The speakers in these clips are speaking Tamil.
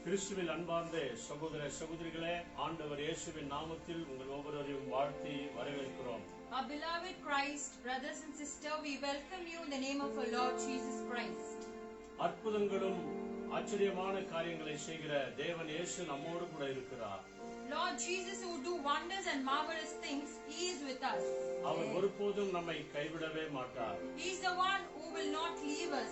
கிறிஸ்துவில் அன்பார்ந்த சகோதர சகோதரிகளே, ஆண்டவர் இயேசுவின் நாமத்தில் உங்கள் ஒவ்வொருவரையும் வாழ்த்தி வரவேற்கிறோம். Our beloved Christ, brothers and sisters, we welcome you in the name of our Lord Jesus Christ. அற்புதங்களும் ஆச்சரியமான காரியங்களை செய்கிற தேவன் இயேசு நம்மோடு கூட இருக்கிறார். Lord Jesus who do wonders and marvelous things, He is with us. அவர் ஒருபோதும் நம்மை கைவிடவே மாட்டார். He is the one who will not leave us.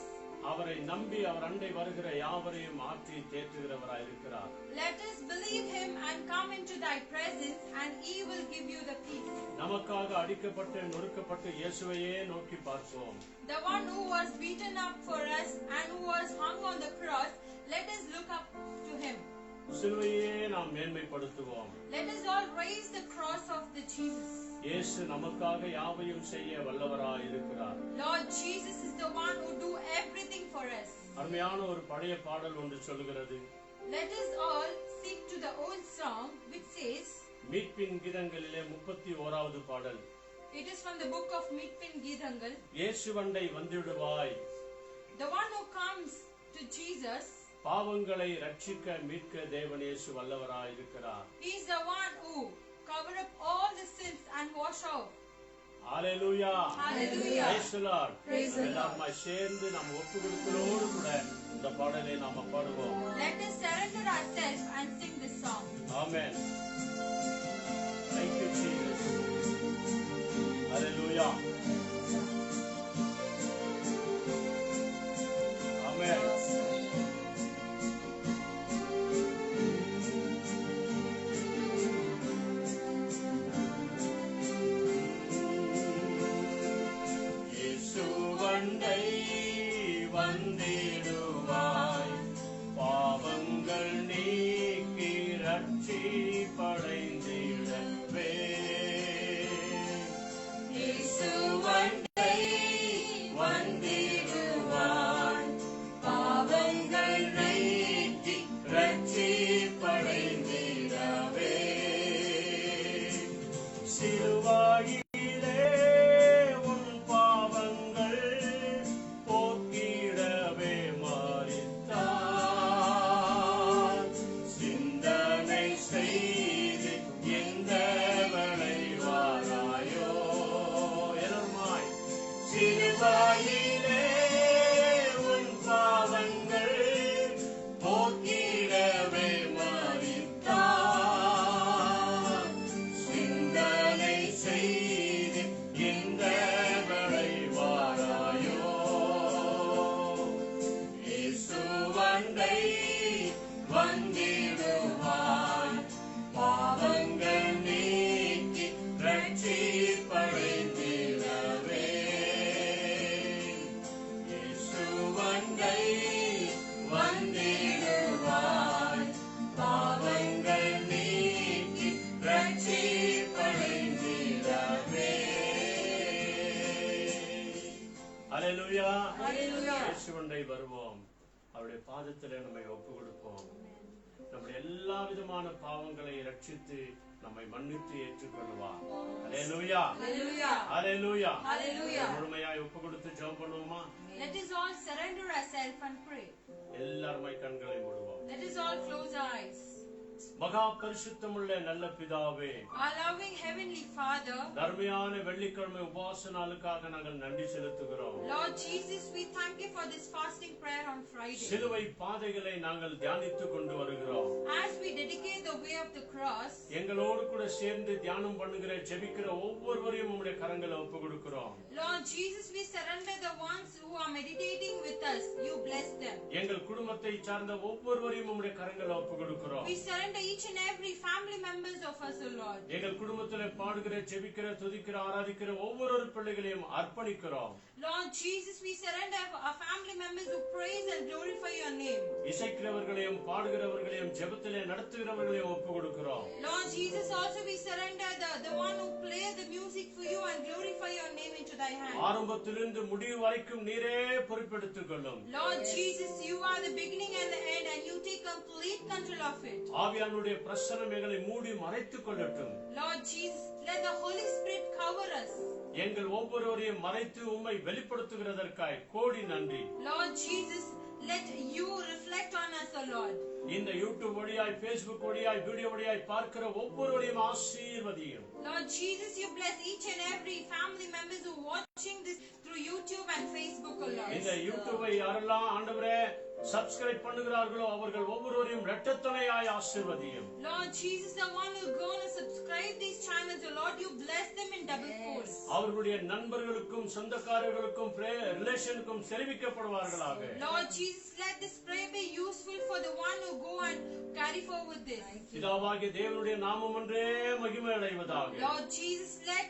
அவரை நம்பி அவர் அண்டை வருகிற யாவரையும் ஆற்றி தேற்றுகிறவராய் இருக்கிறார். Let us believe Him and come into Thy presence, and He will give you the peace. நமக்காக அடிக்கப்பட்டு நொறுக்கப்பட்டு இயேசுவையே நோக்கி பார்ப்போம். The one who was beaten up for us and who was hung on the cross, let us look up to Him. சிலுவையே நாம் மேன்மைப்படுத்துவோம். Let us all raise the cross of the Jesus. இயேசு நமக்காக யாவையும் செய்ய வல்லவராய் இருக்கிறார். Lord Jesus is the one who do everything for us. அருமையான ஒரு பழைய பாடல் ஒன்று சொல்லுகிறது. Let us all seek to the old song which says, மீட்பின் கீதங்களிலே 31வது பாடல். it is from the book of Mitpin Geethangal. இயேசுவண்டை வந்திடுவாய். The one who comes to Jesus, பாவங்களை ரட்சிக்க மீட்க தேவன் இயேசு வல்லவராய் இருக்கிறார். He is the one who cover up all the sins and wash off. Hallelujah. Hallelujah. Praise the Lord. Praise the Lord. எல்லாரும் சேர்ந்து நாம் ஒப்புக்கொடுக்கிறோடு கூட இந்த பாடலை நாம பாடுவோம். Let us surrender ourselves and sing this song. Amen. Thank you Jesus. Hallelujah. Amen. இயேசுவண்டை வந்திடுவாய், பாவங்கள் நீக்கி ரட்சிப்படைந்திடவே. இயேசுவண்டை வந்திடுவாய், பாவங்கள் நீக்கி ரட்சிப்படைந்திடவே. சிலுவையிலே உன் பாவங்கள் போக்கிடவே மரித்தார். சிந்தனை செய்து எந்த விளைவாராயோ எலமாய். சிலுவையிலே உன் பாவங்கள் போக்கிடவே மரித்தார். சிந்தனை செய்து எந்த விளைவாராயோ. இயேசுவண்டை வந்திடுவாய், பாவங்கள் நீக்கி ரட்சிப்படைந்திடவே. இயேசுவண்டை வந்திடுவாய், பாவங்கள் நீக்கி ரட்சிப்படைந்திடவே. ஹalleluya. Hallelujah. இயேசுவண்டை வருவோம், அவருடைய பாதத்திலே நம்மை ஒப்பு கொடுப்போம். நம்முடைய எல்லா விதமான பாவங்களை ரட்சித்து நம்மை மன்னித்து ஏற்றுக்கொள்வார். ஹalleluya. Hallelujah. ஹalleluya. Hallelujah. முழுமையாய் ஒப்பு கொடுத்து ஜெபம் பண்ணுவோமா? Let us all surrender ourselves and pray. எல்லாருமே கண்களை மூடுவோம். Let us all close our eyes. மகா பரிசுத்தமுள்ள நல்ல பிதாவே, Our loving Heavenly Father, தர்மையான வெள்ளிக்கிழமை உபவாச நாளுக்காக நாங்கள் நன்றி செலுத்துகிறோம். Lord Jesus, we thank you for this fasting prayer on Friday. சிலுவை பாதைகளை நாங்கள் தியானித்துக் கொண்டு வருகிறோம். As we dedicate the way of the cross, எங்களோடு கூட சேர்ந்து தியானம் பண்ணுகிற ஜெபிக்கிற ஒவ்வொருவரையும் உம்முடைய கரங்களை ஒப்பு கொடுக்கிறோம். Lord Jesus, we surrender the ones who are meditating with us. You bless them. எங்கள் குடும்பத்தை சார்ந்த ஒவ்வொருவரையும் உம்முடைய கரங்களை ஒப்பு கொடுக்கிறோம். We surrender each and every family members of us, O Lord. எங்கள் குடும்பத்திலே பாடுகிற ஜெபிக்கிற துதிக்கிற ஆராதிக்கிற ஒவ்வொரு பிள்ளைகளையும் அர்ப்பணிக்கிறோம். Lord Jesus, we surrender our family members who praise and glorify your name. இசைக்கிறவர்களையும் பாடுகிறவர்களையும் ஜெபத்திலே நடத்துகிறவர்களையும் ஒப்பு கொடுக்கிறோம். Lord Jesus, also we surrender the one who plays the music for you and glorify your name into thy hand. ஆரம்பத்திலிருந்து முடிவு வரைக்கும் நீரே பொறுப்பெடுத்துக் கொள்ளும். Lord Jesus, you are the beginning and the end, and you take complete control of it. ஆவியானுடைய பிரசன்னம் எங்களை மூடி மறைத்துக் கொள்ளட்டும். Lord Jesus, let the Holy Spirit cover us. எங்கள் ஒவ்வொருவரையும் மறைத்து உம்மை வெளிப்படுத்துகிறதற்காய் கோடி நன்றி. Lord Jesus, let you reflect on us, O Lord. இந்த யூடியூப் வழியாய், Facebook வழியாய், வீடியோ வழியாய் பார்க்கிற ஒவ்வொருவரையும் ஆசீர்வதியும். Lord Jesus, you bless each and every family members who are watching this through YouTube and Facebook, O Lord. இந்த யூடியூபை யாரெல்லாம் ஆண்டவரே சப்ஸ்கிரைப் பண்ணுகிறார்களோ அவர்கள் ஒவ்வொருவரையும் இரட்டத்தனையாய் ஆசீர்வதியும். Lord Jesus, the one who are going to subscribe these channels, O Lord, you bless them in double fold. அவர்களுடைய நண்பர்களுக்கும் சொந்தக்காரர்களுக்கும் ரிலேஷனுக்கும் தெரிவிக்கப்படுவார்களாக. Lord Jesus, let this prayer be useful for the one who go and carry forward this. பிதாவாகிய தேவனுடைய நாமம் ஒன்றே மகிமை அடைவதாக. Lord Jesus, let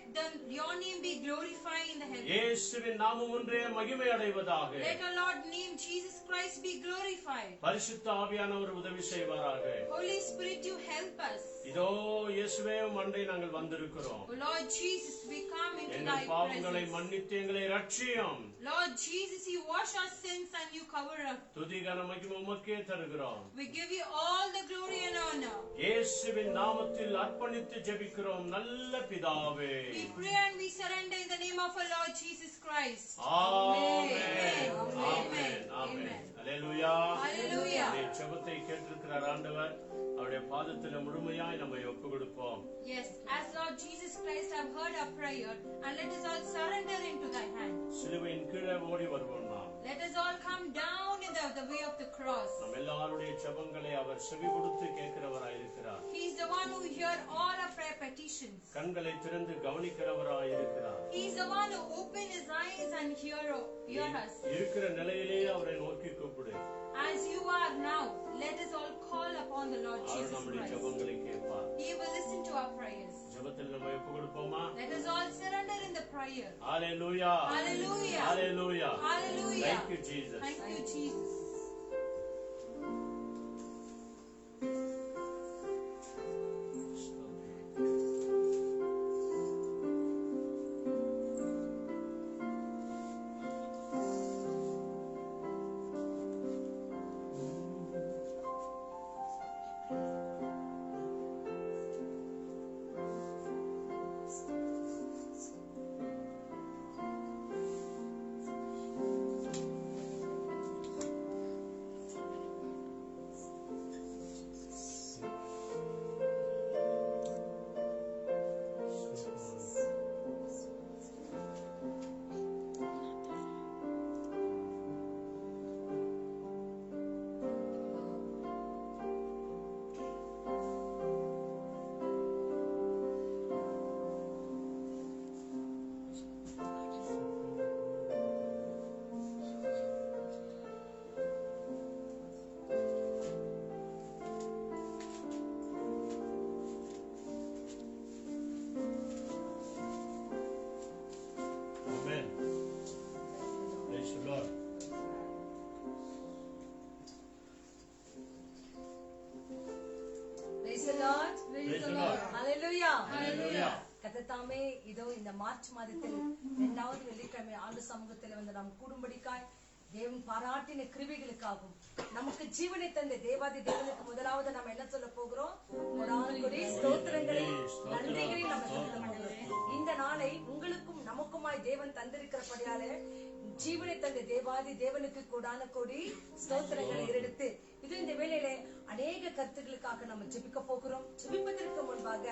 your name be glorified in the heavens. இயேசுவின் நாமம் ஒன்றே மகிமை அடைவதாக. Let our Lord name Jesus Christ be glorified. பரிசுத்த ஆவியானவர் உதவி செய்வாராக. Holy Spirit, you help us. இதோ இயேசுவே மண்டை நாங்கள் வந்திருக்கிறோம். Oh Lord Jesus, we come into thy எங்கள் பாவங்களை presence. மன்னித்து எங்களை ரட்சியும். Lord Jesus, you wash our sins and you cover us. துதி கன மகிமை உமக்கே தருகிறோம். We give you all the glory and honor. இயேசுவின் நாமத்தில் அர்ப்பணித்து ஜெபிக்கிறோம் நல்ல பிதாவே. We pray and we surrender in the name of our Lord Jesus Christ. Amen. Amen. Amen. Amen. Hallelujah. Hallelujah. இந்த ஜெபத்தை கேட்டிருக்கிறார் ஆண்டவர். அவருடைய பாதத்தில் முழுமையாய் நம்மை ஒப்புக்கொடுப்போம். Yes, as Lord Jesus Christ have heard our prayer, and let us all surrender into thy hand. சிலுவையின் கீழே ஓடி வருவோம் நாம். Let us all come down in the way of the cross. நம் எல்லாருடைய ஜெபங்களை அவர் செவி கொடுத்து கேட்கிறவராய் இருக்கிறார். He is the one who hear all our prayer petitions. கண்களை திறந்து கவனிக்கிறவராய் இருக்கிறார். He is the one who open his eyes and hear us. இருக்கிற நிலையிலே அவரை நோக்கி கூப்பிடு. As you are now, let us all call upon the Lord our Jesus நம்முடைய Christ. ஜெபங்களை கேட்பார். He will listen to our prayers. ஜெபத்தில் நம்ம ஒப்புக்கொடுப்போமா? Let us all surrender in the prayer. Hallelujah. Hallelujah. Hallelujah. Hallelujah. Thank you Jesus. Thank you, Jesus. Amen. Praise the Lord. Praise the Lord. Praise the Lord. Hallelujah. Hallelujah. கர்த்தாவே இதோ இந்த மார்ச் மாதத்தில் இரண்டாவது வெள்ளிக்கிழமை ஆண்டு சமூகத்தில் வந்து நாம் கூடும்படிக்காய் தேவன் பாராட்டின கிருபைகளுக்காகும் நமக்கு ஜீவனை தந்த தேவாதி தேவனுக்கு முதலாவது நம்ம என்ன சொல்ல போகிறோம்? கொடானகொடி ஸ்தோத்திரங்களை நன்றிகளை நம்ம சொல்ல போகிறோம். இந்த நாளை உங்களுக்கும் நமக்குமாய் தேவன் தந்திருக்கிறபடியாலே ஜீவனை தந்த தேவாதி தேவனுக்கு கொடான கோடி ஸ்தோத்திரங்களை ஏறெடுத்து இது இந்த வேளையிலே அநேக கருத்துக்களுக்காக நம்ம ஜெபிக்க போகிறோம். ஜெபிப்பதற்கு முன்பாக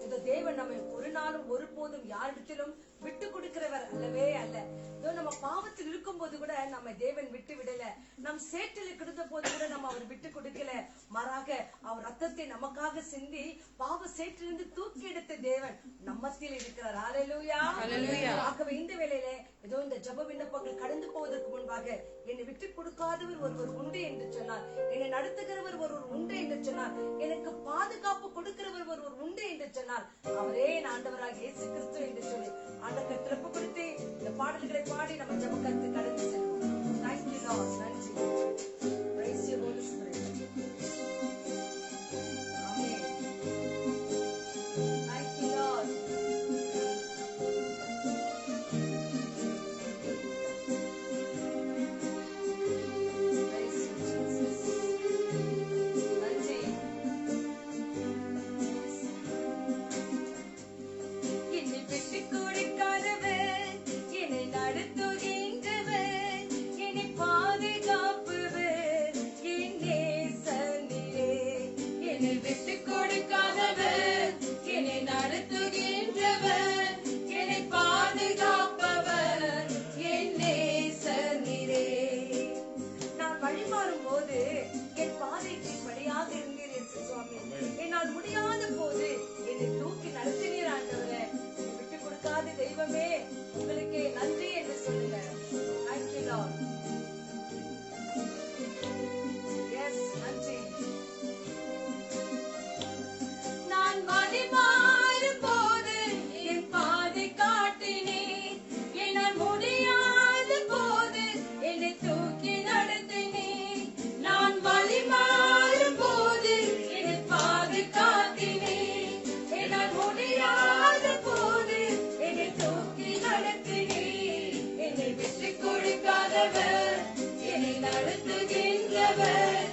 இதோ தேவன் நம்மை ஒரு நாளும் ஒருபோதும் யாரிடத்திலும் விட்டு கொடுக்கிறவர் அல்லவே அல்ல. இதோ நம்ம பாவத்தில் இருக்கும் போது கூட நம்ம தேவன் விட்டு விடல. நம் சேற்றில் கிடந்த போது கூட நம்ம அவர் விட்டு கொடுக்கல. மாறாக அவர் ரத்தத்தை நமக்காக சிந்தி பாவ சேற்றிலிருந்து தூக்கி எடுத்த தேவன் நம்மத்தில் இருக்கிறார். ஹalleluya. ஆகவே இந்த வேளையிலே இதோ இந்த ஜெப விண்ணப்பங்கள் கடந்து போவதற்கு முன்பாக என்னை விட்டு கொடுக்காதவர் ஒருவர் உண்டு என்று சொன்னார், என்னை நடத்துகிறவர் ஒருவர் உண்டு என்று சொன்னார், எனக்கு பாதுகாப்பு கொடுக்கிறவர் ஒருவர் உண்டு என்று சொன்னார், அவரே என் ஆண்டவராக இயேசு கிறிஸ்து என்று சொல்லி ஆண்டவருக்கு திறப்பு கொடுத்து இந்த பாடல்களை பாடி நம்ம ஜெப கருத்து கடந்து செல்வோம். Thank you Lord. நன்றி. Praise you Holy Spirit. Amen. Thank you Lord. Praise you Jesus. நன்றி. என்னை விட்டு கொடுக்காதவர், என்னை நடத்துகின்றவர், என்னை பாதுகாப்பவர், என்னை விட்டு கொடுக்காதவர், என்னை நடத்துகின்றவர், என்னை பாதுகாப்பவர், என் நேசர் நீரே. நான் வழிமாறும் போது என் பாதைக்கு வழியாக இருந்தீர் இயேசு சுவாமி. என்னால் முடியாத போது என்னை தூக்கி நடத்தினீர் ஆண்டவரே. என்னை விட்டு கொடுக்காத தெய்வமே, உங்களுக்கே நன்றி என்று சொல்லுங்க. Thank you Lord. Yes, நன்றி. நான் வழிமாறும் போது என் பாதை காட்டினீர், என்னால் முடியாத போது என்னை தூக்கி நடத்தினீர். நான் வழிமாறும் போது என்னை பாதை காட்டினீர், என்னால் முடியாத போது என்னை தூக்கி நடத்தினீர். என்னை விட்டு கொடுக்காதவர், என்னை நடத்துகின்றவர்,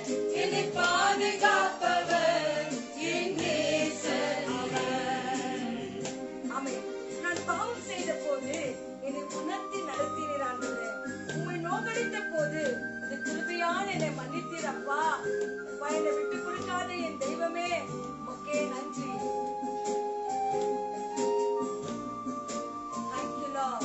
என்னை பாதுகாப்பவர், என் நேசர் அவர். ஆமென். நான் பாவம் செய்த போது என்னை உணர்த்தி நடத்தினீர் ஆண்டவரே. உம்மை நோகடித்த போது இந்த கிருபையால் என்னை மன்னித்தீர் அப்பா. அப்பா, என்னை விட்டு கொடுக்காத என் தெய்வமே, உமக்கே நன்றி. Thank you Lord.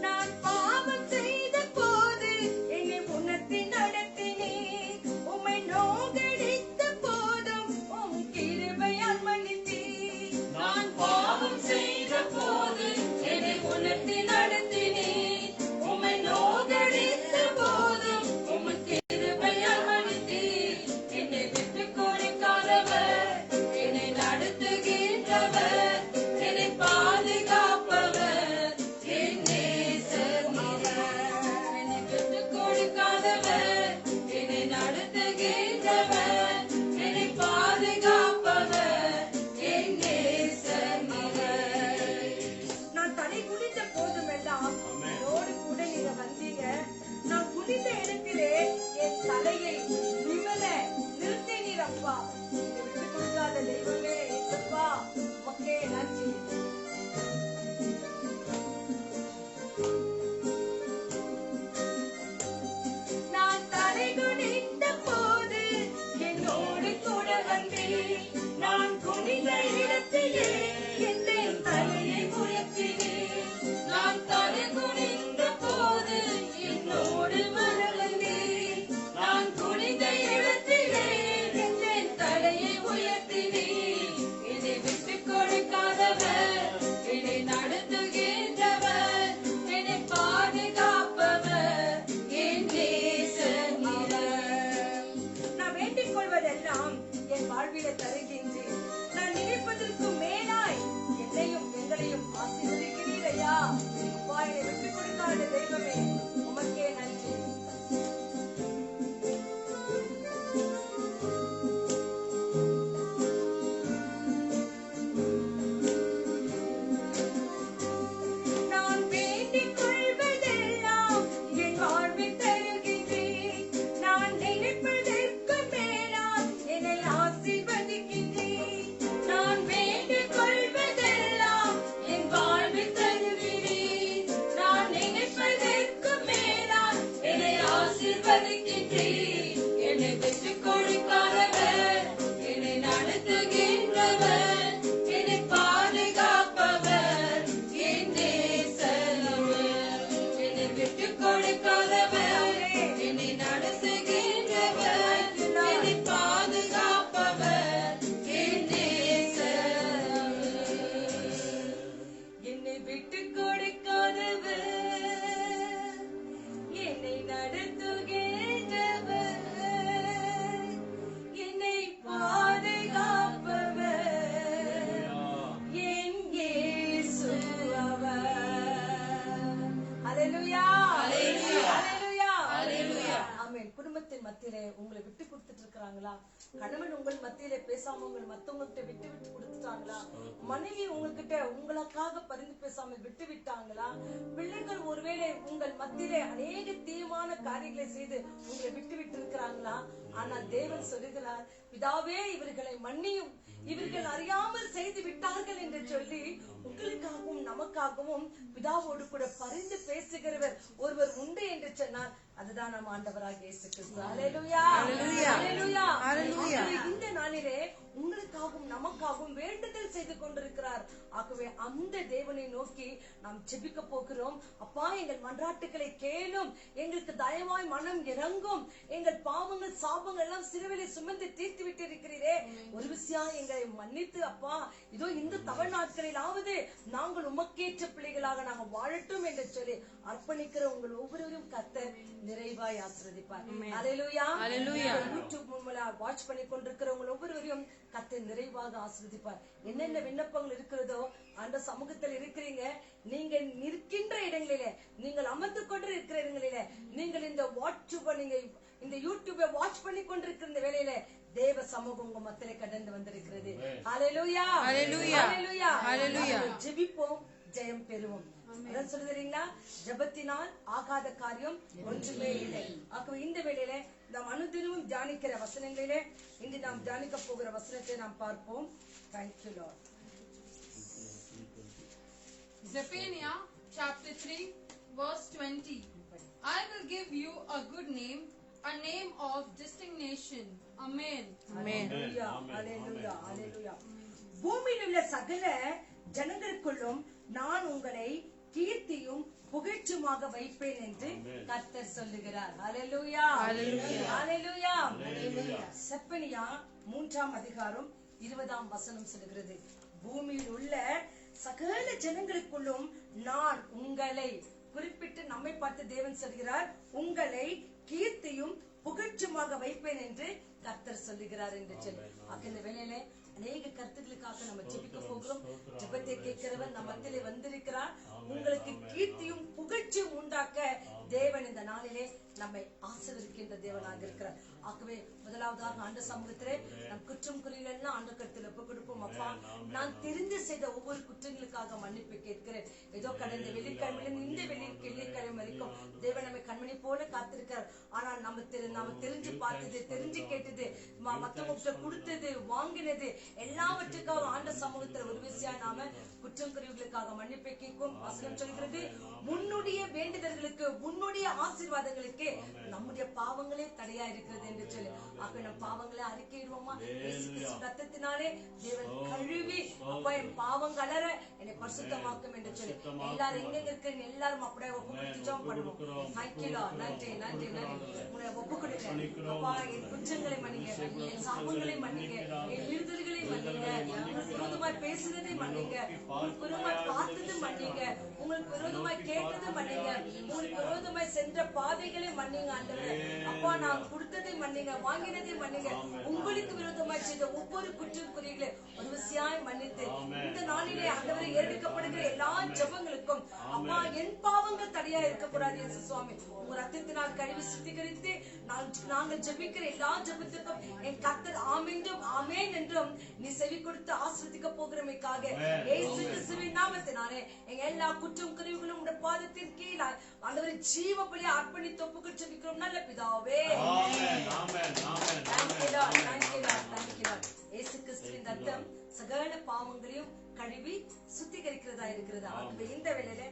நான் பாவம் செய்த போது என்னை உணர்த்தி நடத்தினீர், உம்மை நோகடித்த போதும் உம் கிருபையால் மன்னித்தீர். நான் பாவம் செய்த போது என்னை உணர்த்தி நடத்தினீர், உம்மை நோகடித்த போதும் உம் கிருபையால் மன்னித்தீர். என்னை விட்டு கொடுக்காதவர், என்னை நடத்துகின்றவர், என்னை பாதுகாப்பவர், என் நேசர் நீரே. என்னை விட்டு கொடுக்காதவர், என்னை நடத்துகின்றவர், என்னை பாதுகாப்பவர், என் நேசர் நீரே. நான் தலை குனிந்த போதுமெல்லாம் என்னோடு கூட நீங்க வந்தீங்க. நான் குனிந்த இடத்திலே என் தலையை நிமிர நிறுத்தினீர் அப்பா. என்னை விட்டு கொடுக்காத தெய்வமே இயேசுப்பா, உமக்கே நன்றி. நான் தலை குனிந்த போது என்னோடு கூட வந்தீர். நான் குனிந்த இடத்திலே என் தலையை உயர்த்தினீர். நான் தலை குனிந்த போது என்னோடு வந்தீர். நான் குனிந்த இடத்திலே என் தலையை உயர்த்தினீர். என்னை விட்டு கொடுக்காதவர், என்னை நடத்துகின்றவர், என்னை பாதுகாப்பவர், என் நேசர் நீரே. நான் வேண்டிக் கொள்வதெல்லாம் என் வாழ்விலே தருகின்றேன். நான் நினைப்பதற்கு மேலாய் என்னையும் எங்களையும் ஆசீர்வதிக்கிறீர் ஐயா. அப்பா, என்னை விட்டுக் கொடுக்காத தெய்வமே, உமக்கே நன்றி. நான் வேண்டிக் கொள்வதெல்லாம் என் வாழ்வில் தருகின்றீர். நான் நினைப்பதற்கு மேலால் என்னை ஆசீர்வதிக்கின்றீர். நான் வேண்டிக் கொள்வதெல்லாம் என் வாழ்வில் தருகிறீர். நான் நினைப்பதற்கு மேலால் என்னை ஆசீர்வதிக்கின்றீர். என்னை விட்டுக் கொடுக்காதவர், என்னை நடத்துகின்றவர், என்னை பாதுகாப்பவர், என் நேசர் அவர். என்னை விட்டுக் கொடுக்காதவர், என்னை நடத்துகின்றவர், என்னை பாதுகாப்பவர், என் நேசர் அவர். என்னை விட்டுக் கொடுக்காதவர், என்னை நடத்துகின்றவர், என்னை பாதுகாப்பவர், என் இயேசு அவர். ஹல்லேலூயா. ஹல்லேலூயா. ஹல்லேலூயா. ஹல்லேலூயா. ஆமென். குடும்பத்தின் மத்தியிலே உங்களை விட்டு கொடுத்துட்டு இருக்காங்களா? கணவன் உங்கள் மத்தியிலே பேசாம உங்கள் மத்தவங்ககிட்ட விட்டு விட்டு கொடுத்துட்டாங்களா? மனைவி உங்ககிட்ட உங்களுக்காக பரிந்து பேசாம விட்டு விட்டாங்களா? பிள்ளைகள் ஒருவேளை உங்கள் மத்தியிலே அநேக தீயமான காரியங்களை செய்து உங்களை விட்டு விட்டு இருக்கிறாங்களா? ஆனால் தேவன் சொல்லுகிறார், பிதாவே இவர்களை மன்னியும், இவர்கள் அறியாமல் செய்து விட்டார்கள் என்று சொல்லி உங்களுக்காகவும் நமக்காகவும் பிதாவோடு கூட பரிந்து பேசுகிறவர் ஒருவர் உண்டு என்று சொன்னார். அதுதான் நம்ம ஆண்டவராகிய இயேசு கிறிஸ்து. ஹல்லேலூயா, ஹல்லேலூயா, ஹல்லேலூயா, ஹல்லேலூயா. இந்த நாளிலே உங்களுக்காகவும் நமக்காகவும் வேண்டுதல் செய்து கொண்டிருக்கிறார். ஆகவே அந்த தேவனை நோக்கி நாம் ஜெபிக்க போகிறோம். அப்பா, எங்கள் மன்றாட்டுகளை கேளும், எங்களுக்கு தயவாய் மனம் இறங்கும், எங்கள் பாவங்கள் சாபங்கள் எல்லாம் சிறுவிலை சுமந்து தீர்த்து விட்டு இருக்கிறீரே, ஒரு விஷயம் எங்களை மன்னித்து அப்பா, இதோ இந்த தவறு நாட்களிலாவது நாங்கள் உமக்கேற்ற பிள்ளைகளாக நாங்கள் வாழட்டும் என்று சொல்லி அர்ப்பணிக்கிற உங்கள் ஒவ்வொருவரும் கர்த்தர் நிறைவாய் ஆசீர்வதிப்பார். ஹல்லேலூயா, ஹல்லேலூயா. யூடியூப் மூலமா வாட்ச் பண்ணி கொண்டிருக்கிற உங்கள் ஒவ்வொருவரையும் கர்த்தர் நிறைவாக ஆசீர்வதிப்பார். என்னென்ன விண்ணப்பங்கள் இருக்கிறதோ அந்த சமூகத்தில் இருக்கிறீங்க, நீங்க நிற்கின்ற இடங்களிலே, நீங்கள் அமர்ந்து கொண்டு இருக்கிற இடங்களிலே, நீங்கள் இந்த நீங்க இந்த யூடியூபை வாட்ச் பண்ணி கொண்டிருக்கிற இந்த வேளையில தேவ சமூகம் உங்க மத்தியிலே கடந்து வந்திருக்கிறது. ஹல்லேலூயா, ஹல்லேலூயா, ஹல்லேலூயா, ஹல்லேலூயா. ஜெபிப்போம், ஜெயம் பெறுவோம். அதான் சொல்லுறீங்களா, ஜெபத்தினால் ஆகாத காரியம் ஒன்றுமே இல்லை. ஆகவே இந்த வேளையில நாம் அனுதினமும் தியானிக்கிற வசனங்களிலே இன்று நாம் தியானிக்க போகிற வசனத்தை நாம் பார்ப்போம். Thank you Lord. Zephaniah chapter 3 verse 20. I will give you a good name, a name of distinction. Amen. Amen. Hallelujah, hallelujah, hallelujah. பூமியில் உள்ள சகல ஜனங்களுக்குள்ளும் நான் உங்களை கீர்த்தியும் புகழ்ச்சியுமாக வைப்பேன் என்று கர்த்தர் சொல்லுகிறார். ஹல்லேலூயா, ஹல்லேலூயா, ஹல்லேலூயா. செப்பனியா 3ஆம் அதிகாரம் 20ஆம் வசனம் சொல்லுகிறது, பூமியில் உள்ள சகல ஜனங்களுக்குள்ளும் நான் உங்களை, குறிப்பிட்டு நம்மை பார்த்து தேவன் சொல்கிறார், உங்களை கீர்த்தியும் புகழ்ச்சியுமாக வைப்பேன் என்று கர்த்தர் சொல்லுகிறார் என்று சொல்லி. இந்த வேளையில அநேக கருத்துக்களுக்காக நம்ம ஜெபிக்க போகிறோம். ஜெபத்தை கேட்கிறவன் நம்ம மத்தியிலே வந்திருக்கிறார். உங்களுக்கு கீர்த்தியும் புகழ்ச்சியும் உண்டாக்க தேவன் இந்த நாளிலே நம்மை ஆசீர்வதிக்கின்ற தேவனாக இருக்கிறார். ஆகவே முதலாவதாக ஆண்டு சமூகத்திலே நம் குற்றம் குறைகள் எல்லாம் ஆண்டு கருத்தில் ஒப்புக் கொடுப்போம். அப்பா, நான் தெரிந்து செய்த ஒவ்வொரு குற்றங்களுக்காக மன்னிப்பு கேட்கிறேன். ஏதோ கடந்த வெள்ளிக்கிழமையிலிருந்து இந்த வெள்ளிக்கிழமை வரைக்கும் தேவன் நம்மை கண்மணி போல காத்திருக்கிறார். ஆனால் நம்ம தெரிஞ்சு பார்த்தது, தெரிஞ்சு கேட்டது, மத்தவங்க கொடுத்தது, வாங்கினது எல்லாவற்றுக்காக ஆண்ட சமூகத்தில் ஒரு விஷயம் நாம குற்றம் குறைவுகளுக்காக மன்னிப்பை கேட்கும். வசனம் சொல்கிறது, முன்னுடைய வேண்டுதல்களுக்கு, முன்னுடைய ஆசீர்வாதங்களுக்கு நம்முடைய பாவங்களே தடையா இருக்கிறது என்று சொல்லி. அப்ப நம் பாவங்களை அறிக்கையிடுவோமா? ரத்தத்தினாலே தேவன் கழுவி அப்பா என் பாவம் கலர என்னை பரிசுத்தமாக்கும் என்று சொல்லி எல்லாரும் எங்க இருக்கிற எல்லாரும் அப்படியே ஒப்பு கொடுத்து ஜெபம் பண்ணுவோம். தேங்க்யூலா, நன்றி நன்றி நன்றி. உங்களை ஒப்பு கொடுங்க அப்பா, என் குற்றங்களை மன்னிங்க, என் சாபங்களை மன்னிங்க, என் விருதுகளை மன்னிங்க, உங்களுக்கு விரோதமாய் பேசுனதை மன்னிங்க, உங்களுக்கு விரோதமாய் பார்த்தது மன்னிங்க, உங்களுக்கு விரோதமாய் கேட்டது மன்னிங்க, உங்களுக்கு விரோதமாய் சென்ற பாதைகளை மன்னிங்க ஆண்டவரே. அப்பா, நான் கொடுத்ததை மன்னிங்க, வாங்கினதை மன்னிங்க, உங்களுக்கு விரோதமாய் செய்த ஒவ்வொரு குற்றம் குறைகளை ஒரு விஷயமாய் மன்னித்து இந்த நாளிலே ஆண்டவரே ஏறெடுக்கப்படுகிற எல்லா ஜெபங்களுக்கும் அப்பா என் பாவங்கள் தடையா இருக்கக்கூடாது இயேசு சுவாமி. உங்க ரத்தத்தினால் கழுவி சுத்திகரித்து நாங்கள் ஜெபிக்கிற எல்லா ஜெபத்துக்கும் என் கர்த்தர் ஆமென்றும் ஆமென் என்றும் நீ செவி கொடுத்து ஆசீர்வதிக்க போகிறமைக்காக இயேசு கிறிஸ்துவின் நாமத்தினாலே எங்க எல்லா குற்றம் குறைவுகளும் உடைய பாதத்தின் கீழாய் ஆண்டவரே ஜீவ பலியை அர்ப்பணித்து ஒப்புக்கு ஜெபிக்கிறோம் நல்ல பிதாவே. ஆமென், ஆமென், ஆமென். Thank you Lord, thank you Lord, thank you Lord. இயேசு கிறிஸ்துவின் ரத்தம் சகல பாவங்களையும் கழுவி சுத்திகரிக்கிறதா இருக்கிறது. ஆகவே இந்த வேளையில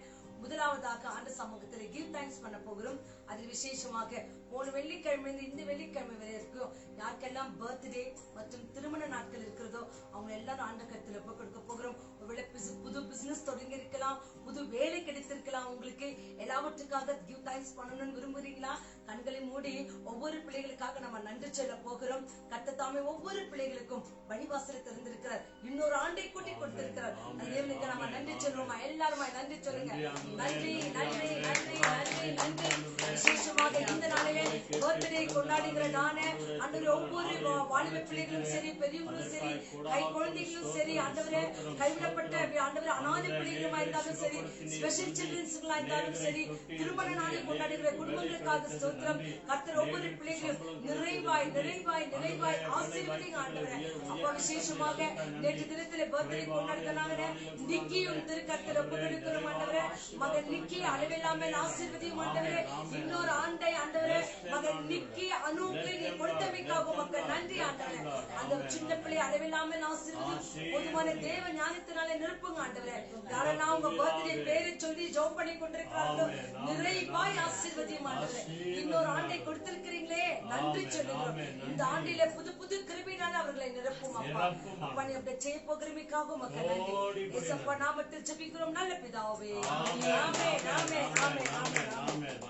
முதலாவதாக ஆண்டு சமூகத்தில் கிவ் தேங்க்ஸ் பண்ண போகிறோம். அதில் விசேஷமாக போன வெள்ளிக்கிழமை இந்த வெள்ளிக்கிழமை வரைக்கும் யாருக்கெல்லாம் பர்த்டே மற்றும் திருமண நாட்கள் இருக்கிறதோ அவங்க எல்லாரும் ஆண்டு கருத்தில் ஒப்பு கொடுக்க போகிறோம். ஒருவேளை புது பிசினஸ் தொடங்கி இருக்கலாம், புது வேலை கிடைத்திருக்கலாம், உங்களுக்கு எல்லாவற்றுக்காக கிவ் தேங்க்ஸ் பண்ணணும்னு விரும்புறீங்களா? கண்களை மூடி ஒவ்வொரு பிள்ளைகளுக்காக நம்ம நன்றி சொல்ல போகிறோம். கர்த்தர் ஒவ்வொரு பிள்ளைகளுக்கும் வழிவாசலை திறந்திருக்கிறார், இன்னொரு ஆண்டை கூட்டி கொடுத்திருக்கிறார். தேவனுக்கு நம்ம நன்றி சொல்றோமா? எல்லாருமா நன்றி சொல்லுங்க. நன்றி நன்றி நன்றி நன்றி நன்றி. விசேஷமாக இந்த நாளிலே பர்த்டே கொண்டாடுகிற நானே ஆண்டவரே ஒவ்வொரு வாலிப பிள்ளைகளும் சரி, பெரியவங்களும் சரி, கை குழந்தைகளும் சரி, ஆண்டவரே கைவிடப்பட்ட ஆண்டவரே அநாதை பிள்ளைகளுமா இருந்தாலும் சரி, ஸ்பெஷல் சில்ட்ரன்ஸ்களா இருந்தாலும் சரி, திருமண நாளை கொண்டாடுகிற குடும்பங்களுக்காக ஸ்தோத்திரம். கர்த்தர் ஒவ்வொரு பிள்ளைகளும் நிறைவாய் நிறைவாய் நிறைவாய் ஆசீர்வதிங்க ஆண்டவரே. அப்பா, விசேஷமாக நேற்று தினத்திலே பர்த்டே கொண்டாடுகிறாங்க நிக்கியும் திருக்கர்த்தர் ஒப்பு கொடுக்கிறோம் ஆண்டவரே. மகன் நிக்கி அளவில்லாமல் ஆசீர்வதியும் ஆண்டவரே. இன்னொரு ஆண்டை ஆண்டவரே மகன் நிக்கி அனுக்கு நீ கொடுத்தமைக்காக உமக்கு நன்றி ஆண்டவரே. அந்த சின்ன பிள்ளை அளவில்லாமல் ஆசீர்வதி போதுமான தேவ ஞானத்தினாலே நிரப்புங்க ஆண்டவரே. யாரெல்லாம் உங்க பர்த்டே பேரை சொல்லி ஜெபம் பண்ணி கொண்டிருக்கிறார்களோ நிறைவாய் ஆசீர்வதியும் ஆண்டவரே. இன்னொரு ஆண்டை கொடுத்திருக்கிறீங்களே நன்றி சொல்லுகிறோம். இந்த ஆண்டிலே புது புது கிருபையினால அவர்களை நிரப்பும் அப்பா. அப்பா நீ அப்படி செய்ய போகிறமைக்காக உமக்கு நன்றி. இயேசுப்பா நாமத்தில் ஜெபிக்கிறோம் நல்ல பிதாவே. ஆமென் ஆமென் ஆமென்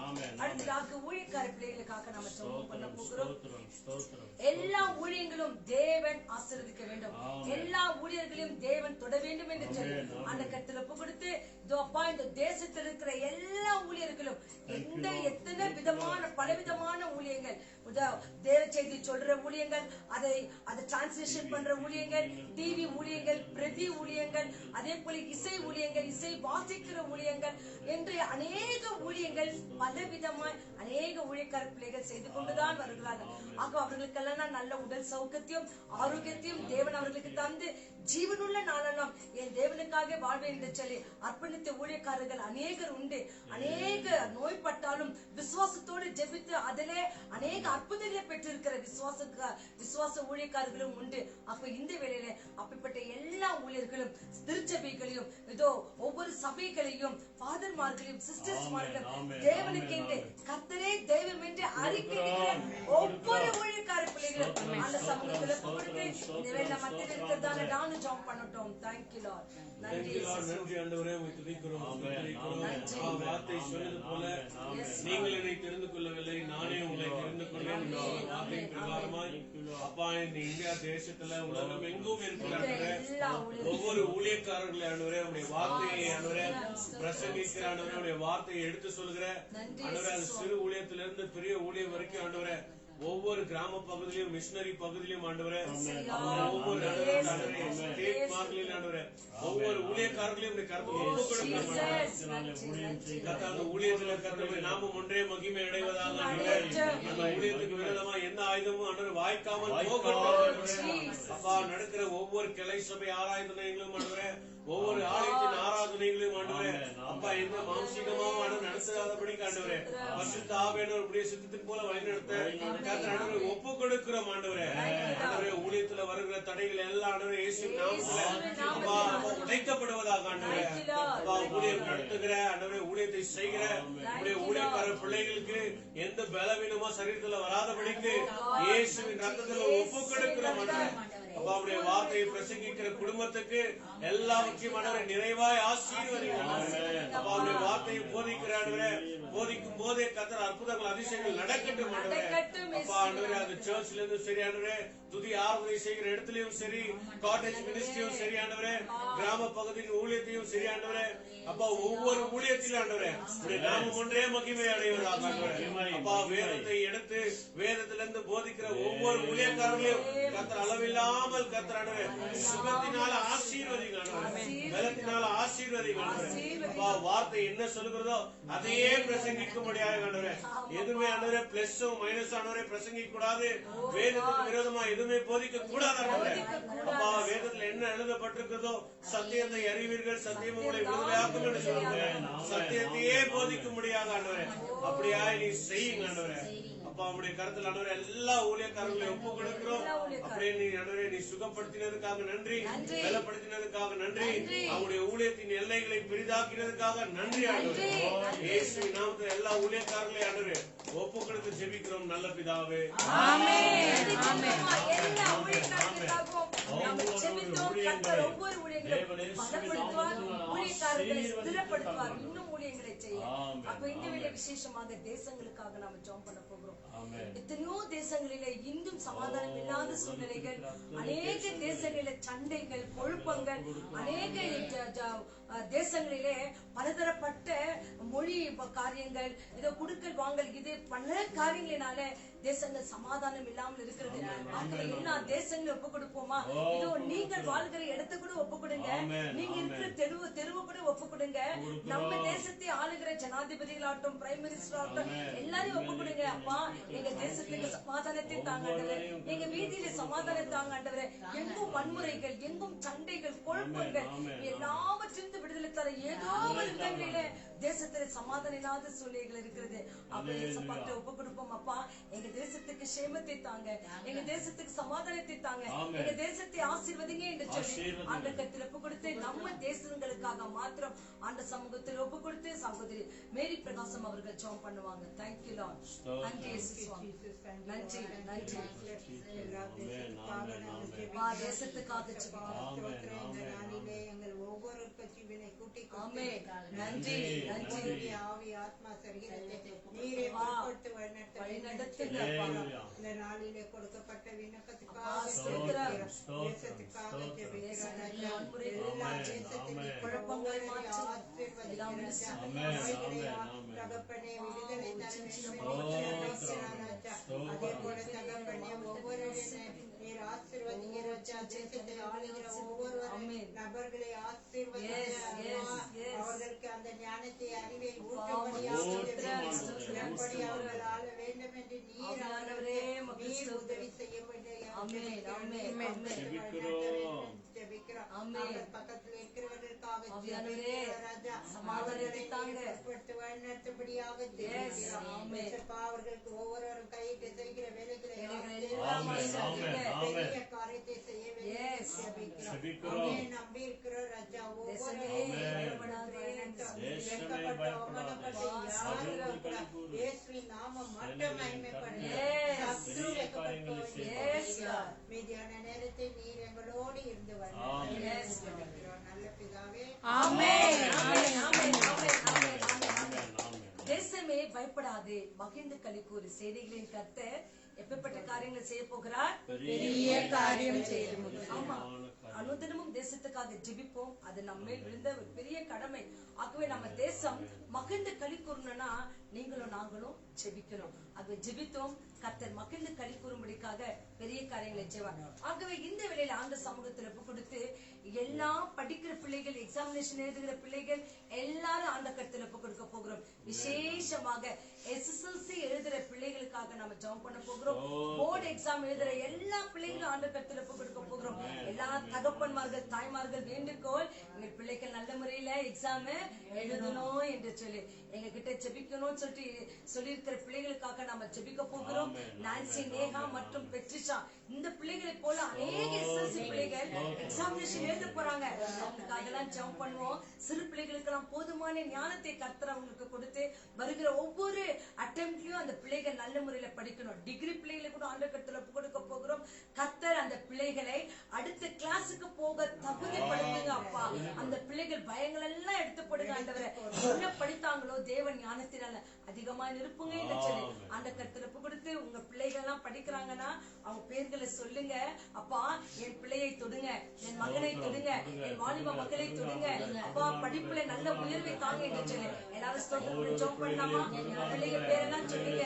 ஆமென். அடுத்ததாக ஊழியக்கார பிள்ளைகளுக்காக நாம ஜெபம் பண்ண போகிறோம். எல்லா ஊழியங்களும் தேவன் ஆசீர்வதிக்க வேண்டும். எல்லா ஊழியர்களையும் தேவன் தொட வேண்டும் என்று சொல்லி அந்த கருத்துல ஒப்பு கொடுத்து அப்பா இந்த தேசத்தில் இருக்கிற எல்லா ஊழியர்களும் எத்தனை விதமான பலவிதமான ஊழியங்கள், தேவ செய்தி சொல்ற ஊழியங்கள், அதை டிரான்ஸ்லேஷன் பண்ற ஊழியங்கள், டிவி ஊழியங்கள், பிரதி ஊழியங்கள், அதே போல இசை ஊழியங்கள், இசை வாசிக்கிற ஊழியங்கள் என்று அநேக ஊழியங்கள் பலவிதமாய் அநேக ஊழியக்கார பிள்ளைகள் செய்து கொண்டுதான் வருகிறார்கள். ஆக அவர்களுக்கெல்லாம் நல்ல உடல் சௌகத்தையும் ஆரோக்கியத்தையும் தேவன் அவர்களுக்கு தந்து ஜீவனுள்ள நாளெல்லாம் என் தேவனுக்காக வாழ்வேன் என்று சொல்லி அர்ப்பணித்த ஊழியக்காரர்கள் அநேகர் உண்டு. அநேக நோய்பட்டாலும் விசுவாசத்தோடு ஜெபித்து அதிலே அநேக அற்புதங்களை பெற்றிருக்கிற விசுவாச ஊழியக்காரர்களும் உண்டு. அப்ப இந்த வேளையில அப்படிப்பட்ட எல்லா ஊழியர்களும் திருச்சபைகளையும் இதோ ஒவ்வொரு சபைகளையும் ஃபாதர்மார்களையும் சிஸ்டர்ஸ்மார்களையும் தேவனுக்கு என்று கர்த்தரே தெய்வம் என்று அறிக்கையிடுகிற ஒவ்வொரு ஊழியக்கார பிள்ளைகளும் அந்த சமூகத்துல கொடுத்து இந்த வேளை மத்தியில் இருக்கிறதான நானும் ஜெபம் பண்ணட்டும். Thank you Lord. நன்றி ஆண்டவரே, உம்மை துதிக்கிறோம். வார்த்தை சொன்னது போல நீங்கள் என்னை தெரிந்து கொள்ளவில்லை, நானே உங்களை தெரிந்து கொண்டேன். வார்த்தை பிரகாரமாய் அப்பா இந்த இந்தியா தேசத்துல உலகம் எங்கும் இருக்கிற ஒவ்வொரு ஊழியக்காரர்களை ஆண்டவரே உடைய வார்த்தையை ஆண்டவரே பிரசங்கிக்கிற ஆண்டவரே உடைய வார்த்தையை எடுத்து சொல்கிற ஆண்டவரே அது சிறு ஊழியத்திலிருந்து பெரிய ஊழியம் வரைக்கும் ஆண்டவரே ஒவ்வொரு கிராம பகுதியிலும் மிஷனரி பகுதியிலும் ஆண்டவரே ஒவ்வொரு ஸ்டேட் மார்க்லையும் ஆண்டவரே ஒவ்வொரு ஊழியக்காரர்களையும் அந்த ஊழியத்துல கர்த்தருடைய நாமம் ஒன்றே மகிமை அடைவதாக அந்த ஊழியத்துக்கு விரோதமா எந்த ஆயுதமும் ஆண்டவர் வாய்க்காமல் போகட்டும். அப்பா நடக்கிற ஒவ்வொரு கிளை சபை ஆராதனைகளும் ஆண்டவரே ஒவ்வொரு ஆலயத்தின் ஆராதனைகளையும் ஆண்டவரே அப்பா எந்த மாம்சீகமாவும் ஆண்டவர் நடத்தாதபடி ஆண்டவரே பரிசுத்த ஆவியானவருடைய சித்தத்தின் போல வழிநடத்த ஒப்பு கொடுக்கிறோம் ஆண்டவரே. ஆண்டவரே ஊழியத்துல வருகிற தடைகள் எல்லாம் ஆண்டவரே இயேசுவின் நாமத்திலே உடைக்கப்படுவதாக ஆண்டவரே அப்பா ஊழியம் நடத்துகிற ஆண்டவரே ஊழியத்தை செய்கிற ஊழியக்கார பிள்ளைகளுக்கு எந்த பலவீனமா சரீரத்துல வராதபடிக்கு இயேசுவின் ரத்தத்துல ஒப்பு கொடுக்கிறோம் ஆண்டவரே. அப்பா அவருடைய வார்த்தையை பிரசங்கிக்கிற குடும்பத்துக்கு எல்லாவற்றையும் ஆண்டவரே நிறைவாய் ஆசீர்வதிங்க. அப்பா அவருடைய வார்த்தையை போதிக்கிறாண்டவரே போதிக்கும் போதே கர்த்தர் அற்புதங்கள் அதிசயங்கள் நடக்கட்டும் ஆண்டவரே. அப்பா ஆண்டவரே அது சர்ச்ல இருந்து சரி ஆண்டவரே துதி ஆராதனை செய்கிற இடத்துலயும் சரி காட்டேஜ் மினிஸ்ட்ரியும் சரி ஆண்டவரே கிராம பகுதியின் ஊழியத்தையும் சரி ஆண்டவரே அப்பா ஒவ்வொரு ஊழியத்திலும் ஆண்டவரே நாமம் ஒன்றே மகிமை அடைவதாக ஆண்டவரே. அப்பா வேதத்தை எடுத்து வேதத்திலிருந்து போதிக்கிற ஒவ்வொரு ஊழியக்காரர்களையும் கர்த்தர் அளவில்லாமல் கர்த்தர் ஆண்டவரே சுகத்தினால ஆசீர்வதிங்க ஆண்டவரே பலத்தினால ஆசீர்வதிங்க ஆண்டவரே. அப்பா வார்த்தை என்ன சொல்லுகிறதோ அதையே பிரசங்கிக்க முடியாது ஆண்டவரே. எதுவுமே ஆண்டவரே பிளஸும் மைனஸ் ஆண்டவரே பிரசங்கிக்க கூடாது. வேதத்துக்கு விரோதமா எதுவுமே போதிக்க கூடாது ஆண்டவரே. அப்பா வேதத்துல என்ன எழுதப்பட்டிருக்கிறதோ சத்தியத்தை அறிவீர்கள் சத்தியம் உங்களை விடுதலையாக்கும் என்று சொல்லுங்க. சத்தியத்தையே போதிக்க முடியாது ஆண்டவரே. அப்படியா நீ செய்யுங்க ஆண்டவரே. அப்பா உங்களுடைய கருத்துல ஆண்டவரே எல்லா ஊழியக்காரர்களையும் ஒப்பு கொடுக்கிறோம். அப்படியே நீ ஆண்டவரே நீ சுகப்படுத்தினதுக்காக நன்றி, பலப்படுத்தினதுக்காக நன்றி, அவங்களுடைய ஊழியத்தின் எல்லைகளை பெரிதாக்கினதுக்காக நன்றி ஆண்டவரே. இயேசுவின் நாமத்தில் எல்லா ஊழியக்காரர்களையும் ஆண்டவரே ஒப்பு கொடுத்து ஜெபிக்கிறோம் நல்ல பிதாவே. ஆமென் ஆமென். எல்லா ஊழியக்காரர்களுக்காகவும் நாம் ஜெபித்தோம். கர்த்தர் ஒவ்வொரு ஊழியங்களையும் பலப்படுத்துவார், ஊழியக்காரர்களை ஸ்திரப்படுத்துவார், இன்னும் ஊழியங்களை செய்ய. அப்ப இந்த வேளை விசேஷமாக தேசங்களுக்காக நாம ஜெபம் பண்ண போகிறோம். எத்தனையோ தேசங்களிலே இன்னும் சமாதானம் இல்லாத சூழ்நிலைகள், அநேக தேசங்களிலே சண்டைகள் குழப்பங்கள், அநேக தேசங்களிலே பலதரப்பட்ட மொழி காரியங்கள், இதோ குடுக்கல் வாங்கல், இது பல காரியங்களினால தேசங்கள் சமாதானம் இல்லாமல் இருக்கிறது. எல்லா தேசங்களும் ஒப்பு கொடுப்போமா? இதோ நீங்கள் வாழ்கிற இடத்தை கூட ஒப்பு கொடுங்க, நீங்க இருக்கிற தெருவு கூட ஒப்பு கொடுங்க. நம்ம தேசத்தை ஆளுகிற ஜனாதிபதிகளாகட்டும் பிரைம் மினிஸ்டர் ஆகட்டும் எல்லாரையும் ஒப்பு கொடுங்க. அப்பா எங்க தேசத்துக்கு சமாதானத்தை தாங்காண்டவரே, எங்க வீதியில சமாதானம் தாங்காண்டவரே, எங்கும் வன்முறைகள், எங்கும் சண்டைகள், குழப்பங்கள் எல்லாவற்றிலிருந்து விடுதலை தர ஏதோ ஒரு இடங்களில தேசத்துல சமாதானம் இல்லாத சூழ்நிலைகள் இருக்கிறது. அப்ப பார்த்து ஒப்பு கொடுப்போம். ஜெபம் அப்பா, எங்க தேசத்துக்கு சேமத்தை தாங்க, எங்க தேசத்துக்கு சமாதானத்தை தாங்க, ஆமென். எங்க தேசத்தை ஆசீர்வதிங்க என்று சொல்லி ஆண்ட கருத்தில் ஒப்பு கொடுத்து நம்ம தேசங்களுக்காக மாத்திரம் ஆண்ட சமூகத்தில் ஒப்பு கொடுத்து சகோதரி மேரி பிரகாசம் அவர்கள் ஜெபம் பண்ணுவாங்க. Thank you Lord. நன்றி இயேசு சுவாமி. நன்றி நன்றி. வா தேசத்துக்காக எங்கள் ஒவ்வொரு ஜீவனை கூட்டி ஆமென். நன்றி நன்றி. ஆவி ஆத்மா சரீரத்தை நீரே வழிநடத்துங்க. இந்த நாளிலே கொடுக்கப்பட்ட விண்ணப்பத்துக்காக தேசத்துக்காக குழப்பங்களை தகப்பனே விடுதலை அதே போல தகப்பனே ஒவ்வொரு நீர் ஆசீர்வதிங்க ராஜா. தேசத்தை ஆளுகிற ஒவ்வொரு நபர்களை ஆசீர்வதிங்க. அவர்களுக்கு அந்த ஞானத்தை அறிவை ஊட்டும்படியாக எப்படி அவர்கள் ஆள வேண்டும் என்று நீர் நீர் உதவி செய்ய பக்கத்தில் இருக்கிறவர்களுக்காக அவர்களுக்கு ஒவ்வொருவரும் கையிட்டு செய்கிற வேலைகளை பெரிய காரியத்தை செய்ய நம்பி இருக்கிற ராஜா. நாமம் மட்டும் மீதியான நேரத்தை நீர் எங்களோடு இருந்து நல்ல பிதாவே. தேசமே பயப்படாதே, மகிழ்ந்து களி கூறு. செய்திகளின் கர்த்தர் எப்பேற்பட்ட காரியங்களை செய்ய போகிறார்? பெரிய காரியம் செய்து ஆமா, அனுதினமும் தேசத்துக்காக ஜெபிப்போம். அது நம்ம மேல் விழுந்த ஒரு பெரிய கடமை. ஆகவே நம்ம தேசம் மகிழ்ந்து களி கூறணும்னா நீங்களும் நாங்களும் ஜெபிக்கணும். ஆகவே ஜெபித்தோம், கர்த்தர் மகிழ்ந்து களி கூறும்படிக்காக பெரிய காரியங்களை செய்வார். ஆகவே இந்த வேளையில ஆண்ட சமூகத்தில் ஒப்பு கொடுத்து எல்லா படிக்கிற பிள்ளைகள், எக்ஸாமினேஷன் எழுதுகிற பிள்ளைகள் எல்லாரும் ஆண்ட கருத்துல ஒப்பு கொடுக்க போகிறோம். விசேஷமாக SSLC எழுதுற பிள்ளைகளுக்காக நாம ஜெபம் பண்ண போகிறோம். போர்டு எக்ஸாம் எழுதுற எல்லா பிள்ளைகளும் ஆண்ட கருத்துல ஒப்பு கொடுக்க போகிறோம். எல்லா தகப்பன்மார்கள், தாய்மார்கள் வேண்டுகோள், எங்க பிள்ளைகள் நல்ல முறையில எக்ஸாம் எழுதணும் என்று சொல்லி எங்க கிட்ட ஜெபிக்கணும்னு சொல்லி இருக்கிற பிள்ளைகளுக்காக நாம ஜெபிக்க போகிறோம். நான்சி, நேஹா மற்றும் பெட்ரிஷா இந்த பிள்ளைகளை போல அநேக SSLC பிள்ளைகள் எக்ஸாமினேஷன் எழுத போறாங்க. அவங்களுக்காக எல்லாம் ஜெபம் பண்ணுவோம். சிறு பிள்ளைகளுக்கு எல்லாம் போதுமான ஞானத்தை கர்த்தர் அவங்களுக்கு கொடுத்து வருகிற ஒவ்வொரு அட்டெம்ப்ட்லயும் அந்த பிள்ளைகள் நல்ல முறையில படிக்கணும். டிகிரி பிள்ளைகளை கூட ஆண்டவர் கர்த்தர் கொடுக்க போகிறோம். கர்த்தர் அந்த பிள்ளைகளை அடுத்த கிளாஸுக்கு போக தகுதிப்படுத்துங்க அப்பா. அந்த பிள்ளைகள் பயங்கள் எல்லாம் எடுத்து போடுங்க ஆண்டவரே. என்ன படித்தாங்களோ தேவன் ஞானத்தினால அதிகமா நிரப்புங்க என்று சொல்லி அந்த கர்த்தர் கொடுத்து உங்க பிள்ளைகள் எல்லாம் படிக்கிறாங்கன்னா அவங்க பேர்களை சொல்லுங்க. அப்பா, என் பிள்ளையை தொடுங்க, என் மகனை தொடுங்க, என் வாலிப மகளை தொடுங்க. அப்பா, படிப்புல நல்ல உயர்வை தாங்க என்று சொல்லி எல்லாரும் ஸ்தோத்திரம் ஜெபம் பண்ணலாமா? பிள்ளைங்க பேரெல்லாம் சொல்லுங்க,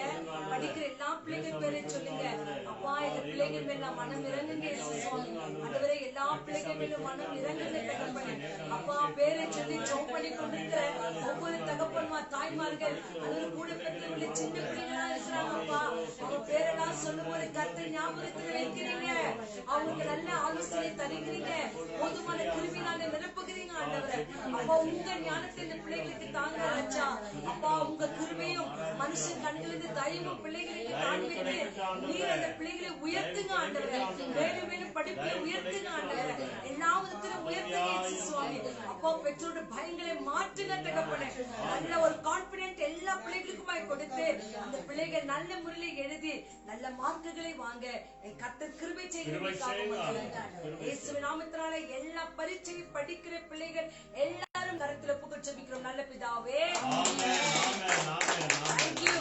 படிக்கிற எல்லா பிள்ளைங்க பேரை சொல்லுங்க. அப்பா, எங்க பிள்ளைகள் மேல மனம் இறங்குங்க சுவாமி. ஆண்டவரே, எல்லா பிள்ளைகள் மேலும் மனம் இறங்குங்க தகப்பனே. அப்பா, பேரை சொல்லி ஜெபம் பண்ணி கொண்டிருக்கிற ஒவ்வொரு தகப்பன்மார், தாய்மார்கள், அல்லது கூட பெற்றவர்களை சின்ன பிள்ளைகளா இருக்கிறாங்க அப்பா. அவங்க பேரெல்லாம் சொல்லும் போது கர்த்தர் ஞாபகத்தில் வைக்கிறீங்க. அவங்களுக்கு நல்ல ஆலோசனை தருகிறீங்க. போதுமான கிருமினால நிரப்புகிறீங்க ஆண்டவரே. அப்பா, உங்க ஞானத்தை இந்த பிள்ளைகளுக்கு தாங்க ராஜா. அப்பா, உங்க கிருபையும் மனுஷன் கண்களிலிருந்து தயவும் பிள்ளைகளுக்கு காண்பித்து நீர் அந்த பிள்ளைகளை உயர்த்துங்க ஆண்டவரே. மேலும் மேலும் படிப்பை உயர்த்துங்க ஆண்டவரே. எல்லா விதத்திலும் உயர்த்துங்க சுவாமி. அப்பா, பெற்றோருடைய பயங்களை மாற்றுங்க தகப்பனே. நல்ல ஒரு கான்பிடென்ட் எல்லா பிள்ளைகளுக்குமாய் கொடுத்து அந்த பிள்ளைகள் நல்ல முறையில் எழுதி நல்ல மார்க்குகளை வாங்க கர்த்தர் கிருபை செய்கிறதற்காக இயேசுவின் நாமத்தினால எல்லா பரீட்சையை படிக்கிற பிள்ளைகள் எல்லாரும் கரத்துல புகழ் ஜெபிக்கிறோம் நல்ல பிதாவே. Thank you.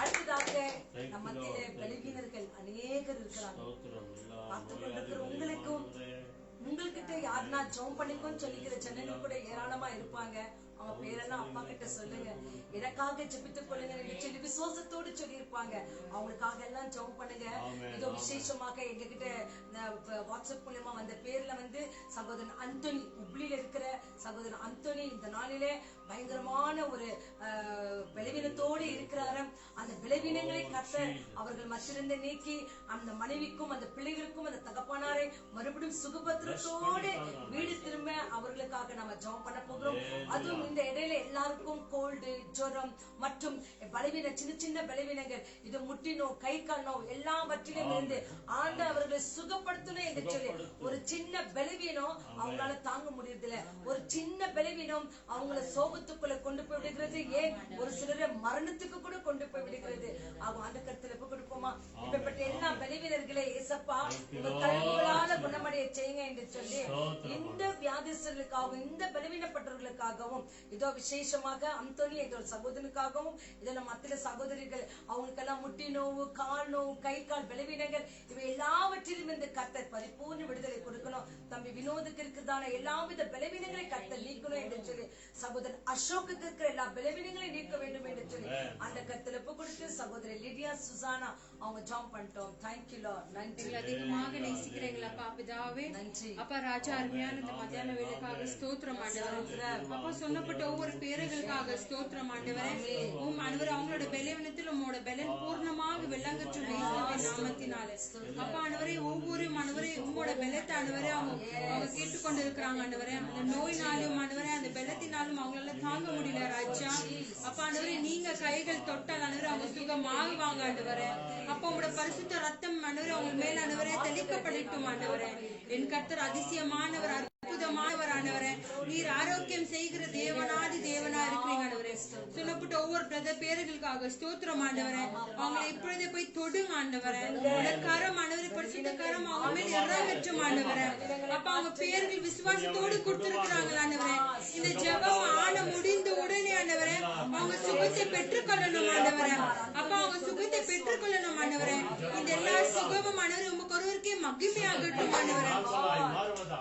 அடுத்ததாக நம்ம மத்தியிலே பலவீனர்கள் அநேகர் இருக்கிறாங்க. பார்த்து கொண்டிருக்கிற உங்களுக்கும் உங்ககிட்ட யாருன்னா ஜெபம் பண்ணிக்கோன்னு சொல்லிக்கிற ஜனங்கள் கூட ஏராளமா இருப்பாங்க. அவங்க பேரெல்லாம் அப்பா கிட்ட சொல்லுங்க, எனக்காக ஜெபித்துக் கொள்ளுங்க என்று சொல்லி விசுவாசத்தோடு சொல்லி இருப்பாங்க. அவங்களுக்காக எல்லாம் ஜெபம் பண்ணுங்க. இதோ விசேஷமாக எங்க கிட்ட வாட்ஸ்அப் மூலமா வந்த பேர்ல சகோதரன் அந்தோனி, உப்ளியில இருக்கிற சகோதரன் அந்தோனி இந்த நாளிலே பயங்கரமான ஒரு பலவீனத்தோடு இருக்கிறாரு. அந்த பலவீனங்களை கர்த்தர் அவர்கள் மத்தியிலிருந்து நீக்கி அந்த மனைவிக்கும் அந்த பிள்ளைகளுக்கும் அந்த தகப்பனாரை மறுபடியும் சுகபத்திரத்தோடு வீடு திரும்ப அவர்களுக்காக நாம ஜெபம் பண்ண போகிறோம். அதுவும் இந்த இடையில எல்லாருக்கும் கோல்டு, ஜுரம் மற்றும் பலவீன சின்ன சின்ன பலவீனங்கள், இது முட்டினோ கை காலோ எல்லாவற்றிலும் இருந்து ஆண்டவர் அவர்களை சுகப்படுத்தணும் என்று சொல்லி ஒரு சின்ன பலவீனம் அவங்களால தாங்க முடியறதில்ல. ஒரு சின்ன பலவீனம் அவங்கள சோகத்துக்குள்ள கொண்டு போய் விடுகிறது. ஏன் ஒரு சிலரை மரணத்துக்கு கூட கொண்டு போய் விடுகிறது. அவங்க அந்த கருத்துல எப்ப கொடுப்போமா? இப்பப்பட்ட எல்லா பலவீனர்களே ஏசப்பா உங்க கல்விகளால குணமடைய செய்யுங்க என்று சொல்லி இந்த வியாதிஸ்தர்களுக்காகவும் இந்த பலவீனப்பட்டவர்களுக்காகவும் இதோ விசேஷமாக அந்தோனி என்ற ஒரு சகோதரனுக்காகவும் இதோ நம்ம மத்திய சகோதரிகள் அவங்களுக்கெல்லாம் முட்டி நோவு, கால் நோவு, கை கால் பலவீனங்கள் இவை எல்லாவற்றிலும் இருந்து கர்த்தர் பரிபூர்ண விடுதலை கொடுக்கணும். தம்பி வினோதுக்கு இருக்கிறதான எல்லாவித பலவீனங்களை கர்த்தர் நீக்கணும் என்று சொல்லி சகோதரர் அசோக்குக்கு இருக்கிற எல்லா பலவீனங்களையும் நீக்க வேண்டும் என்று சொல்லி அந்த கர்த்தர் ஒப்பு கொடுத்து சகோதரி லிடியா சுசானா அவங்க ஜாம் பண்ணிட்டோம். Thank you Lord. நன்றி. அதிகமாக நேசிக்கிறீங்களா அப்பா பிதாவே. நன்றி அப்பா ராஜா, அருமையான இந்த மத்தியான வேலைக்காக ஸ்தோத்திரம் ஆண்டவரே. அப்பா சொன்னப்பட்ட ஒவ்வொரு பேர்களுக்காக ஸ்தோத்திரம் ஆண்டவரே. உம் ஆண்டவரே அவங்களோட பலவீனத்தில் உம்மோட பலன் பூர்ணமாக விளங்கட்டும் இயேசுவின் நாமத்தினாலே. அப்பா ஆண்டவரே ஒவ்வொரு ஆண்டவரே உம்மோட பலத்தை ஆண்டவரே அவங்க கேட்டுக்கொண்டு இருக்கிறாங்க ஆண்டவரே. அந்த நோயினாலும் ஆண்டவரே அந்த பலத்தினாலும் அவங்களால தாங்க முடியல ராஜா. அப்பா ஆண்டவரே நீங்க கைகள் தொட்டால் ஆண்டவரே அவங்க சுகமாகுவாங்க ஆண்டவரே. அப்ப உங்களோட பரிசுத்த ரத்தம் ஆண்டவரே அவங்க மேல ஆண்டவரே தெளிக்கப்படட்டும் ஆண்டவரே. என் கர்த்தர் அதிசயமானவர், அற்புதமானவர் ஆண்டவரே. நீர் ஆரோக்கியம் செய்கிற தேவனாதி தேவனா இருக்கிறீங்க ஆண்டவரே. சொல்லப்பட்ட ஒவ்வொரு பிரதர் பேர்களுக்காக ஸ்தோத்திரம் ஆண்டவரே. அவங்களை இப்பொழுதே போய் தொடுங்க ஆண்டவரே. கரம் ஆண்டவரே, பரிசுத்த கரம் அவங்க மேல் இறங்கட்டும் ஆண்டவரே. அப்ப அவங்க பேர்கள் விசுவாசத்தோடு கொடுத்திருக்கிறாங்க ஆண்டவரே. இந்த ஜெபம் ஆன முடிந்த உடனே ஆண்டவரே அவங்க சுகத்தை பெற்றுக்கொள்ளணும் ஆண்டவரே. அப்ப அவங்க சுகத்தை பெற்றுக்கொள்ளணும் ஆண்டவரே. இந்த எல்லா சுகமும் ஆண்டவரே உமக்கு ஒருவருக்கே மகிமையாகட்டும் ஆண்டவரே.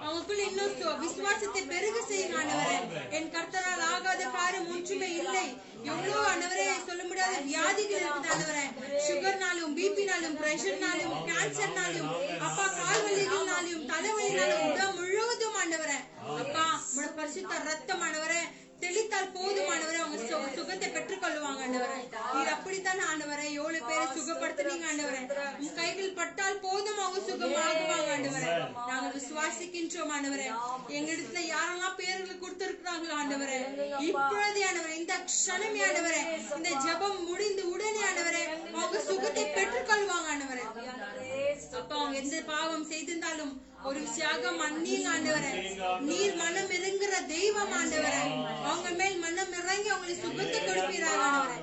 அவங்களுக்குள்ள இன்னும் விசுவாசத்தை பெருக செய்யுங்க ஆண்டவரே. என் கர்த்தரால் ஆகாத காரியம் ஒன்றுமே இல்லை. எவ்வளவு ஆண்டவரே சொல்ல முடியாத வியாதிகள் இருக்குது ஆண்டவரே. சுகர்னாலும், பிபினாலும், பிரஷர்னாலும், கேன்சர்னாலும், அப்பா கால்வலிகள்னாலும், தலைவலினாலும் உடம்பு முழுவதும் ஆண்டவரே. அப்பா உங்களோட பரிசுத்த ரத்தம் ஆண்டவரே தெளித்தால் போதுமானவரை அவங்க சுகத்தை பெற்றுக் கொள்வாங்க ஆண்டவரே. நீர் அப்படித்தான் ஆண்டவரே எவ்வளவு பேரை சுகப்படுத்தினீங்க ஆண்டவரே. உங்க கைகள் பட்டால் போதும் அவங்க சுகமாகுவாங்க ஆண்டவரே. நாங்கள் விசுவாசிக்கின்றோம் ஆண்டவரே. எங்க இடத்துல யாரெல்லாம் பேர்களை கொடுத்திருக்கிறாங்களோ ஆண்டவரே இப்பொழுதே ஆண்டவரே இந்த க்ஷணமே ஆண்டவரே இந்த ஜெபம் முடிந்து உடனே ஆண்டவரே அவங்க சுகத்தை பெற்றுக் கொள்வாங்க ஆண்டவரே. அப்ப அவங்க எந்த பாவம் செய்திருந்தாலும் ஒரு தியாகம் மன்னிங்க ஆண்டவரே. நீர் மனம் இறங்குற தெய்வம் ஆண்டவரே. அவங்க மேல் மனம் இறங்கி அவங்களை சுகத்தை கொடுப்பீராக ஆண்டவரே.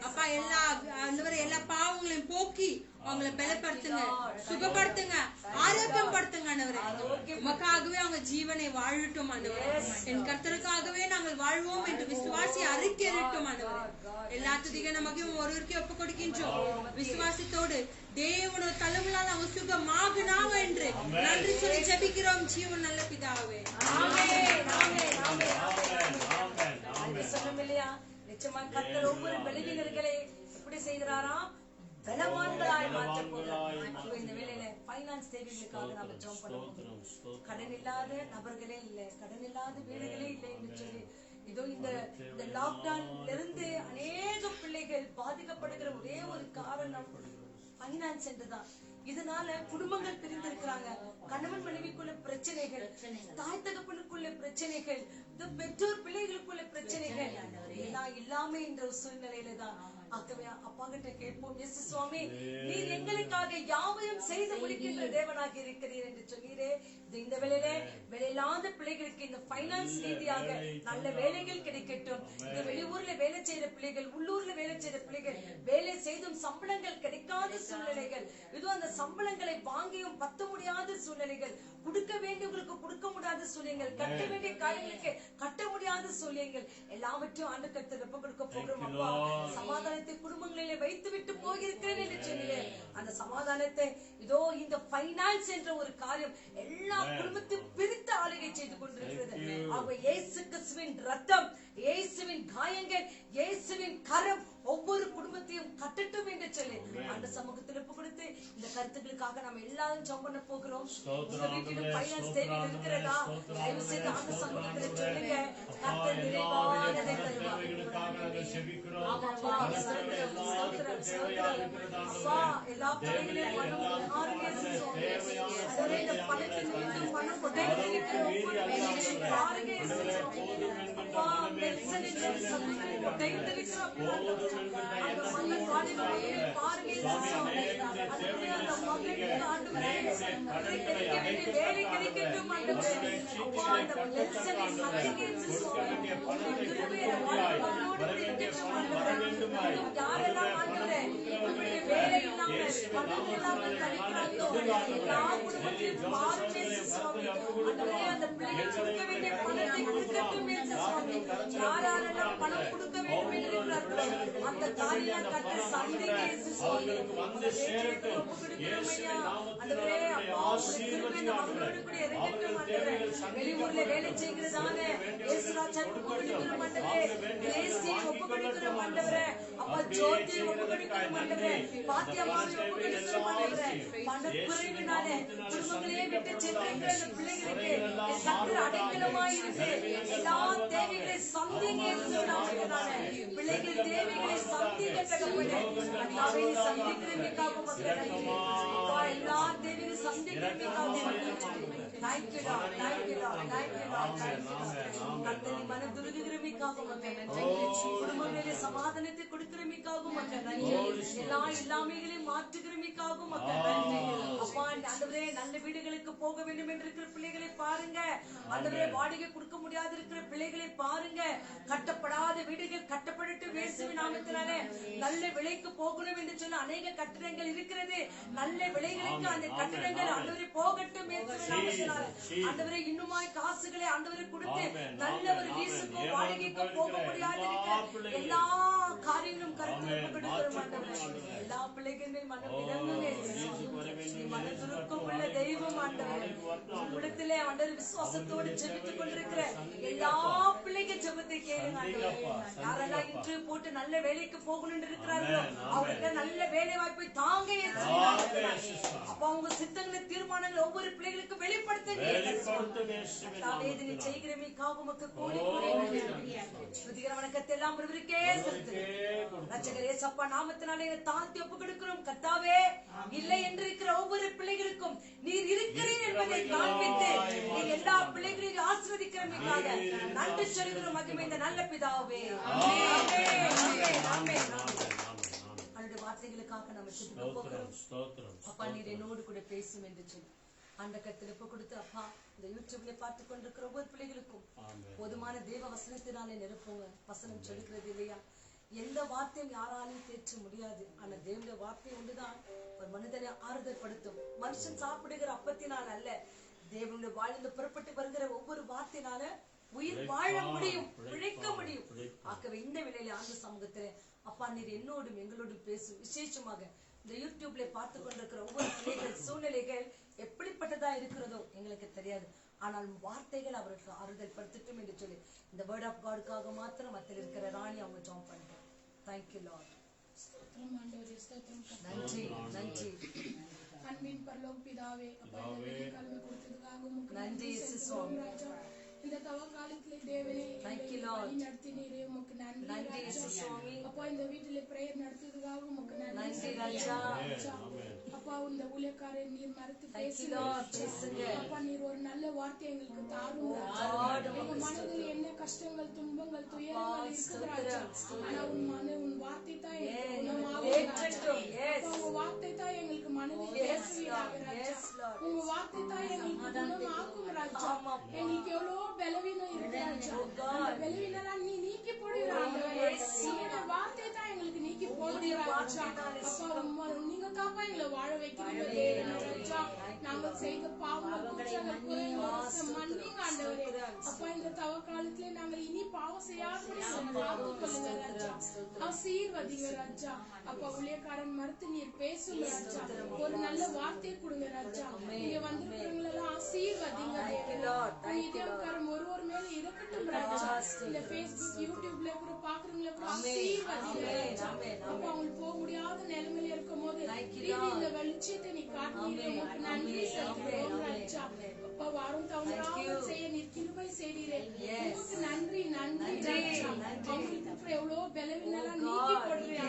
அப்பா எல்லா ஆண்டவரே எல்லா பாவங்களையும் போக்கி அவங்களை பலப்படுத்துங்க, சுகப்படுத்துங்க, ஆரோக்கியம் படுத்துங்க ஆண்டவரே. உமக்காகவே அவங்க ஜீவனை வாழட்டும் ஆண்டவரே. என் கர்த்தருக்காகவே நாங்கள் வாழ்வோம் என்று விசுவாசி அறிக்கையிடட்டும் ஆண்டவரே. எல்லாத்துதிக நமக்கு ஒருவருக்கே ஒப்பு கொடுக்கின்றோம் விசுவாசத்தோடு. தேவனோட தலைமையால் அவங்க சுகமாகுனாங்க என்று நன்றி சொல்லி ஜெபிக்கிறோம் ஜீவன் நல்ல பிதாவே. சொன்னோம் இல்லையா, நிச்சயமா கர்த்தர் ஒவ்வொரு பலவீனர்களை எப்படி செய்கிறாராம் பலவான்களாய் மாற்ற போகிறார். இந்த வேளையில பைனான்ஸ் தேவைகளுக்காக நாம ஜெபம் பண்ணுவோம். கடன் இல்லாத நபர்களே இல்லை, கடன் இல்லாத வீடுகளே இல்லை என்று சொல்லி இதோ இந்த லாக்டவுன்ல இருந்து அநேக பிள்ளைகள் பாதிக்கப்படுகிற ஒரே ஒரு காரணம் பைனான்ஸ் என்றுதான். இதனால குடும்பங்கள் பிரிந்திருக்கிறாங்க. கணவன் மனைவிக்குள்ள பிரச்சனைகள், தாய் தகப்பனுக்குள்ள பிரச்சனைகள், பெற்றோர் பிள்ளைகளுக்குள்ள பிரச்சனைகள் எல்லாம் இல்லாம என்ற ஒரு சூழ்நிலையில தான் ஆகவே அப்பா கிட்ட கேட்போம், இயேசு சுவாமி நீர் எங்களுக்காக யாவையும் செய்து முடிக்கின்ற தேவனாக இருக்கிறீர் என்று சொன்னீரே. இந்த வேளையில வேலையில்லாத பிள்ளைகளுக்கு இந்த பைனான்ஸ் ரீதியாக நல்ல வேலைகள் கிடைக்கட்டும். இந்த வெளியூர்ல வேலை செய்யற பிள்ளைகள், உள்ளூர்ல வேலை செய்யற பிள்ளைகள், வேலை செய்தும் சம்பளங்கள் கிடைக்காத சூழ்நிலைகள், இதுவும் அந்த சம்பளங்களை வாங்கியும் பத்த முடியாத சூழ்நிலைகள், கொடுக்க வேண்டியவங்களுக்கு கொடுக்க முடியாத சூழ்நிலைகள், கட்ட வேண்டிய காரியங்களுக்கு கட்ட முடியாத சூழ்நிலைகள் எல்லாவற்றையும் ஆண்டு கர்த்தர் ஒப்பு கொடுக்க போகிறோம். அப்பா சமாதானத்தை குடும்பங்களிலே வைத்து விட்டு போகிறேன் என்று சொன்னீங்க. அந்த சமாதானத்தை இதோ இந்த பைனான்ஸ் என்ற ஒரு காரியம் எல்லா குடும்பத்தையும் பிரித்து ஆளுகை செய்து கொண்டிருக்கிறது. ஆக இயேசு கிறிஸ்துவின் ரத்தம், இயேசுவின் காயங்கள், இயேசுவின் கரம் ஒவ்வொரு குடும்பத்தையும் கட்டட்டும் என்று சொல்லி அந்த சமூகத்தில் ஒப்பு கொடுத்து இந்த கருத்துக்களுக்காக நம்ம எல்லாரும் ஜெபம் பண்ண போகிறோம். உங்க வீட்டிலும் பைனான்ஸ் தேவை இருக்கிறதா? தயவு செய்து அந்த சமூகத்தில் சொல்லுங்க. கர்த்தர் நிறைவாக அதை தருவார். ஆமாப்பா, அப்பா எல்லா பிள்ளைகளையும் பணம் ஆரோக்கியம் அதோட இந்த பணத்தின் மீது பணம் கொடைகளுக்கு ஆரோக்கியம் அப்பா நெல்சன் என்ற சத்துருவை கொடைந்திருக்கிற அந்த மகன் வாழ்க்கையை பாருங்க ஆண்டவரே, அந்த மகனுக்கு ஆண்டவரே வேலை கிடைக்கட்டும் ஆண்டவரே. அப்பா அந்த நெல்சனை சந்திக்க சுவாமி கிருபையை வாழ்க்கையோடு இருக்கட்டும் ஆண்டவரே. யாரெல்லாம் ஆண்டவரே உங்களுடைய வேலை இல்லாமல் பணம் இல்லாமல் தவிக்கிறார்களோ எல்லா குடும்பத்தையும் பாருங்க சுவாமி. ஆண்டவரே அந்த பிள்ளைகள் கொடுக்க வேண்டிய பணத்தை கொடுக்கட்டும் என்று சுவாமி. யாரெல்லாம் பணம் கொடுக்க வேண்டும் என்று இருக்கிறார்களோ அந்த காரியம் கட்ட சந்திக்க சுவாமி. வெளியூர்ல வேலை செய்கிறதான இயேசுராஜாவுக்கு ஒப்புக்கொடுக்கிறோம் ஆண்டவரே. தேசியை ஒப்புக்கொடுக்கிறோம் ஆண்டவரே. அப்பா ஜோதியை ஒப்புக்கொடுக்கிறோம் ஆண்டவரே. பாத்தியம்மாவை ஒப்புக்கொடுக்கிறோம் ஆண்டவரே. பணக்குறைவினாலே குடும்பங்களையே விட்டு சென்றிருக்கிற அந்த பிள்ளைகளுக்கு கர்த்தர் அடைக்கலமாய் இருக்கு. எல்லா தேவைகளை சந்திங்க இயேசுநாமத்தினாலே. பிள்ளைகள் தேவைகளை சந்திங்க தகப்பனே. அல்லாவே நீ சந்திக்கிறதுக்காக மக்கள் நன்றி. அப்பா எல்லா தேவைகளை சந்திக்கிறதுக்காக Thank you Lord, thank you Lord, thank you Lord, thank you Lord. கர்த்தரை மனதுருகுகிறமைக்காக மக்கள் நன்றி. குடும்பங்களிலே சமாதானத்தை கொடுக்கிறமைக்காக மக்கள் நன்றி. எல்லா இல்லாமைகளையும் மாற்றுகிறமைக்காக மக்கள் நன்றி. அப்பா ஆண்டவரே நல்ல வீடுகளுக்கு போக வேண்டும் என்று இருக்கிற பிள்ளைகளை பாருங்க ஆண்டவரே. வாடகை கொடுக்க முடியாத இருக்கிற பிள்ளைகளை பாருங்க. கட்டப்படாத வீடுகள் கட்டப்பட்டு இயேசுவின் நாமத்தினாலே நல்ல விலைக்கு போகணும் என்று சொன்ன அநேக கட்டிடங்கள் இருக்கிறது. நல்ல விலைகளுக்கு அந்த கட்டிடங்கள் ஆண்டவரே போகட்டும் இயேசுவின் நாமத்தினாலே. ஆண்டவரே இன்னுமாய் காசுகளை ஆண்டவரே கொடுத்து நல்ல ஒரு வீசுக்கோ வாடகைக்கோ போக முடியாது இருக்கிற எல்லா காரியங்களும் கருத்தில் கொடுக்கிறோம் ஆண்டவரே. எல்லா பிள்ளைகளுமே மனம் இறங்குங்க. மனதுருக்கம் உள்ள தெய்வம் ஆண்டவரே. உங்களிடத்திலே ஆண்டவர் விசுவாசத்தோடு ஜெபித்துக் கொண்டிருக்கிற எல்லா பிள்ளைகள் ஜெபத்தை கேளுங்க ஆண்டவரே. யாரெல்லாம் இன்று போட்டு நல்ல வேலைக்கு போகணும் இருக்கிறார்களோ அவங்களுக்கு நல்ல வேலை வாய்ப்பை தாங்க அப்ப அவங்க சித்தங்களை தீர்மானங்கள் ஒவ்வொரு பிள்ளைகளுக்கு வெளிப்படுத்துங்க. செய்கிறமைக்காக உமக்கு கோடி கோடி துதிக்கிற வணக்கத்தை எல்லாம் ஒருவருக்கே செலுத்துகிறேன். ரட்சகர் இயேசப்பா நாமத்தினாலே தாழ்த்தி ஒப்புக் கொடுக்கிறோம். கர்த்தாவே இல்லை என்று இருக்கிற ஒவ்வொரு பிள்ளைகளுக்கும் நீர் இருக்கிறீர் என்பதை காண்பித்து நீர் எல்லா பிள்ளைகளையும் ஆசீர்வதிக்கிறமைக்காக நன்றி சொல்கிறோம். மகிமை இந்த நல்ல பிதாவே. அவருடைய வார்த்தைகளுக்காக நம்ம அப்பா நீர் என்னோடு கூட பேசும் என்று சொல்லி அந்த கருத்தில் இப்ப கொடுத்து அப்பா இந்த யூடியூப்ல பார்த்து கொண்டிருக்கிற ஒவ்வொரு பிள்ளைகளுக்கும் போதுமான தேவ வசனத்தினாலே நிரப்புங்க. வசனம் சொல்லுகிறது இல்லையா, எந்த வார்த்தையும் யாராலையும் தேற்ற முடியாது. ஆனா தேவனுடைய வார்த்தை ஒன்றுதான் ஒரு மனிதனை ஆறுதல் படுத்தும். மனுஷன் சாப்பிடுகிற அப்பத்தினால் அல்ல, தேவனுடைய வாழ்ந்து புறப்பட்டு வருகிற ஒவ்வொரு வார்த்தையினால உயிர் வாழ முடியும், பிழைக்க முடியும். ஆகவே இந்த வேளையில ஆண்டு சமூகத்திலே அப்பா நீர் என்னோடும் எங்களோடும் பேசும். விசேஷமாக இந்த யூடியூப்ல பார்த்து கொண்டிருக்கிற ஒவ்வொரு பிள்ளைகள் சூழ்நிலைகள் எப்படிப்பட்டதா இருக்கிறதோ எங்களுக்கு தெரியாது. ஆனால் வார்த்தைகள் அவருக்கு ஆறுதல் படுத்தட்டும் என்று சொல்லி இந்த வேர்ட் ஆஃப் காடுக்காக மாத்திரம் மத்தியில் இருக்கிற ராணி அவங்க ஜாம் பண்றோம். Thank you Lord. நன்றி நன்றி அன்பின் பரலோக பிதாவே, அப்பா இந்த வெள்ளிக்கிழமை கொடுத்ததுக்காக உமக்கு நன்றி சுவாமி. இந்த தவ காலத்திலே தேவனே வழி நடத்தினீரே உமக்கு நன்றி சுவாமி. அப்பா இந்த வீட்டிலே பிரேயர் நடத்துறதுக்காக உமக்கு நன்றி ராஜா. அப்பா இந்த ஊழியக்காரர் நீர் மறுத்து பேசுங்க. அப்பா நீர் ஒரு நல்ல வார்த்தை எங்களுக்கு தாரும் ராஜா. எங்க மனதில் என்ன கஷ்டங்கள் துன்பங்கள் துயரங்கள் இருக்குது ராஜா, ஆனா உன் வார்த்தை தான் உங்க வார்த்தை தான் எங்களுக்கு மனதில் பேசுவீராக ராஜா. உங்க வார்த்தை தான் எங்களுக்கு குணமாக்கும் ராஜா. எங்களுக்கு எவ்வளவு பலவீனம் இருக்கு ராஜா, அந்த பலவீனம் நீ நீக்கி போடுகிறாங்க. வார்த்தை தான் எங்களுக்கு நீக்கி போடுகிறாங்க ராஜா. அப்பா நீங்க தாப்பா எங்களை வாழ வைக்கிறீங்க ராஜா. நாங்கள் செய்த பாவங்கள் குற்றங்கள் குறைகள் மன்னிங்க ஆண்டவரே. அப்பா இந்த தவ காலத்திலே நாங்கள் இனி பாவம் செய்யாதபடி பார்த்துக் கொள்ளுங்க ராஜா. ஆசீர்வதிங்க ராஜா. அப்பா ஊழியக்காரன் மறுத்து நீர் பேசுங்க ராஜா. ஒரு நல்ல வார்த்தை கொடுங்க ராஜா. இங்க வந்திருக்கிறவங்களெல்லாம் ஆசீர்வதிங்க. இதயக்காரன் ஒருவர் மேல இருக்கட்டும் ராஜா. இந்த பேஸ்புக் யூடியூப்ல கூட பாக்குறவங்கள கூட ஆசீர்வதிங்க ராஜா. அப்பா அவங்களுக்கு போக முடியாத நிலைமையில இருக்கும் போது இந்த வெளிச்சத்தை நீ காட்டுறீங்க. நன்றி செலுத்துகிறோம் ராஜா. அப்பா வாரும் தவறாமல் செய்ய நீர் கிருபை செய்கிறீரே. உங்களுக்கு நன்றி நன்றி ராஜா. அவங்களுக்கு எவ்வளவு பலவீனெல்லாம் நீக்கி போடுறீங்க.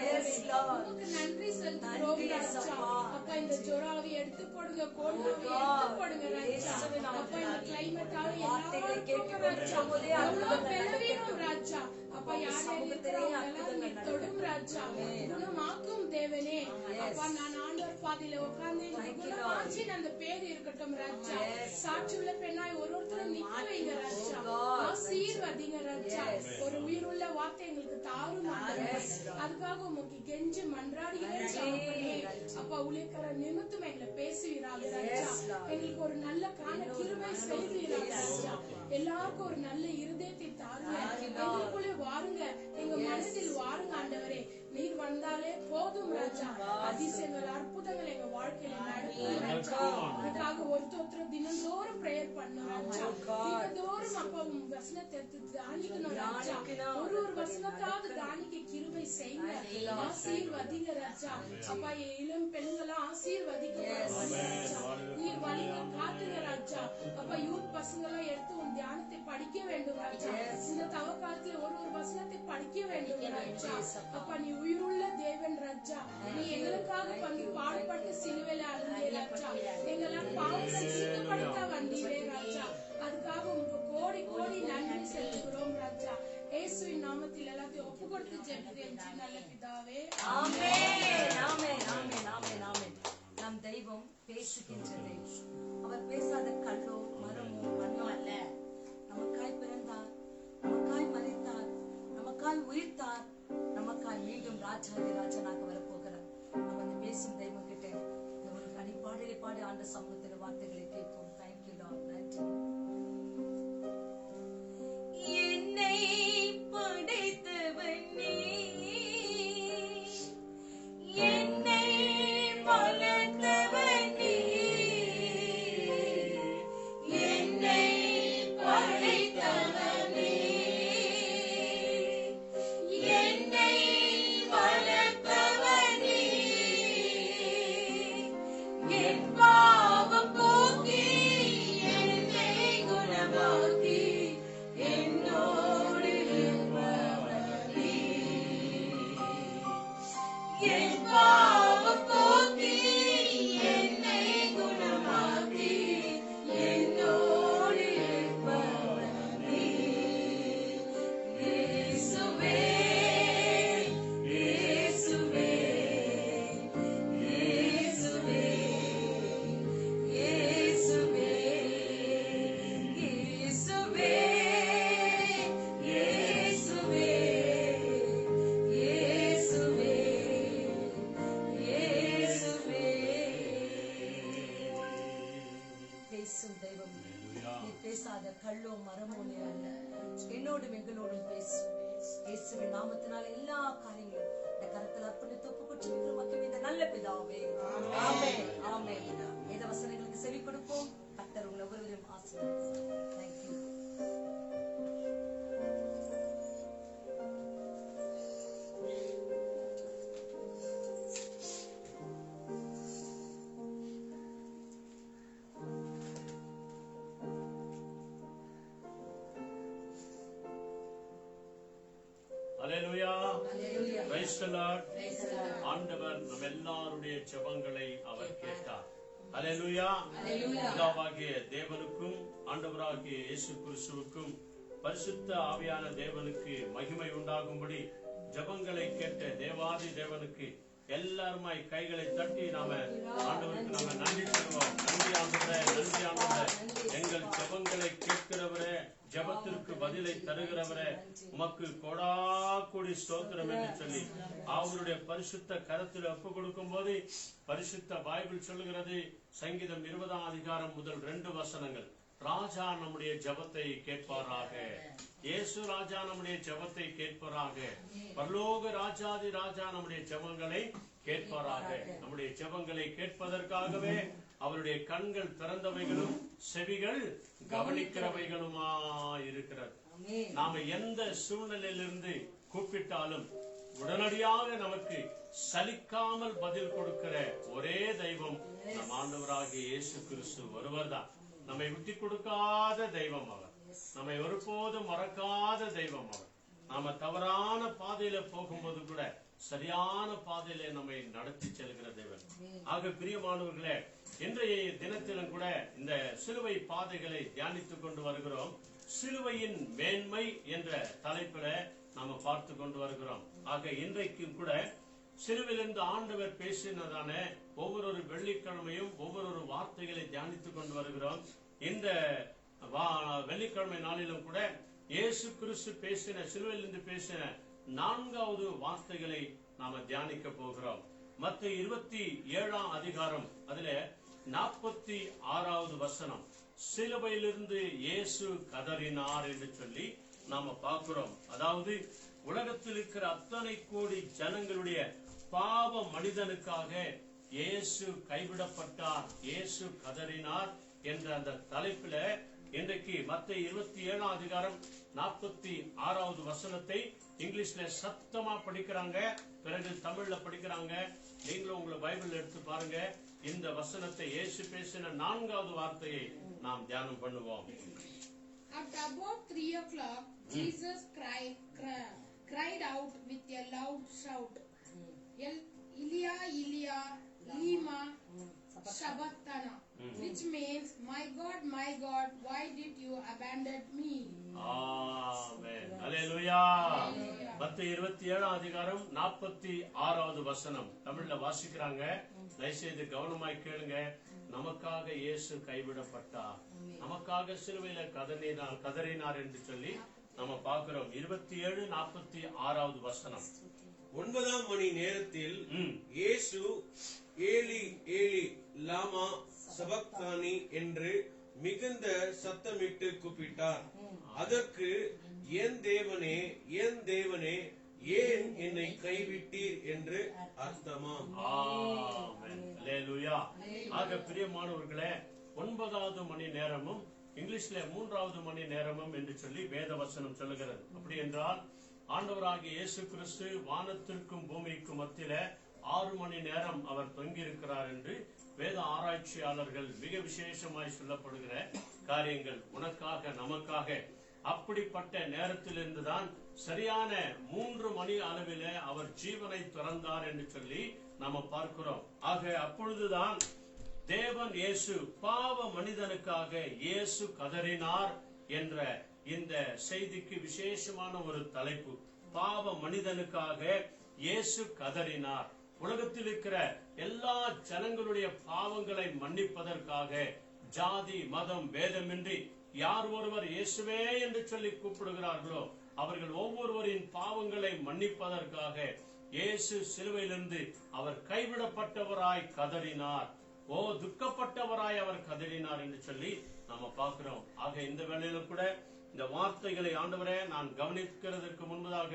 உங்களுக்கு நன்றி செலுத்துகிறோம் ராஜா. அப்பா இந்த ஜொராவை எடுத்து போடுங்க, கோல்டாவை எடுத்து போடுங்க ராஜா. அப்பா இந்த கிளைமேட்டால எல்லாரும் எவ்வளவு பலவீனம் ராஜா. அப்பா யார் எல்லாரும் தொடும் ராஜா, குணமாக்கும் தேவனே. அப்பா நான் ஆண்டவர் பாதையில உட்கார்ந்து குணமாச்சி அந்த பேர் இருக்கட்டும் ராஜா. சாட்சி உள்ள பெண்ணாய் ஒருத்தரும் நிக்க வைங்க ராஜா. ஆசீர்வதிங்க ராஜா. ஒரு உயிருள்ள வார்த்தை எங்களுக்கு தாரும் ஆண்டவரே. அதுக்காக உமக்கு கெஞ்சி மன்றாடுகிறேன் சாமி. அப்பா ஊழியக்கார நிமித்தம் எங்களை பேசுவீராக ராஜா. எங்களுக்கு ஒரு நல்ல காண கிருபை செய்வீராக ராஜா. எல்லாருக்கும் ஒரு நல்ல இருதயத்தை தாருங்க. எங்களுக்குள்ளே வாருங்க, எங்க மனதில் வாருங்க ஆண்டவரே. நீர் வந்தாலே போதும் ராஜா. அதிசயங்கள் அற்புதங்கள் எங்க வாழ்க்கையில நடக்கும் ராஜா. அதுக்காக ஒருத்தர் தினந்தோறும் பிரேயர் பண்ணும் ராஜா. தினந்தோறும் அப்பா உன் வசனத்தை தியானிக்கணும் ராஜா. ஒரு வசனத்தாவது தியானிக்க கிருபை செய்யுங்க. ஆசீர்வதிங்க ராஜா. அப்பா இளம் பெண்களும் ஆசீர்வதிக்கப்படுவாங்க ராஜா. நீர் வழிங்க காத்துங்க ராஜா. அப்பா யூத் பசங்க எல்லாம் எடுத்து உன் தியானத்தை படிக்க வேண்டும் ராஜா. இந்த தவக்காலத்துல ஒரு வசனத்தை படிக்க வேண்டும் ராஜா. அப்பா நீ உயிருள்ள தேவன் ராஜா. நீ எங்களுக்காக வந்து பாடுபட்டு சிலுவையில அழுந்தே ராஜா. எங்கெல்லாம் பாவத்தை சுத்தப்படுத்த வந்தீரே ராஜா. அதுக்காக உங்களுக்கு கோடி கோடி நன்றி செலுத்துகிறோம் ராஜா. இயேசுவின் நாமத்தில் எல்லாத்தையும் ஒப்பு கொடுத்து ஜெபிக்கிறேன் நல்ல பிதாவே. ஆமென் ஆமென் ஆமென் ஆமென் ஆமென். நம் தெய்வம் பேசுகின்ற தெய்வம். அவர் பேசாத கல்லோ மரமோ மண்ணோ அல்ல. நமக்காய் பிறந்தார், நமக்காய் மரித்தார், நமக்காய் உயிர்த்தார், நமக்காய் மீண்டும் ராஜாதி ராஜனாக வரப்போகிறார். நம்ம அந்த பேசும் தெய்வம் கிட்ட இந்த ஒரு அடிப்பாடலை பாடி ஆண்ட சமூகத்தில் வார்த்தைகளை கேட்போம். Thank you Lord. நன்றி. என்னை படைத்தவன் நீ, என்னை வளர்த்தவன் நீ, என்னை படைத்தவன் நீ, என்னை வளர்த்தவன் நீ, என் பாவம் போக்கி என்னை குணமாக்கி என்னோடு இருப்பவன் நீ, என் பாவம் போக்கி என்னை குணமாக்கி என்னோடு இருப்பவன் நீ. இயேசுவே இயேசுவே இயேசுவே இயேசுவே இயேசுவே இயேசுவே இயேசுவே இயேசுவே. பேசும் தெய்வம் நீ பேசாத கல்லோ மரமோ நீ அல்ல. என்னோடும் எங்களோடும் பேசும். இயேசுவின் நாமத்தினால எல்லா காரியங்களும் இந்த கரத்தில் அர்ப்பணித்து ஒப்பு கொடுத்து மக்கள் இந்த நல்ல பிதாவே. ஆமென் ஆமென். வேத வசனங்களுக்கு செவி கொடுப்போம். கர்த்தர் உங்களை ஒவ்வொருவரையும் ஆசீர்வதிப்பார். Thank you. Hallelujah. Praise the Lord. ஆண்டவர் நம் எல்லாருடைய ஜெபங்களை அவர் கேட்டார். அல்லேலூயா. பிதாவாகிய தேவனுக்கும் ஆண்டவராகிய இயேசு கிறிஸ்துவுக்கும் பரிசுத்த ஆவியான தேவனுக்கு மகிமை உண்டாகும்படி ஜெபங்களை கேட்ட தேவாதி தேவனுக்கு எல்லாருமாய் கைகளை தட்டி நாம ஆண்டவருக்கு நாம நன்றி சொல்லுவோம். நன்றி ஆண்டவரே, நன்றி ஆண்டவரே. எங்கள் ஜெபங்களை கேட்கிறவரே, ஜெபத்திற்கு பதிலை தருகிறவரே, உமக்கு கோடாகோடி ஸ்தோத்திரம் என்று சொல்லி அவருடைய பரிசுத்த கரத்தில் ஒப்பு கொடுக்கும் போது பரிசுத்த பைபிள் சொல்லுகிறது, சங்கீதம் 20ஆம் அதிகாரம் முதல் 2 வசனங்கள், ராஜா நம்முடைய ஜெபத்தை கேட்பாராக, இயேசு ராஜா நம்முடைய ஜெபத்தை கேட்பாராக, பரலோக ராஜாதி ராஜா நம்முடைய ஜெபங்களை கேட்பாராக. நம்முடைய ஜெபங்களை கேட்பதற்காகவே அவருடைய கண்கள் திறந்தவைகளும் செவிகள் கவனிக்கிறவைகளுமா இருக்கிறது. நாம எந்த சூழ்நிலையிலிருந்து கூப்பிட்டாலும் உடனடியாக நமக்கு சலிக்காமல் பதில் கொடுக்கிற ஒரே தெய்வம் நம் ஆண்டவராகிய இயேசு கிறிஸ்து ஒருவர் தான். நம்மை விட்டு கொடுக்காத தெய்வம் அவர், நம்மை ஒருபோதும் மறக்காத தெய்வம் அவர். நாம தவறான பாதையில போகும்போது கூட சரியான பாதையில நம்மை நடத்தி செல்கிற தேவன். ஆக பிரியமானவர்களே, இன்றைய தினத்திலும் கூட இந்த சிலுவை பாதைகளை தியானித்துக் கொண்டு வருகிறோம். சிலுவையின் மேன்மை என்ற தலைப்பில நாம பார்த்து கொண்டு வருகிறோம். ஆக இன்றைக்கும் கூட சிலுவையிலிருந்து ஆண்டவர் பேசினதான ஒவ்வொரு வெள்ளிக்கிழமையும் ஒவ்வொரு வார்த்தைகளை தியானித்துக் கொண்டு வருகிறோம். இந்த வெள்ளிக்கிழமை நாளிலும் கூட இயேசு கிறிஸ்து பேசின, சிலுவையிலிருந்து பேசின 4வது வார்த்தைகளை நாம தியானிக்க போகிறோம். மத்தேயு 27ஆம் அதிகாரம் அதுல 46வது வசனம், சிலுவையிலிருந்து இயேசு கதறினார் என்று சொல்லி நாம பார்க்கிறோம். அதாவது உலகத்தில் இருக்கிற அத்தனை கோடி ஜனங்களுடைய பாவ மனிதனுக்காக இயேசு கைவிடப்பட்டார், இயேசு கதறினார் என்ற அந்த தலைப்பில இன்றைக்கு மத்தேயு 27ஆம் அதிகாரம் 46வது வசனத்தை இங்கிலீஷ்ல சத்தமா படிக்கிறாங்க, பிறகு தமிழ்ல படிக்கிறாங்க. நீங்களும் உங்களை பைபிள் எடுத்து பாருங்க. இந்த வசனத்தை இயேசு பேசின 4வது வார்த்தையை நாம் தியானம் பண்ணுவோம். At about 3 o'clock, Jesus cried out with a loud shout, Elia, Elia, lema sabachthani, which means, my God, why did you abandon me? ஆமென். அல்லேலூயா. மத்தேயு 27ஆம் அதிகாரம் 46வது வசனம் தமிழ்ல வாசிக்கிறாங்க. தயவுசெய்து கவனமாய் கேளுங்க. நமக்காக இயேசு கைவிடப்பட்டார், நமக்காக சிலுவையில கதறினார் என்று சொல்லி நம்ம பார்க்கிறோம். 27:46வது வசனம். 9ஆம் மணி நேரத்தில் இயேசு ஏலி ஏலி லாமா சபக்தானி என்று மிகுந்த சத்தமிட்டு கூப்பிட்டார். அதற்கு, என் தேவனே, என் தேவனே, ஏன் என்னை கைவிட்டீர் என்று அர்த்தமாம். ஆமென். அல்லேலூயா. ஆக பிரியமானவர்களே, 9வது மணி நேரமும் இங்கிலீஷ்ல 3வது மணி நேரமும் என்று சொல்லி வேத வசனம் சொல்லுகிறது. அப்படி என்றால் ஆண்டவராகிய இயேசு கிறிஸ்து வானத்திற்கும் பூமிக்கும் மத்தியில 6 மணி நேரம் அவர் தொங்கியிருக்கிறார் என்று வேத ஆராய்ச்சியாளர்கள் மிக விசேஷமாய் சொல்லப்படுகிற காரியங்கள் உனக்காக நமக்காக. அப்படிப்பட்ட நேரத்திலிருந்துதான் சரியான 3 மணி அளவில அவர் ஜீவனை துறந்தார் என்று சொல்லி நாம பார்க்கிறோம். ஆக அப்பொழுதுதான் தேவன் இயேசு பாவ மனிதனுக்காக இயேசு கதறினார் என்ற இந்த செய்திக்கு விசேஷமான ஒரு தலைப்பு. பாவ மனிதனுக்காக இயேசு கதறினார். உலகத்தில் இருக்கிற எல்லா ஜனங்களுடைய பாவங்களை மன்னிப்பதற்காக ஜாதி மதம் பேதமின்றி யார் ஒருவர் இயேசுவே என்று சொல்லி கூப்பிடுகிறார்களோ அவர்கள் ஒவ்வொருவரின் பாவங்களை மன்னிப்பதற்காக இயேசு சிலுவையிலிருந்து அவர் கைவிடப்பட்டவராய் கதறினார். துக்கப்பட்டவராய் அவர் கதறினார் என்று சொல்லி நாம பார்க்கிறோம். ஆக இந்த வேளையில கூட இந்த வார்த்தைகளை ஆண்டவரே நான் கவனிக்கிறதுக்கு முன்பதாக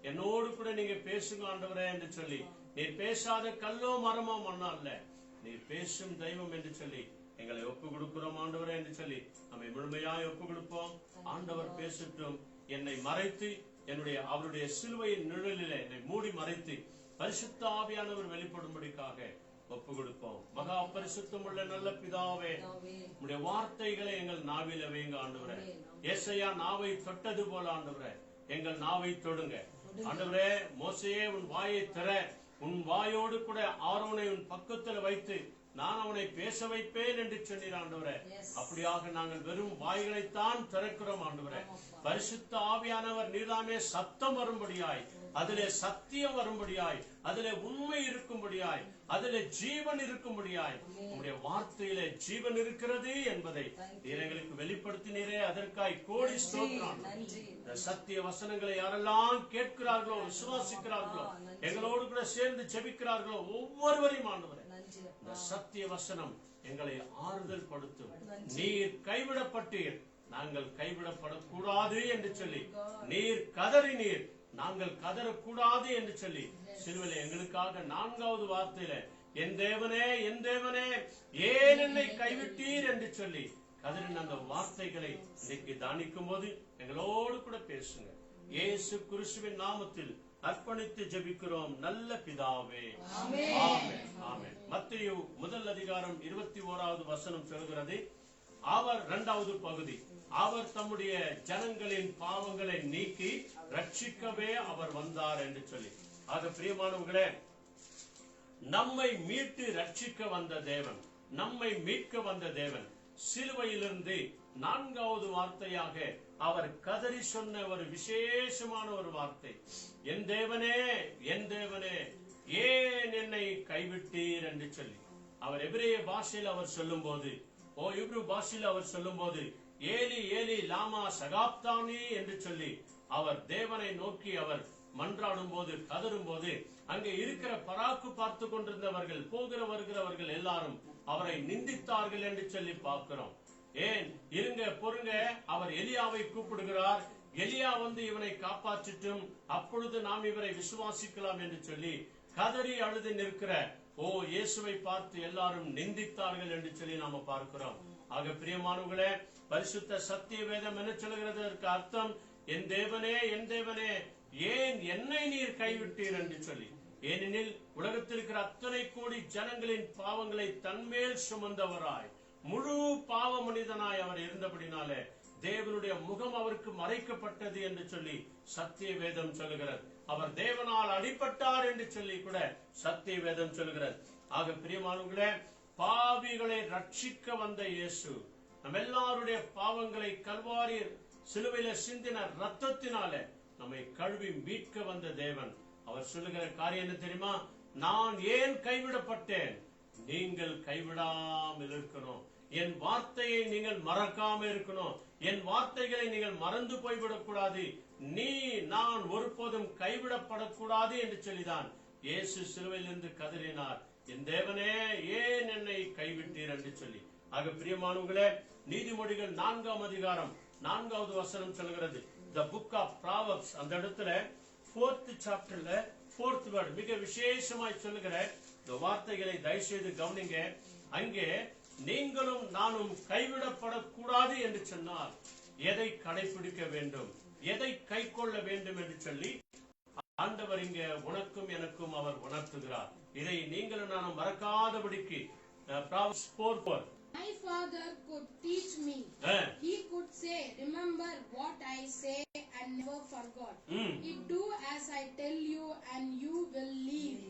என்னோடு கூட நீங்க பேசுங்க ஆண்டவரே என்று சொல்லி, நீர் பேசாத கல்லோ மரமோ மண்ணா அல்ல, நீர் பேசும் தெய்வம் என்று சொல்லி எங்களை ஒப்பு கொடுக்கிறோம் ஆண்டவரே என்று சொல்லி நம்மை முழுமையாய் ஒப்பு கொடுப்போம். ஆண்டவர் பேசட்டும். என்னை மறைத்து அவருடைய சிலுவையின் நிழலிலே என்னை மூடி மறைத்து பரிசுத்த ஆவியானவர் வெளிப்படும்படிக்காக ஒப்பு கொடுப்போம். மகா பரிசுத்தம் உள்ள நல்ல பிதாவே, உம்முடைய வார்த்தைகளை எங்கள் நாவில வைங்க ஆண்டவரே. ஏசாயா நாவை தொட்டது போல ஆண்டவரே எங்கள் நாவை தொடுங்க ஆண்டவரே. மோசேயே உன் வாயை திற, உன் வாயோடு கூட ஆரோனை உன் பக்கத்தில் வைத்து நான் அவனை பேச வைப்பேன் என்று சொன்னீர் ஆண்டவரே. அப்படியாக நாங்கள் வெறும் வாய்களைத்தான் திறக்கிறோம் ஆண்டவரே. பரிசுத்த ஆவியானவர் நீர்தாமே சத்தம் வரும்படியாய், அதிலே சத்தியம் வரும்படியாய், அதிலே உண்மை இருக்கும்படியாய், அதிலே ஜீவன் இருக்கும்படியாய், உங்களுடைய வார்த்தையிலே ஜீவன் இருக்கிறது என்பதை நீர் எங்களுக்கு வெளிப்படுத்தினீரே, அதற்காய் கோடி ஸ்தோத்திரம். இந்த சத்திய வசனங்களை யாரெல்லாம் கேட்கிறார்களோ, விசுவாசிக்கிறார்களோ, எங்களோடு கூட சேர்ந்து ஜெபிக்கிறார்களோ ஒவ்வொருவரையும் ஆண்டவரே இந்த சத்திய வசனம் எங்களை ஆறுதல் படுத்தும். நீர் கைவிடப்பட்டீர், நாங்கள் கைவிடப்படக்கூடாது என்று சொல்லி, நீர் கதறினீர், நாங்கள் கதறக்கூடாது என்று சொல்லி சிலுவையிலே எங்களுக்காக 4வது வார்த்தையில என் தேவனே, என் தேவனே, ஏன் என்னை கைவிட்டீர் என்று சொல்லி கதறின அந்த வார்த்தைகளை இன்னைக்கு தியானிக்கும் போது எங்களோடு கூட பேசுங்க. இயேசு கிறிஸ்துவின் நாமத்தில் அர்ப்பணித்து ஜெபிக்கிறோம் நல்ல பிதாவே. ஆமென். ஆமென். மத்தேயு 1 அதிகாரம் 21வது வசனம் சொல்கிறது, அவர் 2வது பகுதி, அவர் தம்முடைய ஜனங்களின் பாவங்களை நீக்கி ரட்சிக்கவே அவர் வந்தார் என்று சொல்லி. ஆக பிரியமானவர்களே, நம்மை மீட்டு ரட்சிக்க வந்த தேவன், நம்மை மீட்க வந்த தேவன். சிலுவையிலிருந்து 4வது வார்த்தையாக அவர் கதறி சொன்ன ஒரு விசேஷமான ஒரு வார்த்தை, என் தேவனே, என் தேவனே, ஏன் என்னை கைவிட்டீர் என்று சொல்லி. அவர் எபிரேய பாஷையில் அவர் சொல்லும் போது, இப்ரு பாஷையில் அவர் சொல்லும் போது, ஏலி ஏலி லாமா சகாப்தானி என்று சொல்லி அவர் தேவனை நோக்கி அவர் மன்றாடும் போது, கதரும் போது, அங்கே இருக்கிற பராக்கு பார்த்து கொண்டிருந்தவர்கள், போகிற வருகிறவர்கள் எல்லாரும் அவரை நிந்தித்தார்கள் என்று சொல்லி பார்க்கிறோம். ஏன் இருங்க பொறுங்க, அவர் எலியாவை கூப்பிடுகிறார். எலியா வந்து இவனை காப்பாற்றிட்டும், அப்பொழுது நாம் இவரை விசுவாசிக்கலாம் என்று சொல்லி கதறி அழுது நிற்கிற இயேசுவை பார்த்து எல்லாரும் நிந்தித்தார்கள் என்று சொல்லி நாம பார்க்கிறோம். ஆக பிரியமானவர்களே, பரிசுத்த சத்திய வேதம் என்ன சொல்லுகிறது? அர்த்தம், என் தேவனே, என் தேவனே, ஏன் என்னை நீர் கைவிட்டீர் என்று சொல்லி. ஏனெனில் உலகத்தில் இருக்கிற அத்தனை கோடி ஜனங்களின் பாவங்களை தன்மேல் சுமந்தவராய், முழு பாவ மனிதனாய் அவர் இருந்தபடினாலே தேவனுடைய முகம் அவருக்கு மறைக்கப்பட்டது என்று சொல்லி சத்திய வேதம் சொல்லுகிறது. அவர் தேவனால் அடிபட்டார் என்று சொல்லி கூட சத்திய வேதம் சொல்லுகிறது. ஆக பிரியமானவர்களே, பாவிகளை ரட்சிக்க வந்த இயேசு நம்ம எல்லாருடைய பாவங்களை கல்வாரி சிலுவையில சிந்தின ரத்தத்தினால நம்மை கழுவி மீட்க வந்த தேவன். அவர் சொல்லுகிற காரியம் என்ன தெரியுமா? நான் ஏன் கைவிடப்பட்டேன்? நீங்கள் கைவிடாமல் இருக்கணும். என் வார்த்தையை நீங்கள் மறக்காம இருக்கணும். என் வார்த்தைகளை நீங்கள் மறந்து போய்விடக் கூடாது. நான் ஒருபோதும் கைவிடப்படக்கூடாது என்று சொல்லிதான் இயேசு சிலுவையிலிருந்து கதறினார், என் தேவனே, ஏன் என்னை கைவிட்டீர் என்று சொல்லி. ஆக பிரியமானவர்களே, நீதிமொழிகள் 4ஆம் அதிகாரம் 4வது வசனம் சொல்கிறது. The book of Proverbs, அந்த இடத்துல 4th chapterல 4th word மிக விசேஷமாய் சொல்லுகிற இந்த வார்த்தைகளை தயவு செய்து கவனிங்க. அங்கே நீங்களும் நானும் கைவிடப்படக்கூடாது என்று சொன்னால் எதை கடைபிடிக்க வேண்டும், எதை கை கொள்ள வேண்டும் என்று சொல்லி ஆண்டவர் இங்க உனக்கும் எனக்கும் அவர் உணர்த்துகிறார். இதை நீங்களும் நானும் மறக்காதபடிக்கு Proverbs 4:4. My father could teach me. He could say, remember what I say and never forgot. You do as I tell you and you will live.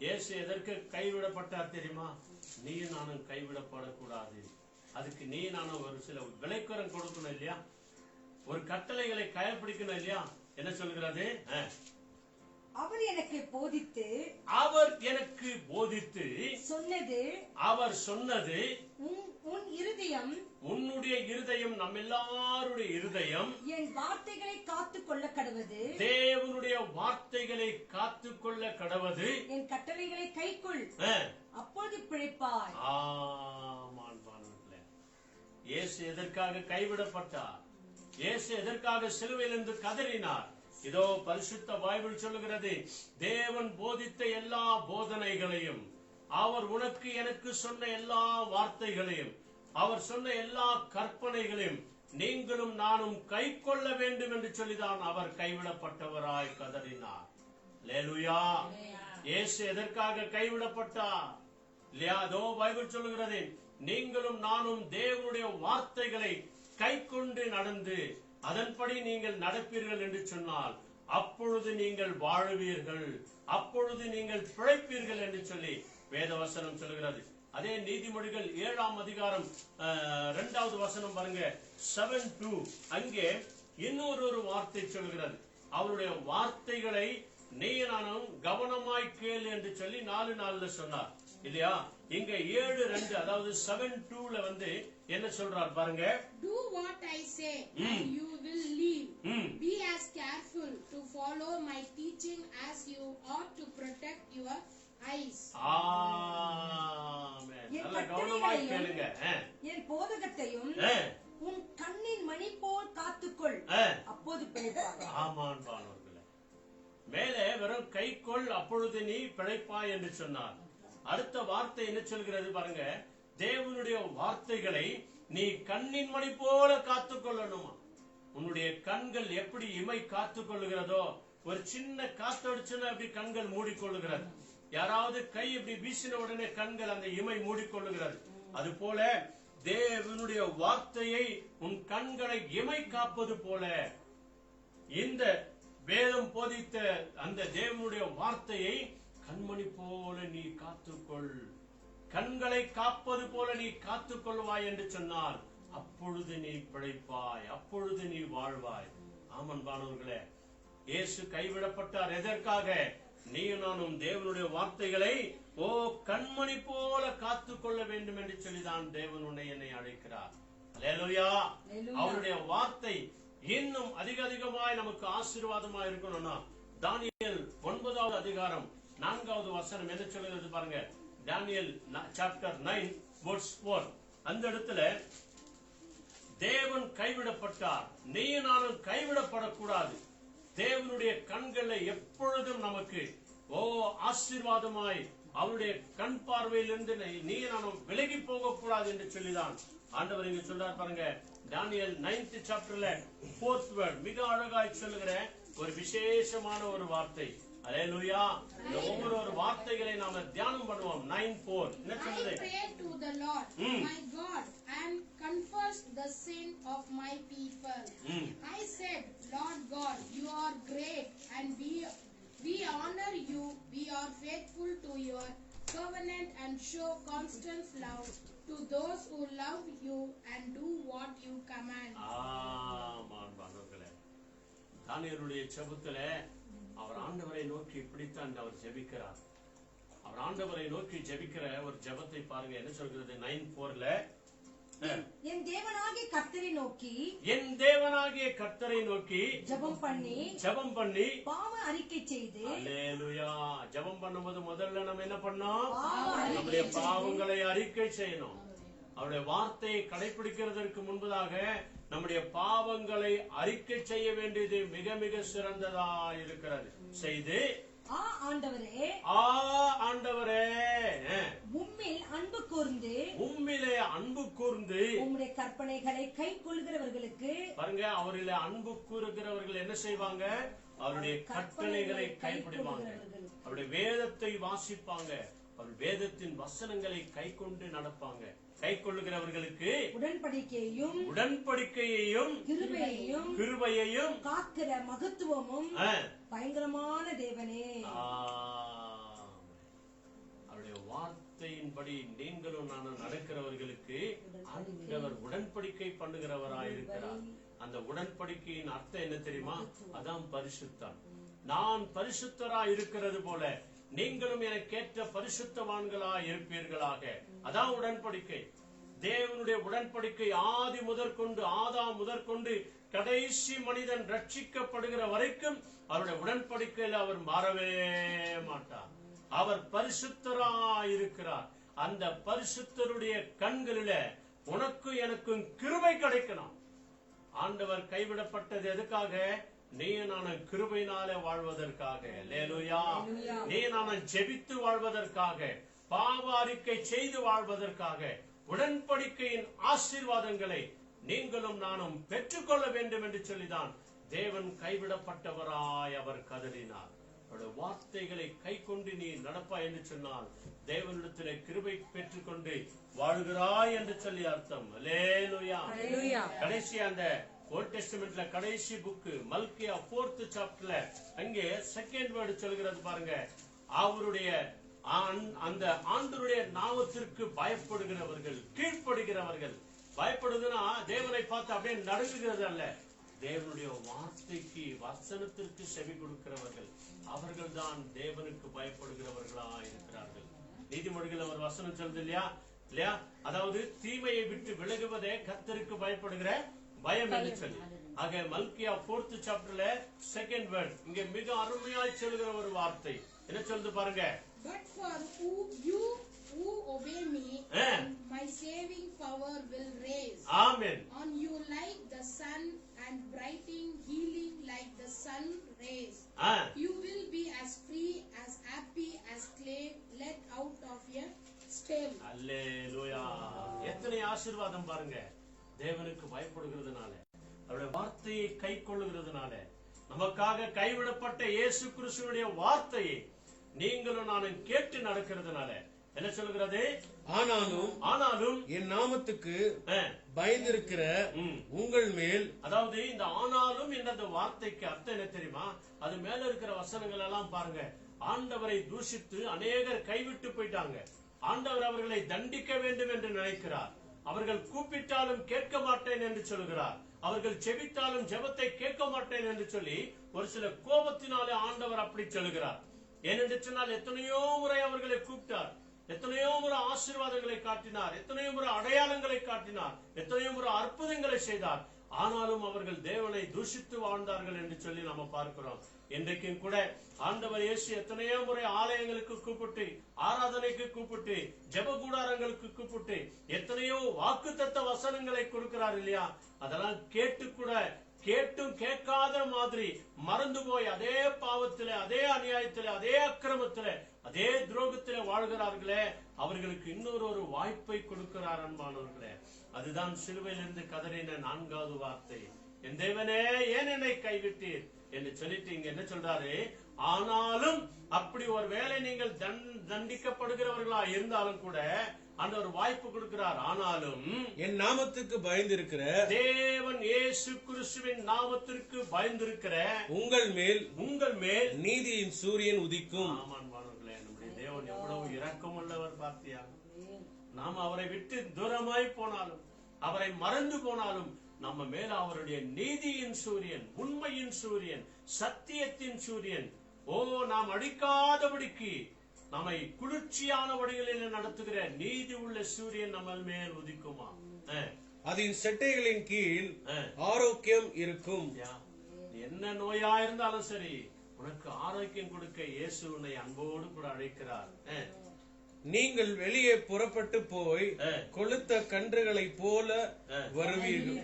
இயேசு எதற்கு கைவிடப்பட்டார் தெரியுமா? நீ நானும் கைவிடப்படக்கூடாது. அதுக்கு நீ நானும் ஒரு சில விலைக்குறம் கொடுக்கணும் இல்லையா? ஒரு கட்டளைகளை கடைபிடிக்கணும் இல்லையா? என்ன சொல்கிறது? அவர் எனக்கு போதித்து சொன்னது, அவர் சொன்னது, உன் இருதயம், உன்னுடைய இருதயம், நம்ம எல்லாருடைய இருதயம் என் வார்த்தைகளை காத்துக்கொள்ள கடவது, தேவனுடைய வார்த்தைகளை காத்துக்கொள்ள கடவது, என் கட்டளைகளை கைக்கொள், அப்பொழுது பிழைப்பாய். இயேசு எதற்காக கைவிடப்பட்டார்? இயேசு எதற்காக சிலுவையிலிருந்து கதறினார்? இதோ பரிசுத்த பைபிள் சொல்லுகிறது, தேவன் போதித்த எல்லா போதனைகளையும், அவர் உனக்கு எனக்கு சொன்ன எல்லா வார்த்தைகளையும், அவர் சொன்ன எல்லா கற்பனைகளையும் நீங்களும் நானும் கை கொள்ள வேண்டும் என்று சொல்லிதான் அவர் கைவிடப்பட்டவராய் கதறினார். அல்லேலூயா. இயேசு எதற்காக கைவிடப்பட்டார் இல்லையா? அதோ பைபிள் சொல்லுகிறது, நீங்களும் நானும் தேவனுடைய வார்த்தைகளை கை கொண்டு நடந்து அதன்படி நீங்கள் நடப்பீர்கள் என்று சொன்னால் அப்பொழுது நீங்கள் வாழுவீர்கள், அப்பொழுது நீங்கள் பிழைப்பீர்கள் என்று சொல்லி வேதவசனம் சொல்கிறது. அதே நீதிமொழிகள் 7ஆம் அதிகாரம் 2வது வசனம் பாருங்க, 7:2. அங்கே இன்னொரு வார்த்தை சொல்கிறது, அவருடைய வார்த்தைகளை நீ நானும் கவனமாய் கேள் என்று சொல்லி 4:4 சொன்னார் இல்லையா? இங்க 7:2, அதாவது 7:2ல வந்து என்ன சொல்றார் பாருங்க, do what I say and you will live. Be as careful to follow my teaching as you ought to protect your eyes. ஆமென். நல்ல கவனமாய் கேளுங்க. என் போதகத்தையும் உன் கண்ணின் மணி போல் காத்துக்கொள், அப்போது பிழைப்பாய். ஆமான் பானவர்களே, மேலே வெறும் கைக்கொள் அப்பொழுது நீ பிழைப்பாய் என்று சொன்னார். அடுத்த வார்த்தை என்ன சொல்கிறது பாருங்க, தேவனுடைய வார்த்தைகளை நீ கண்ணின் மணி போல காத்துக்கொள்ளணுமா? உன்னுடைய கண்கள் எப்படி இமை காத்துக்கொள்ளுகிறதோ, ஒரு சின்ன காத்தடிச்சுன்னா அப்படி கண்கள் மூடிக்கொள்ளுகிறது. யாராவது கை இப்படி வீசின உடனே கண்கள் அந்த இமை மூடிக்கொள்ளுகிறது. அது போல தேவனுடைய வார்த்தையை உன் கண்களை இமை காப்பது போல இந்த வேதம் போதித்த அந்த தேவனுடைய வார்த்தையை கண்மணி போல நீ காத்துக்கொள், கண்களை காப்பது போல நீ காத்துக்கொள்வாய் என்று சொன்னால் அப்பொழுது நீ பிழைப்பாய், அப்பொழுது நீ வாழ்வாய். ஆமன்பானவர்களே, இயேசு கைவிடப்பட்டார் எதற்காக? நீ நானும் தேவனுடைய வார்த்தைகளை கண்மணி போல காத்துக்கொள்ள வேண்டும் என்று சொல்லிதான் தேவன் உன்னை என்னை அழைக்கிறார். அல்லேலூயா. அவருடைய வார்த்தை இன்னும் அதிகமாய் நமக்கு ஆசீர்வாதமா இருக்கணும்னா தானியேல் 9வது அதிகாரம் 4வது வசனம் என்ன சொல்லுகிறது பாருங்க. தானியேல் சாப்டர் 9 verse 4. அந்த இடத்துல தேவன் கைவிடப்பட்டார், நீ நானும் கைவிடப்படக்கூடாது. தேவனுடைய கண்களை எப்பொழுதும் நமக்கு ஆசீர்வாதமாய் அவருடைய கண் பார்வையிலிருந்து நீ நானும் விலகி போக கூடாது என்று சொல்லிதான் ஆண்டவர் இங்க சொல்றார் பாருங்க. தானியேல் 9th சாப்டர்ல 4th word மிக அழகாய் சொல்லுகிற ஒரு விசேஷமான ஒரு வார்த்தை. அல்லேலூயா. இந்த ஒவ்வொரு வார்த்தைகளை நாம தியானம் பண்ணுவோம். 9:4 என்ன சொல்லுது? I pray to the Lord my God and confess the sin of my people. I said, Lord God, you are great and we honor you. We are faithful to your covenant and show constant love to those who love you and do what you command. ஆமாண்டவர்களே, தானியேலுடைய ஜெபத்திலே அவர் ஆண்டவரை நோக்கி இப்படித்தான் அவர் ஜெபிக்கிறார். அவர் ஆண்டவரை நோக்கி ஜெபிக்கிற ஒரு ஜெபத்தை பாருங்க. என்ன சொல்கிறது? 9:4ல என் தேவனாகிய கர்த்தரை நோக்கி, என் தேவனாகிய கர்த்தரை நோக்கி ஜெபம் பண்ணி பாவ அறிக்கை செய்து. அல்லேலூயா. ஜெபம் பண்ணும்போது முதல்ல நம்ம என்ன பண்ணோம்? நம்முடைய பாவங்களை அறிக்கை செய்யணும். அவருடைய வார்த்தையை கடைபிடிக்கிறதற்கு முன்பதாக நம்முடைய பாவங்களை அறிக்கை செய்ய வேண்டியது மிக மிக சிறந்ததா இருக்கிறது. செய்து ஆண்டவரே உம்மிலே அன்பு கூர்ந்து உம்முடைய கற்பனைகளை கை கொள்கிறவர்களுக்கு பாருங்க. அவரிலே அன்பு கூறுகிறவர்கள் என்ன செய்வாங்க? அவருடைய கற்பனைகளை கைப்பிடிப்பாங்க, அவருடைய வேதத்தை வாசிப்பாங்க, அவர் வேதத்தின் வசனங்களை கை கொண்டு நடப்பாங்க. கை கொள்ளுகிறவர்களுக்கு உடன்படிக்கையையும் கிருபையையும் காக்கிற மகத்துவமும் பயங்கரமான தேவனே. அவருடைய வார்த்தையின்படி நீங்களும் நானும் நடக்கிறவர்களுக்கு ஆண்டவர் உடன்படிக்கை பண்ணுகிறவராயிருக்கிறார். அந்த உடன்படிக்கையின் அர்த்தம் என்ன தெரியுமா? அதான் பரிசுத்தம். நான் பரிசுத்தரா இருக்கிறது போல நீங்களும் எனக்கேற்ற பரிசுத்தவான்களா இருப்பீர்களாக. அதான் உடன்படிக்கை. தேவனுடைய உடன்படிக்கை ஆதி முதற்கொண்டு, ஆதாம் முதற்கொண்டு கடைசி மனிதன் ரட்சிக்கப்படுகிற வரைக்கும் அவருடைய உடன்படிக்கையில் அவர் மாறவே மாட்டார். அவர் பரிசுத்தரா இருக்கிறார். அந்த பரிசுத்தருடைய கண்களில உனக்கும் எனக்கும் கிருபை கிடைக்கணும். ஆண்டவர் கைவிடப்பட்டது எதுக்காக? நீ நானும் கிருபையினாலே வாழ்வதற்காக. அல்லேலூயா. நீ நானும் ஜெபித்து வாழ்வதற்காக, பாவ அறிக்கை செய்து வாழ்வதற்காக, உடன்படிக்கையின் ஆசீர்வாதங்களை நீங்களும் நானும் பெற்றுக்கொள்ள வேண்டும் என்று சொல்லிதான் தேவன் கைவிடப்பட்டவராய் அவர் கதறினார். அவருடைய வார்த்தைகளை கை கொண்டு நீ நடப்பாய் என்று சொன்னால் தேவனிடத்திலே கிருபை பெற்றுக்கொண்டு வாழ்கிறாய் என்று சொல்லி அர்த்தம். அல்லேலூயா. கடைசி அந்த ஓல்ட் டெஸ்டமென்ட்ல கடைசி புக் மல்கியா 4th சாப்டர்ல அங்கே செகண்ட் வேர்டு சொல்கிறது பாருங்க. அவருடைய அந்த ஆண்டவருடைய நாமத்திற்கு பயப்படுகிறவர்கள், கீழ்ப்படுகிறவர்கள். பயப்படுதுன்னா தேவனை பார்த்து அப்படியே நடுங்குகிறது அல்ல, தேவனுடைய வார்த்தைக்கு வசனத்திற்கு செவி கொடுக்கிறவர்கள், அவர்கள் தான் தேவனுக்கு பயப்படுகிறவர்களா இருக்கிறார்கள். நீதிமொழிகள் ஒரு வசனம் சொல்லுது இல்லையா? அதாவது தீமையை விட்டு விலகுவதே கர்த்தருக்கு பயப்படுகிற பயம் என்று சொல்லி. ஆக மல்கியா 4th சாப்டர்ல செகண்ட் வேர்ட் இங்க மிக அருமையாய் சொல்லுகிற ஒரு வார்த்தை என்ன சொல்லுது பாருங்க. But for you who obey me, my saving power will raise. Amen. On you like the sun and brightening, healing like the sun rays. You will be as free, as happy as clay let out of a stale. Hallelujah. எத்தனை ஆசீர்வாதம் பாருங்க. தேவனுக்கு பயப்படுகிறதுனால, அவருடைய வார்த்தையை கை கொள்ளுகிறதுனால, நமக்காக கைவிடப்பட்ட இயேசு கிறிஸ்துவினுடைய வார்த்தையை நீங்களும் நானும் கேட்டு நடக்கிறதுனால என்ன சொல்லுகிறது? ஆனாலும் என் நாமத்துக்கு பயந்திருக்கிற ம். உங்கள் மேல், அதாவது இந்த ஆனாலும் என்ற வார்த்தைக்கு அர்த்தம் என்ன தெரியுமா? அது மேல இருக்கிற வசனங்கள் எல்லாம் பாருங்க. ஆண்டவரை தூஷித்து அநேகர் கைவிட்டு போயிட்டாங்க. ஆண்டவர் அவர்களை தண்டிக்க வேண்டும் என்று நினைக்கிறார். அவர்கள் கூப்பிட்டாலும் கேட்க மாட்டேன் என்று சொல்கிறார். அவர்கள் செபித்தாலும் ஜெபத்தை கேட்க மாட்டேன் என்று சொல்லி ஒரு சில கோபத்தினாலே ஆண்டவர் அப்படி சொல்கிறார். ஏனென்று சொன்னால் எத்தனையோ முறை அவர்களை கூப்பிட்டார், எத்தனையோ முறை ஆசீர்வாதங்களை காட்டினார், எத்தனையோ முறை அடையாளங்களை காட்டினார், எத்தனையோ முறை அற்புதங்களை செய்தார். ஆனாலும் அவர்கள் தேவனை தூஷித்து வாழ்ந்தார்கள் என்று சொல்லி நம்ம பார்க்கிறோம். இன்றைக்கும் கூட ஆண்டவர் இயேசு எத்தனையோ முறை ஆலயங்களுக்கு கூப்பிட்டு, ஆராதனைக்கு கூப்பிட்டு, ஜெப கூடாரங்களுக்கு கூப்பிட்டு எத்தனையோ வாக்குத்தத்த வசனங்களை கொடுக்கிறார் இல்லையா? அதெல்லாம் கேட்டும் கேட்காத மாதிரி மறந்து போய் அதே பாவத்திலே, அதே அநியாயத்திலே, அதே அக்கிரமத்திலே, அதே துரோகத்திலே வாழ்கிறார்களே, அவர்களுக்கு இன்னொரு வாய்ப்பை கொடுக்கிறார் அன்பானவர்களே. அதுதான் சிலுவையிலிருந்து கதறின 4வது வார்த்தை. என் தேவனே ஏன் என்னை கைவிட்டீர் என்று சொல்லிட்டு இங்க என்ன சொல்றாரு? ஆனாலும் அப்படி ஒரு வேளை நீங்கள் தண்டிக்கப்படுகிறவர்களா இருந்தாலும் கூட அந்த ஒரு வாய்ப்பு கொடுக்கிறார். ஆனாலும் என் நாமத்துக்கு பயந்திருக்கிற தேவன் இயேசு கிறிஸ்துவின் நாமத்திற்கு பயந்திருக்கிற உங்கள் மேல் நீதியின் சூரியன் உதிக்கும். ஆமான்பானவர்களே, நம்முடைய தேவன் எவ்வளவு இரக்கம் உள்ளவர் பார்த்தியா? நாம் அவரை விட்டு தூரமாய் போனாலும், அவரை மறந்து போனாலும், நம்ம மேல அவருடைய நீதியின் சூரியன், உண்மையின் சூரியன், சத்தியத்தின் சூரியன், நாம் அடிக்காதபடிக்கு நம்மை குளிர்ச்சியான வழிகளில் நடத்துகிற நீதி உள்ள சூரியன் நம்ம மேல் உதிக்குமா? அதன் செட்டைகளின் கீழ் ஆரோக்கியம் இருக்கும். என்ன நோயா இருந்தாலும் சரி, உனக்கு ஆரோக்கியம் கொடுக்க இயேசு உன்னை அன்போடு கூட அழைக்கிறார். நீங்கள் வெளியே புறப்பட்டு போய் கொளுத்த கன்றுகளை போல வளருவீர்கள்.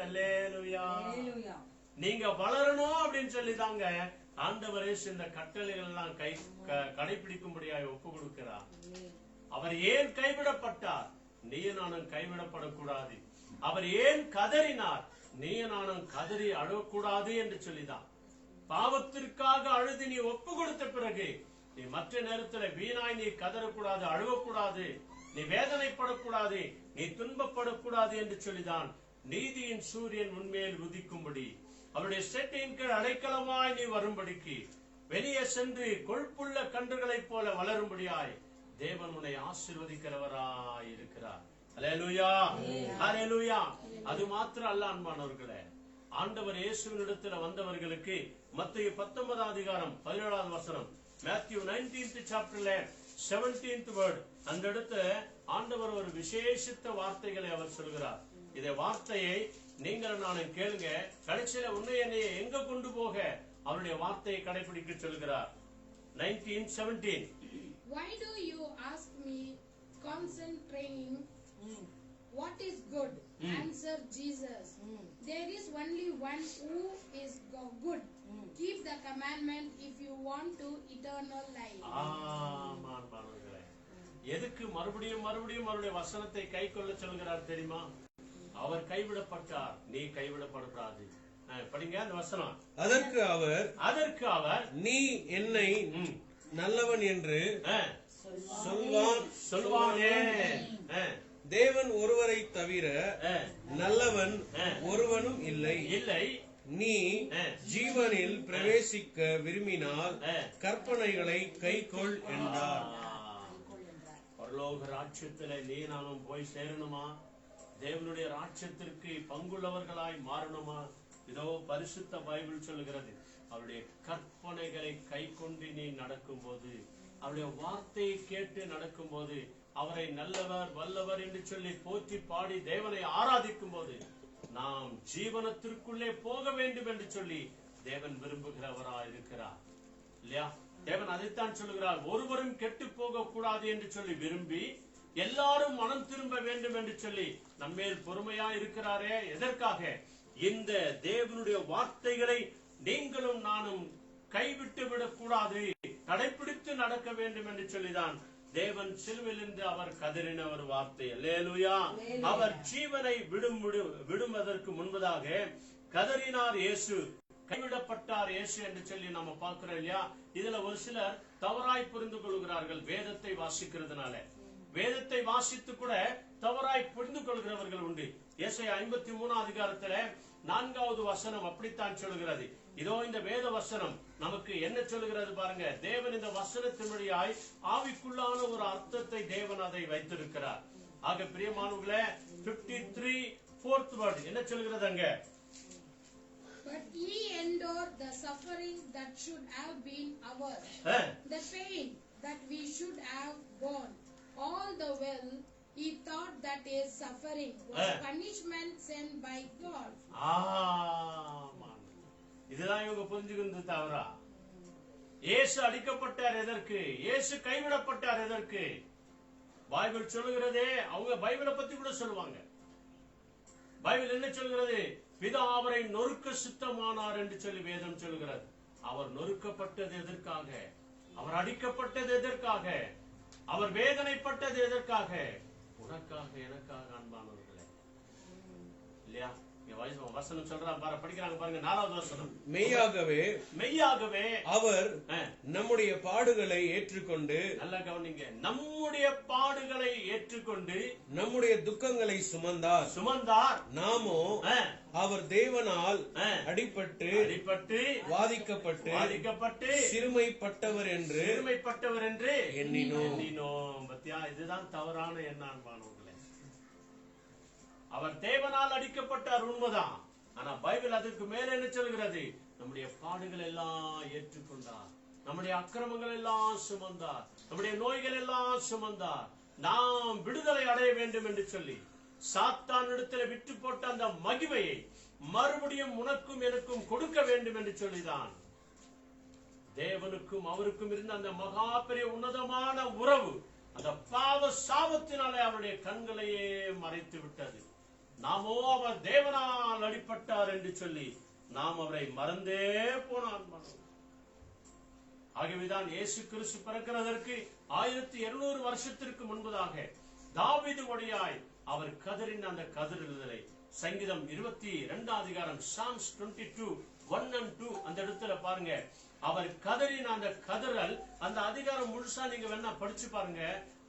அல்லேலூயா. நீங்க வளரணும் அப்படின்னு சொல்லிதாங்க ஆண்டவர் இந்த கட்டளைகள் எல்லாம் கடைபிடிக்கும்படியாக ஒப்பு கொடுக்கிறார். அவர் ஏன் கைவிடப்பட்டார்? நீய நானும் கைவிடப்படக்கூடாது. அவர் ஏன் கதறினார்? நீய நானும் கதறி அழக்கூடாது என்று சொல்லிதான். பாவத்திற்காக அழுது நீ ஒப்பு கொடுத்த பிறகு நீ மற்ற நேரத்துல வீணாய் நீ கதறக்கூடாது, அழுவக்கூடாது, நீ வேதனைப்படக்கூடாது, நீ துன்பப்படக்கூடாது என்று சொல்லிதான் நீதியின் சூரியன் உன்மேல் உதிக்கும்படி, அவருடைய செட்டையின் கீழ் அடைக்கலமாய் நீ வரும்படிக்கு, வெளியே சென்று கொழுப்புள்ள கன்றுகளைப் போல வளரும்படியாய் தேவன் உன்னை ஆசீர்வதிக்கிறவராய் இருக்கிறார். அல்லேலூயா, அல்லேலூயா. அது மாத்திரம் அல்ல அன்பானவர்களே, ஆண்டவர் இயேசுவினிடத்தில் வந்தவர்களுக்கு மத்தேயு 19 அதிகாரம் 17வது வசனம், Matthew 19th chapterல 17th word, அந்த இடத்துல ஆண்டவர் ஒரு விசேஷித்த வார்த்தைகளை அவர் சொல்கிறார். இந்த வார்த்தையை நீங்கள் நானும் கேளுங்க. கடைசியில உன்னை என்னைய எங்க கொண்டு போக அவருடைய வார்த்தையை கடைபிடிக்க சொல்கிறார். 19:17. Why do you ask me concentrating what is good? Answer Jesus. There is only one who is good. Keep the commandment if you want to eternal life. ஆமான்பானவர்களே, எதுக்கு மறுபடியும் அவருடைய வசனத்தை கை கொள்ள சொல்கிறார் தெரியுமா? அவர் கைவிடப்பட்டார், நீ கைவிடப்படக்கூடாது. படிங்க அந்த வசனம். அதற்கு அவர் நீ என்னை நல்லவன் என்று சொல்வானே, தேவன் ஒருவரை தவிர நல்லவன் ஒருவனும் இல்லை. நீ ஜீவனில் பிரவேசிக்க விரும்பினால் கற்பனைகளை கைக்கொள் என்றார். பரலோக ராஜ்யத்திலே நீ நானும் போய் சேரணுமா? தேவனுடைய ராஜ்யத்திற்கு பங்குள்ளவர்களாய் மாறணுமா? இதோ பரிசுத்த பைபிள் சொல்லுகிறது, அவருடைய கற்பனைகளை கை கொண்டு நீ நடக்கும் போது, அவருடைய வார்த்தையை கேட்டு நடக்கும் போது, அவரை நல்லவர் வல்லவர் என்று சொல்லி போற்றி பாடி தேவனை ஆராதிக்கும் போது, நாம் ஜீவனத்திற்குள்ளே போக வேண்டும் என்று சொல்லி தேவன் விரும்புகிறவராய் இருக்கிறார் இல்லையா? தேவன் அதைத்தான் சொல்லுகிறார், ஒருவரும் கெட்டு போக கூடாது என்று சொல்லி விரும்பி எல்லாரும் மனம் திரும்ப வேண்டும் என்று சொல்லி நம்மேல் பொறுமையா இருக்கிறாரே. எதற்காக? இந்த தேவனுடைய வார்த்தைகளை நீங்களும் நானும் கைவிட்டு விடக் கூடாது, கடைபிடித்து நடக்க வேண்டும் என்று சொல்லிதான் தேவன் சிலுவையிலிருந்து அவர் கதறின ஒரு வார்த்தை. அல்லேலூயா. அவர் ஜீவனை விடுவதற்கு முன்பதாக கதறினார் இயேசு, கைவிடப்பட்டார் இயேசு என்று சொல்லி நம்ம பார்க்கிறோம் இல்லையா? இதுல ஒரு சிலர் தவறாய் புரிந்து கொள்கிறார்கள். வேதத்தை வாசிக்கிறதுனால வேதத்தை வாசித்து கூட தவறாய் புரிந்து கொள்கிறவர்கள் உண்டு. ஏசாயா 53 அதிகாரத்துல 4வது வசனம் அப்படித்தான் சொல்கிறது. இதோ இந்த வேத வசனம் நமக்கு என்ன சொல்கிறது பாருங்க. தேவன் இந்த வசனத்தினுடையாய் ஆவிக்குள்ளான ஒரு அர்த்தத்தை தேவன் அதை வைத்திருக்கிறார். ஆக பிரியமானவர்களே 53 word என்ன சொல்கிறது அங்க? But ye endure the suffering that should have been ours, the pain that we should have borne. All the while he thought that his suffering was punishment sent by God. இதுதான் இவங்க புரிஞ்சுக்கிறது தவறா. இயேசு அடிக்கப்பட்டார் எதற்கு? இயேசு கைவிடப்பட்டார் எதற்கு? பைபிள் சொல்லுகிறதே, அவங்க பைபிளை பத்தி கூட சொல்லுவாங்க. பைபிள் என்ன சொல்கிறது? பிதா அவரை நொறுக்க சித்தமானார் என்று சொல்லி வேதம் சொல்கிறது. அவர் நொறுக்கப்பட்டது எதற்காக? அவர் அடிக்கப்பட்டது எதற்காக? அவர் வேதனைப்பட்டது எதற்காக? உனக்காக, எனக்காக அன்பானவர்களே. இல்லையா? வசனம் சொல்றான் பாரு, படிக்கிறாங்க பாருங்க. 4வது வசனம். மெய்யாகவே அவர் நம்முடைய பாடுகளை ஏற்றுக்கொண்டு, நல்லா கவனிங்க, நம்முடைய பாடுகளை ஏற்றுக்கொண்டு நம்முடைய துக்கங்களை சுமந்தார். நாமோ அவர் தேவனால் அடிபட்டு வாதிக்கப்பட்டு சிறுமைப்பட்டவர் என்று எண்ணினோம். பத்தியா, இதுதான் தவறான எண்ணான்பானவர்களே. அவர் தேவனால் அடிக்கப்பட்டார் உண்மைதான். ஆனா பைபிள் அதுக்கு மேல என்ன சொல்கிறது? நம்முடைய பாடுகள் எல்லாம் ஏற்றுக்கொண்டார், நம்முடைய அக்கிரமங்கள் எல்லாம் சுமந்தார், நம்முடைய நோய்கள் எல்லாம் சுமந்தார், நாம் விடுதலை அடைய வேண்டும் என்று சொல்லி சாத்தான் இடத்துல விட்டு போட்ட அந்த மகிமையை மறுபடியும் உனக்கும் எனக்கும் கொடுக்க வேண்டும் என்று சொல்லிதான் தேவனுக்கும் அவருக்கும் இருந்த அந்த மகா பெரிய உன்னதமான உறவு அந்த பாவ சாபத்தினாலே அவருடைய கண்களையே மறைத்து விட்டது. நாமோ அவர் தேவனால் அடிபட்டார் என்று சொல்லி நாம் அவரை மறந்தே போனான். ஆகவேதான் இயேசு கிறிஸ்து பிறக்கிறதற்கு 1200 வருஷத்திற்கு முன்பதாக தாவீது வழியாய் அவர் கதறின அந்த கதறுதலை சங்கீதம் 22 அதிகாரம் Psalms 22:1 and 2 அந்த இடத்துல பாருங்க. அவர் கதறின அந்த கதறல், அந்த அதிகாரம் முழுசா நீங்க வேணா படிச்சு பாருங்க.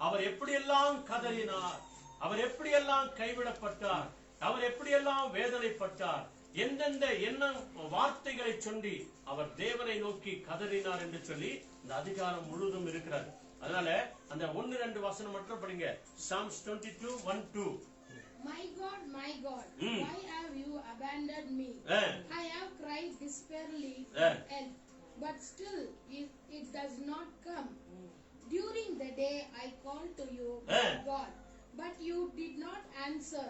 அவர் எப்படியெல்லாம் கதறினார், அவர் எப்படியெல்லாம் கைவிடப்பட்டார், அவர் எப்படியெல்லாம் வேதனைப்பட்டார், எந்தெந்த என்ன வார்த்தைகளை சொல்லி அவர் தேவனை நோக்கி கதறினார் என்று சொல்லி இந்த அதிகாரம் முழுவதும் இருக்கிறார். அதனால அந்த 1-2 வசனம் மட்டும் படிங்க. Psalms 22:1-2. My God, why have you abandoned me? I have cried desperately for help, but still it does not come. During the day I called to you, God, but you did not answer.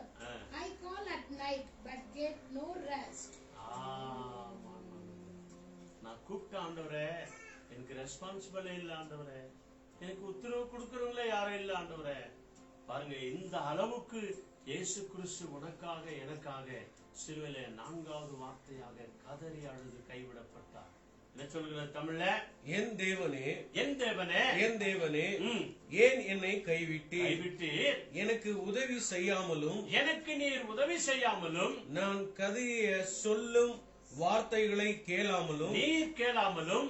I call at night, but get no rest. நான் கூப்பிட்ட ஆண்டவரே, எனக்கு ரெஸ்பான்சிபிள் இல்ல ஆண்டவரே, எனக்கு உத்தரவு கொடுக்கறவங்களே யாரும் இல்ல ஆண்டவரே. பாருங்க, இந்த அளவுக்கு இயேசு கிறிஸ்து உனக்காக எனக்காக சிலுவையிலே 4வது வார்த்தையாக கதறி அழுது கைவிடப்பட்டார். என்ன சொல்கிறது தமிழ்ல? என் தேவனே, என் தேவனே, என் தேவனே, ஏன் என்னை கைவிட்டு எனக்கு உதவி செய்யாமலும், எனக்கு நீர் உதவி செய்யாமலும், நான் கதறிய சொல்லும் வார்த்தைகளை கேளாமலும், நீர் கேளாமலும்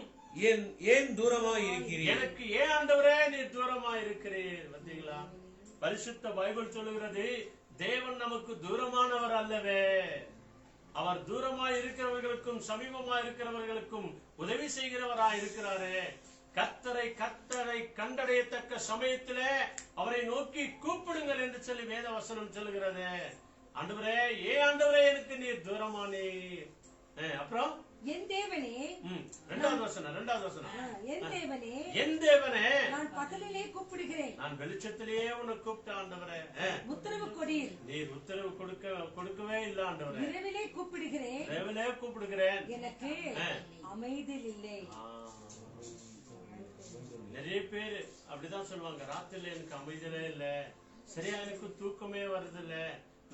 ஏன் தூரமாய் இருக்கிறீர்? எனக்கு ஏன் ஆண்டவரே நீர் தூரமாய் இருக்கிறீர்? பார்த்தீங்களா? பரிசுத்த பைபிள் சொல்லுகிறது, தேவன் நமக்கு தூரமானவர் அல்லவே. அவர் தூரமாய் இருக்கிறவர்களுக்கும் சமீபமாய் இருக்கிறவர்களுக்கும் உதவி செய்கிறவராய் இருக்கிறாரே. கர்த்தரை கண்டடையத்தக்க சமயத்திலே அவரை நோக்கி கூப்பிடுங்கள் என்று சொல்லி வேத வசனம் சொல்லுகிறது. ஆண்டவரே, ஆண்டவரே எனக்கு நீர் தூரமானே. அப்புறம் என் தேவனே, 2வது வசனம் என் தேவனே, என் தேவனே, நான் பகலிலே கூப்பிடுகிறேன், நான் வெளிச்சத்திலேயே உன்னை கூப்பிட்ட ஆண்டவரே. உத்தரவு கொடீர், நீர் உத்தரவு கொடுக்கவே இல்ல ஆண்டவரே. இரவிலே கூப்பிடுகிறேன், எனக்கு அமைதி இல்லை. நிறைய பேர் அப்படிதான் சொல்லுவாங்க, ராத்திரில எனக்கு அமைதியிலே இல்ல, சரியா எனக்கு தூக்கமே வருது இல்ல,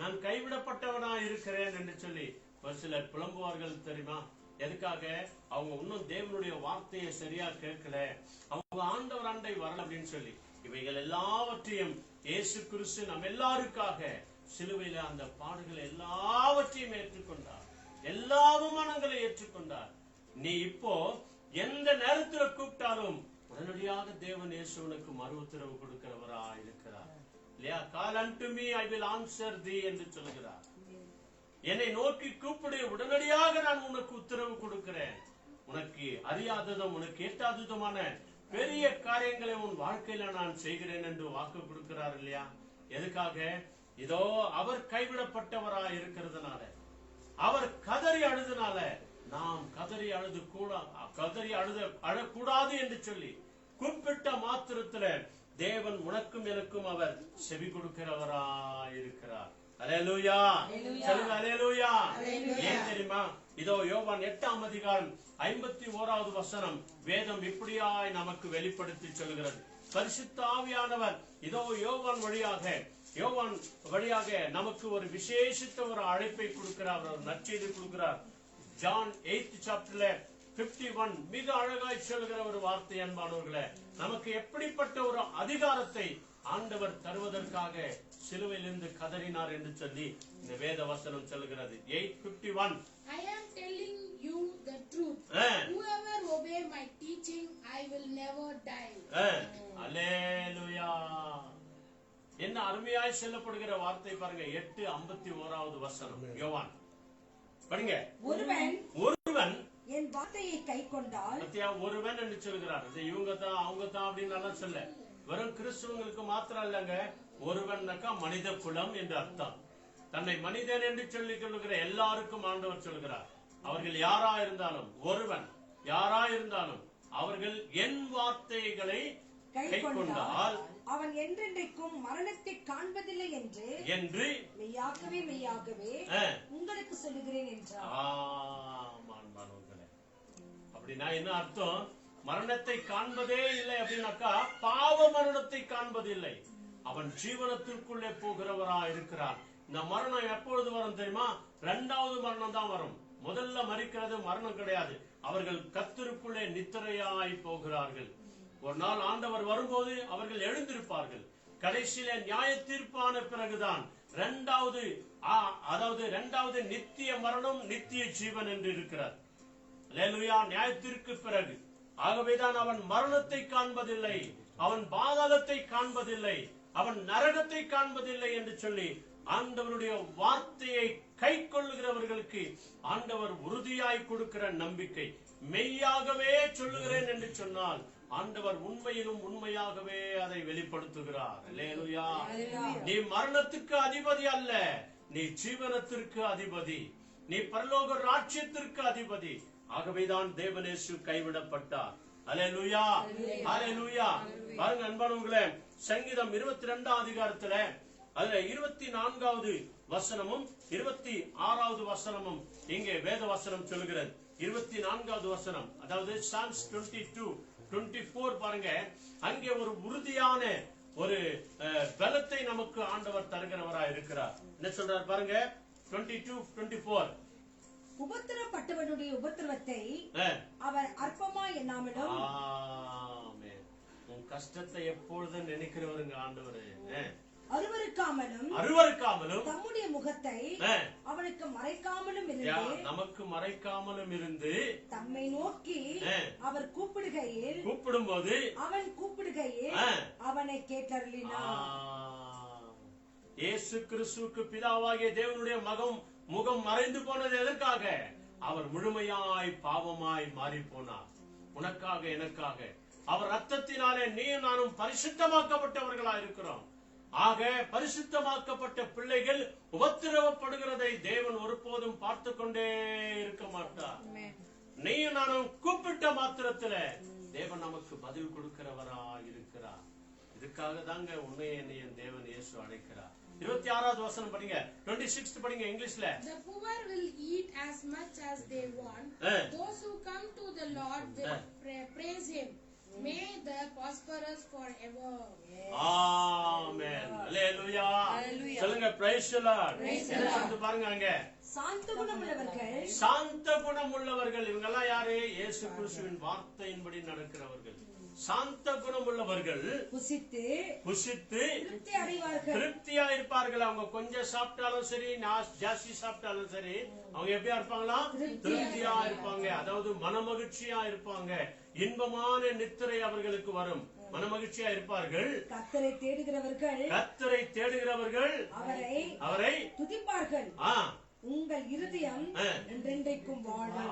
நான் கைவிடப்பட்டவனா இருக்கிறேன் என்று சொல்லி ஒரு சிலர் புலம்புவார்கள். தெரியுமா? எதுக்காக? அவங்க இன்னும் தேவனுடைய வார்த்தையை சரியா கேட்கல, அவங்க ஆண்டவர் ஆண்டை வரல அப்படின்னு சொல்லி. இவைகள் எல்லாவற்றையும் இயேசு கிறிஸ்து நம்ம எல்லாருக்காக சிலுவையில அந்த பாடுகள் எல்லாவற்றையும் ஏற்றுக்கொண்டார், எல்லா அவமானங்களை ஏற்றுக்கொண்டார். நீ இப்போ எந்த நேரத்துல கூப்பிட்டாலும் உடனடியாக தேவன் இயேசுவனுக்கு மறு உத்தரவு கொடுக்கிறவரா இருக்கிறார் இல்லையா? Call unto me I will answer thee என்று சொல்கிறார். என்னை நோக்கி கூப்பிடு, உடனடியாக நான் உனக்கு உத்தரவு கொடுக்கிறேன். உனக்கு அறியாததும் உனக்கு எட்டாததுமான பெரிய காரியங்களை உன் வாழ்க்கையில நான் செய்கிறேன் என்று வாக்கு கொடுக்கிறார் இல்லையா? எதுக்காக? இதோ அவர் கைவிடப்பட்டவரா இருக்கிறதுனால, அவர் கதறி அழுதுனால நாம் கதறி அழக்கூடாது என்று சொல்லி கூப்பிட்ட மாத்திரத்துல தேவன் உனக்கும் எனக்கும் அவர் செவி கொடுக்கிறவரா இருக்கிறார். அல்லேலூயா, சொல்லுங்க அல்லேலூயா. ஏன் தெரியுமா? இதோ யோவான் 8ஆம் அதிகாரம் 51வது வசனம் வேதம் இப்படியாய் நமக்கு வெளிப்படுத்தி சொல்கிறது. பரிசுத்த ஆவியானவர் இதோ யோவான் வழியாக நமக்கு ஒரு விசேஷித்த ஒரு அழைப்பை கொடுக்கிறார், ஒரு நற்செய்தி கொடுக்கிறார். ஜான் 8th chapterல 51 மிக அழகாய் சொல்கிற ஒரு வார்த்தை அன்பானவர்களே, நமக்கு எப்படிப்பட்ட ஒரு அதிகாரத்தை ஆண்டவர் தருவதற்காக சிலுவையிலிருந்து கதறினார் என்று சொல்லி இந்த வேத வசனம் சொல்கிறது. 8:51 I am telling you the truth. Whoever obey my teaching, I will never die. அல்லேலூயா. என்ன அருமையாய் சொல்லப்படுகிற வார்த்தை பாருங்க. 8:51வது வசனம் யோவான் படிங்க. ஒருவன் என் வார்த்தையை கைக்கொண்டால், ஒருவன் என்று சொல்கிறார். இவங்க தான் அவங்க தான் அப்படின்னு சொல்ல, வெறும் கிறிஸ்துவங்களுக்கு மாத்திரம் இல்லங்க. ஒருவன்னாக்கா மனித குலம் என்று அர்த்தம். தன்னை மனிதன் என்று சொல்லிக் கொள்ளுகிற எல்லாருக்கும் ஆண்டவர் சொல்கிறார். அவர்கள் யாரா இருந்தாலும், ஒருவன் யாரா இருந்தாலும் அவர்கள் என் வார்த்தைகளை கைக்கொண்டால் அவன் என்றென்றைக்கும் மரணத்தை காண்பதில்லை என்று மெய்யாகவே உங்களுக்கு சொல்லுகிறேன் என்றார். அப்படின்னா என்ன அர்த்தம்? மரணத்தை காண்பதே இல்லை அப்படின்னாக்கா பாவ மரணத்தை காண்பதில்லை. அவன் ஜீவனத்திற்குள்ளே போகிறவரா இருக்கிறார். இந்த மரணம் எப்பொழுது வரும் தெரியுமா? 2வது மரணம் தான் வரும். முதல்ல மரிக்கிறது மரணம் கிடையாது. அவர்கள் கர்த்தருக்குள்ளே நித்திரையாய் போகிறார்கள். ஒரு நாள் ஆண்டவர் வரும்போது அவர்கள் எழுந்திருப்பார்கள். கடைசியில நியாய தீர்ப்பான பிறகுதான் இரண்டாவது நித்திய மரணம் நித்திய ஜீவன் என்று இருக்கிறார். அல்லேலூயா. நியாயத்திற்கு பிறகு ஆகவேதான் அவன் மரணத்தை காண்பதில்லை, அவன் பாதாளத்தை காண்பதில்லை, அவன் நரகத்தை காண்பதில்லை என்று சொல்லி ஆண்டவருடைய வார்த்தையை கை கொள்ளுகிறவர்களுக்கு ஆண்டவர் உறுதியாய் கொடுக்கிற நம்பிக்கை. மெய்யாகவே சொல்லுகிறேன் என்று சொன்னால் ஆண்டவர் உண்மையிலும் உண்மையாகவே அதை வெளிப்படுத்துகிறார். அல்லேலூயா. நீ மரணத்துக்கு அதிபதி அல்ல, நீ ஜீவனத்திற்கு அதிபதி, நீ பரலோக ராஜ்யத்திற்கு அதிபதி. ஆகவேதான் தேவனேசு கைவிடப்பட்டார். அல்லேலூயா, அல்லேலூயா. பாருங்க அன்பானவர்களே, சங்கீதம் 22ஆம் அதிகாரத்துல அதுல 24வது வசனமும் 26வது வசனமும் இங்கே வேத வசனம் சொல்கிறது. 24வது வசனம், அதாவது Psalms 22:24 பாருங்க. அங்கே ஒரு உறுதியான ஒரு பலத்தை நமக்கு ஆண்டவர் தருகிறவரா இருக்கிறார். என்ன சொல்றார் பாருங்க. 22:24 உபத்திரப்பட்டவனுடைய உபத்திரவத்தை அவர் அற்பமா எண்ணாமலும். உன் கஷ்டத்தை எப்பொழுதும் நினைக்கிறவருங்க ஆண்டவர். அருவருக்காமலும் தம்முடைய முகத்தை அவனுக்கு மறைக்காமலும் இருந்து, நமக்கு மறைக்காமலும் இருந்து தம்மை நோக்கி அவர் கூப்பிடும்போது அவன் கூப்பிடுகையில் அவனை கேட்டருளினார். இயேசு கிறிஸ்துவுக்கு பிதாவாகிய தேவனுடைய முகம் மறைந்து போனது எதற்காக? அவர் முழுமையாய் பாவமாய் மாறி போனார். உனக்காக எனக்காக அவர் ரத்தத்தினாலே நீ நானும் பரிசுத்தமாக்கப்பட்டவர்களா இருக்கிறோம். ஆக பரிசுத்தமாக்கப்பட்ட பிள்ளைகள் உபத்திரவப்படுகிறதை தேவன் ஒருபோதும் பார்த்து கொண்டே இருக்க மாட்டார். நீ நானும் கூப்பிட்ட மாத்திரத்துல தேவன் நமக்கு பதில் கொடுக்கிறவரா இருக்கிறார். இதுக்காக தாங்க உன்னை என்னையும் தேவன் இயேசு அழைக்கிறார். 26வது வசனம் படிங்க. 26th படிங்க இங்கிலீஷ்ல. The poor will eat as much as they want. Those who come to the Lord will praise him. May the prosperous forever. Amen. Hallelujah. சொல்லுங்க praise the Lord. பாருங்க அங்க சாந்த குணமுள்ளவர்கள் இவங்க எல்லாம் யாரு? இயேசு கிறிஸ்துவின் வார்த்தையின்படி நடக்கிறவர்கள். சாந்த குணம் உள்ளவர்கள் புசித்து புசித்து திருப்தி அடைவார்கள். திருப்தியா இருப்பார்கள். அவங்க கொஞ்சம் சாப்பிட்டாலும் சரி, ஜாஸ்தி சாப்பிட்டாலும் சரி, அவங்க எப்படியா இருப்பாங்களா? திருப்தியா இருப்பாங்க. அதாவது மனமகிழ்ச்சியா இருப்பாங்க. இன்பமான நித்திரை அவர்களுக்கு வரும். மனமகிழ்ச்சியா இருப்பார்கள். கர்த்தரை தேடுகிறவர்கள் கர்த்தரை தேடுகிறவர்கள் அவரை துதிப்பார்கள். உங்கள் இருதயம் என்றென்றைக்கும் வாழும்.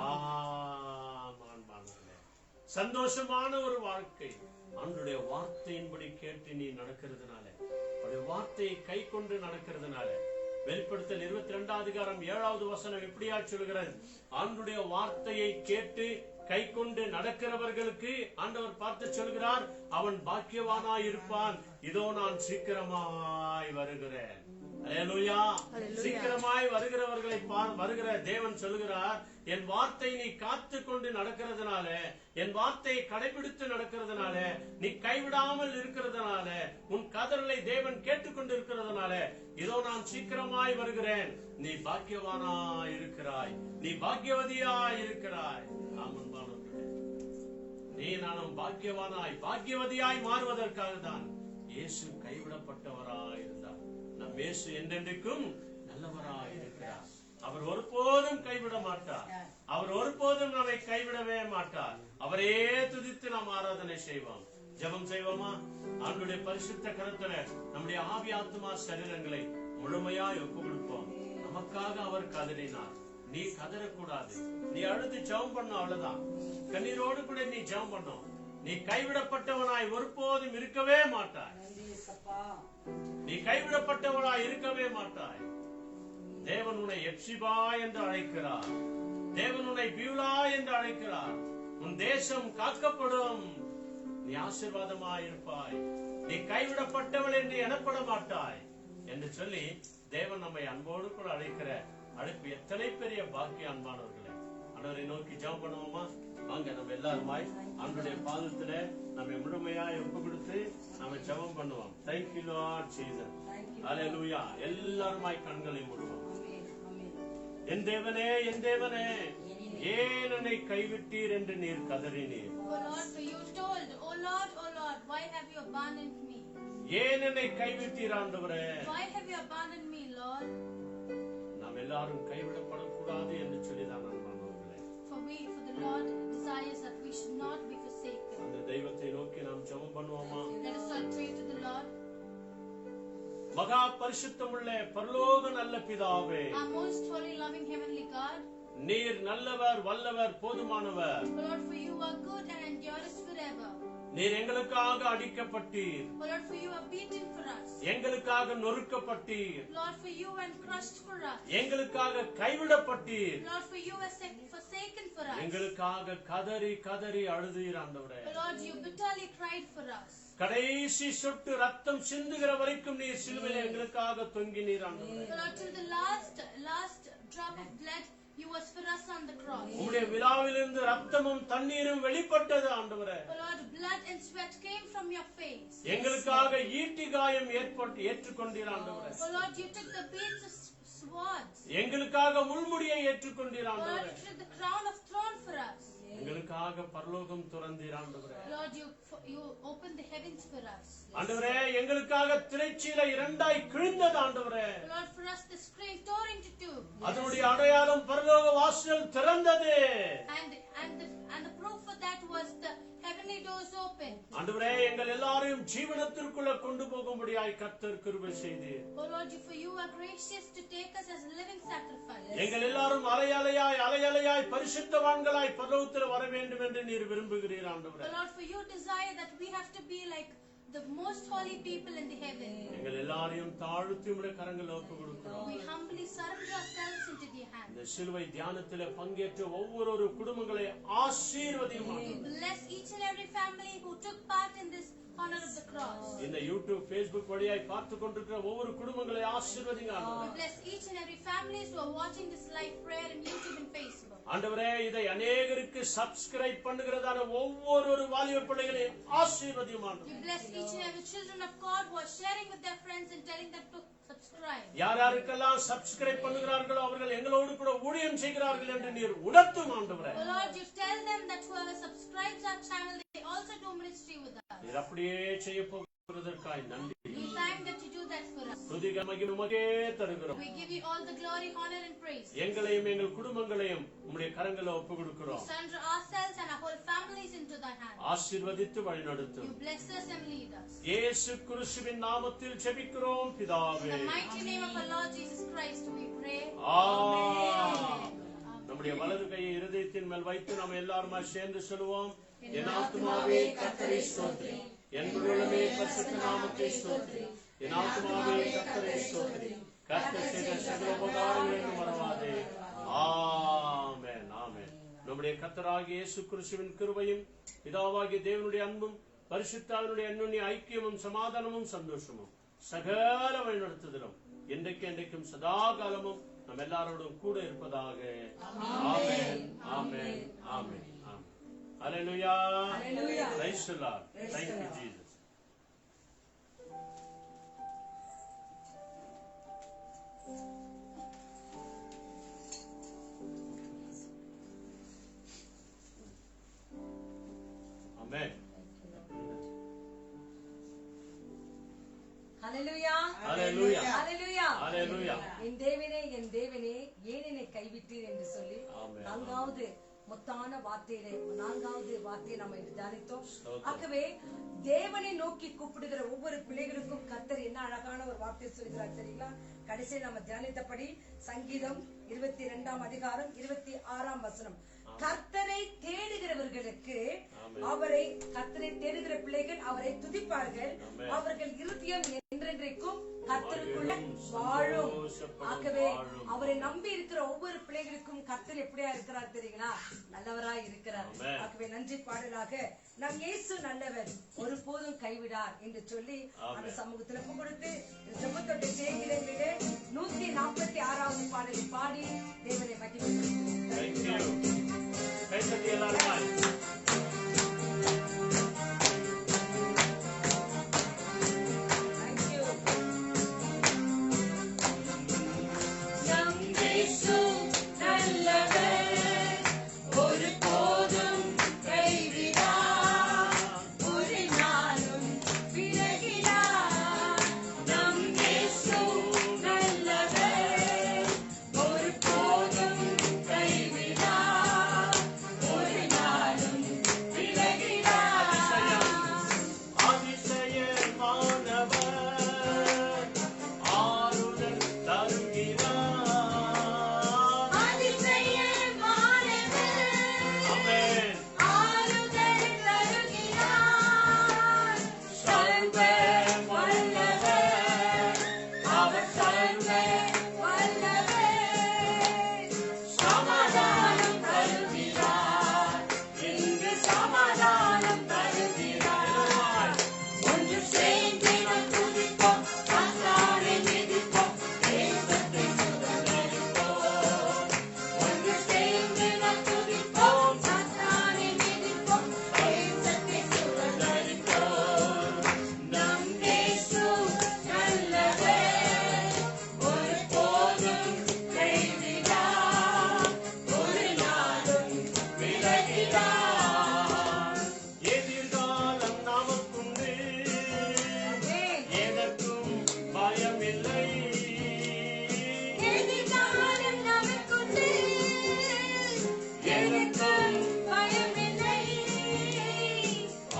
சந்தோஷமான ஒரு வாழ்க்கை அவனுடைய வார்த்தையின்படி கேட்டு நீ நடக்கிறதுனால, அவருடைய வார்த்தையை கை கொண்டு நடக்கிறதுனால. வெளிப்படுத்தல் 22ஆம் அதிகாரம் 7வது வசனம் எப்படியா சொல்கிறது? ஆண்டுடைய வார்த்தையை கேட்டு கை கொண்டு நடக்கிறவர்களுக்கு ஆண்டவர் பார்த்து சொல்கிறார், அவன் பாக்கியவானாய் இருப்பான். இதோ நான் சீக்கிரமாய் வருகிறேன். அல்லேலூயா. சீக்கிரமாய் வருகிறவர்களை வருகிற தேவன் சொல்கிறார், என் வார்த்தை நீ காத்து கொண்டு நடக்கிறதுனால, என் வார்த்தையை கடைபிடித்து நடக்கிறதுனால, நீ கைவிடாமல் இருக்கிறதுனால, உன் கதறலை தேவன் கேட்டுக்கொண்டு இருக்கிறதுனால, இதோ நான் சீக்கிரமாய் வருகிறேன். நீ பாக்கியவானாய் இருக்கிறாய், நீ பாக்கியவதியாய் இருக்கிறாய். நீ நானும் பாக்கியவதியாய் மாறுவதற்காக தான் இயேசு கைவிடப்பட்டவராய் இருந்தார். நம் இயேசு என்றென்றைக்கும் நல்லவராய் இருக்கிறார். அவர் ஒருபோதும் கைவிட மாட்டார். அவர் ஒருபோதும் நம்மை கைவிடவே மாட்டார். அவரே துதித்து நாம் ஆராதனை செய்வோம். ஜெபம் செய்வோமா? ஆண்டவருடைய பரிசுத்த கரத்துல நம்முடைய ஆவி ஆத்துமா சரீரங்களை முழுமையாய் ஒப்பு கொடுப்போம். நமக்காக அவர் கதறினார். நீ கதறக்கூடாது. நீ அழுது ஜெபம் பண்ண, அவ்வளவுதான். கண்ணீரோடு கூட நீ ஜெபம் பண்ணும். நீ கைவிடப்பட்டவனாய் ஒருபோதும் இருக்கவே மாட்டாய். நீ கைவிடப்பட்டவனாய் இருக்கவே மாட்டாய். தேவன் உன்னை எப்சிபா என்று அழைக்கிறார். தேவன் உன்னை பியூலா என்று அழைக்கிறார். உன் தேசம் காக்கப்படும். நீ ஆசீர்வாதமாய் இருப்பாய். நீ கைவிடப்பட்டவள் என்று எனப்பட மாட்டாய் என்று சொல்லி தேவன் நம்மை அன்போடு கூட அழைக்கிற அழைப்பு எத்தனை பெரிய பாக்கிய அன்பானவர்களே. ஆண்டவரை நோக்கி ஜெபம் பண்ணுவோமா? வாங்க நம்ம எல்லாருமாய் ஆண்டவருடைய பாதத்துல நம்ம முழுமையாய் ஒப்பு கொடுத்து நம்ம ஜெபம் பண்ணுவோம். Thank you Lord Jesus. Hallelujah. எல்லாருமாய் கண்களை மூடுவோம். என் தேவனே, என் தேவனே, ஏன் என்னை கைவிட்டீர் என்று நீர் கதறினீர். Oh Lord, for you told, oh Lord, why have you abandoned me? ஏன் என்னை கைவிட்டீர் ஆண்டவரே? Why have you abandoned me, Lord? நாம் எல்லாரும் கைவிடப்படக்கூடாது என்று சொல்லிதான் அன்பானவர்களே. For the Lord desires that we should not be forsaken. அந்த தெய்வத்தை நோக்கி நாம் ஜெபம் பண்ணுவோமா? Let us all pray to the Lord. மகா பரிசுத்தமுள்ள பரலோக நல்ல பிதாவே, Our most holy, loving heavenly God, நீர் நல்லவர், வல்லவர், போதுமானவர். O Lord, for you are good and endurest forever. நீர் எங்களுக்காக அடிக்கப்பட்டீர். O Lord, for you are beaten for us. எங்களுக்காக நொறுக்கப்பட்டீர். Lord, for you and crushed for us. எங்களுக்காக கைவிடப்பட்டீர். Lord, for you were forsaken for us. எங்களுக்காக கதறி கதறி அழுதீர் ஆண்டவரே. O Lord, you bitterly cried for us. கடைசி சொட்டு ரத்தம் சிந்துகிற வரைக்கும் நீர் சிலுவையில் எங்களுக்காக தொங்கினீர் ஆண்டவரே. O Lord, till the last drop of blood, you was for us on the cross. உம்முடைய விலாவிலிருந்து ரத்தமும் தண்ணீரும் வெளிப்பட்டது ஆண்டவரே. O Lord, blood and sweat came from your face. எங்களுக்காக ஈட்டி காயம் ஏற்றுக்கொண்டீர் ஆண்டவரே. O Lord, you took the beads of swords. எங்களுக்காக முள்முடியை ஏற்றுக்கொண்டீர் O Lord, ஆண்டவரே. you took the crown of thorn for us. எங்களுக்காக பரலோகம் திறந்தீர் ஆண்டவரே. Lord, you opened the heavens for us. ஆண்டவரே, எங்களுக்காக திரைச்சீலை இரண்டாய் கிழிந்தது ஆண்டவரே. Lord, for us the screen tore into two. அதனுடைய அடையாளம் பரலோக வாசல் திறந்தது. And the proof for that was the heavenly doors open. ஆண்டவரே, எங்கள் எல்லாரையும் ஜீவனத்திற்குள்ள கொண்டு போகும்படியாய் கர்த்தர் கிருபை செய்தீர். Oh Lord, for you are gracious to take us as a living sacrifice. எங்கள் எல்லாரும் அலையலையாய் பரிசுத்தவான்களாய் பரலோகத்தில் வர வேண்டும் என்று நீர் விரும்புகிறீர் ஆண்டவரே. Oh Lord, for you desire that we have to be like the most holy people in the heaven. எங்கள் எல்லாரையும் தாழ்த்தி உம்முடைய கரங்களில் ஒப்புக் கொடுக்கிறோம். We humbly surrender ourselves into your hands. இந்த சிலுவை தியானத்திலே பங்கேற்ற ஒவ்வொரு குடும்பங்களை ஆசீர்வதியும். Bless each and every family who took part in this honor of the cross. இந்த யூடியூப் ஃபேஸ்புக் வழியாய் பார்த்து கொண்டிருக்கிற ஒவ்வொரு குடும்பங்களை ஆசீர்வதிங்க ஆண்டவரே. We bless each and every families who are watching this live prayer in YouTube and Facebook. ஆண்டவரே, இதை அநேகருக்கு சப்ஸ்கிரைப் பண்ணுகிறதான ஒவ்வொரு வாலிப பிள்ளைகளை ஆசீர்வதியும் ஆண்டவரே. We bless each and every children of God who are sharing with their friends and telling them to subscribe. subscribe. யார் யாருக்கெல்லாம் சப்ஸ்கிரைப் பண்ணுகிறார்களோ அவர்கள் எங்களோடு கூட ஊழியம் செய்கிறார்கள் என்று நீர் உணர்த்தும் ஆண்டவரே. Oh Lord, you tell them that whoever subscribes our channel, they also do ministry with us. நீர் அப்படியே செய்ய போகிறதற்காய் நன்றி. We thank that you do that for us. துதிக மகிமை உமக்கே தருகிறோம். We give you all the glory, honor and praise. எங்களையும் எங்கள் குடும்பங்களையும் உம்முடைய கரங்களில் ஒப்புக்கொடுக்கிறோம். We surrender ourselves and our whole families into thy hands. ஆசீர்வதித்து வழிநடத்தும். You bless us and lead us. இயேசு கிறிஸ்துவின் நாமத்தில் ஜெபிக்கிறோம் பிதாவே. In the mighty name of our Lord Jesus Christ we pray. ஆமென். நம்முடைய வலது கையை இருதயத்தின் மேல் வைத்து நாம் எல்லாருமா சேர்ந்து சொல்லுவோம். என் ஆத்துமாவே கர்த்தரை ஸ்தோத்திரி, என் உள்ளமே பரிசுத்த நாமத்தை ஸ்தோத்திரி, என் ஆத்துமாவே கர்த்தரை ஸ்தோத்திரி, கர்த்தர் செய்த சகல உபகாரங்களையும் மறவாதே. ஆமென் ஆமென். நம்முடைய கர்த்தராகிய இயேசு கிறிஸ்துவின் கிருபையும் பிதாவாகிய தேவனுடைய அன்பும் பரிசுத்தாவினுடைய அன்யோன்ய ஐக்கியமும் சமாதானமும் சந்தோஷமும் சகல வழிநடத்துதலும் என்றைக்கும் சதா காலமும் நம் எல்லாரோடும் கூட இருப்பதாக. ஆமென் ஆமென் ஆமென் ஆமென். ஹல்லேலூயா. Praise the Lord. Thank you Jesus. Amen. Hallelujah. Hallelujah. Hallelujah. Hallelujah. என் தேவனே ஏன் என்னை கைவிட்டீர் என்று சொல்லி ஆமென். நான்காவது வார்த்தையை நம்ம இன்று தியானித்தோம். ஸ்தோத்திரம். ஆகவே தேவனை நோக்கி கூப்பிடுகிற ஒவ்வொரு பிள்ளைகளுக்கும் கர்த்தர் என்ன அழகான ஒரு வார்த்தை சொல்கிறார் தெரியுங்களா? கடைசியில் நம்ம தியானித்தபடி சங்கீதம் 22 அதிகாரம் 26 வசனம், கர்த்தரை தேடுகிறவர்களுக்கு அவரை கர்த்தரை தேடுகிற பிள்ளைகள் அவரை துதிப்பார்கள், அவர்கள் இருதயம் என்றென்றைக்கும் கர்த்தருக்குள்ள வாழும். ஆகவே அவரை நம்பி இருக்கிற ஒவ்வொரு பிள்ளைகளுக்கும் கர்த்தர் எப்படியா இருக்கிறார் தெரியுங்களா? நல்லவராய் இருக்கிறார். ஆகவே நன்றி பாடலாக நம் இயேசு நல்லவர், ஒருபோதும் கைவிடார் என்று சொல்லி அந்த சமூகத்தில் கொடுத்து ஜெபத்தோடு செய்கிறவர்களே 146வது பாடலை பாடி தேவனை மகிமைப்படுத்துகிறோம். கைத்தட்டி எல்லாரும்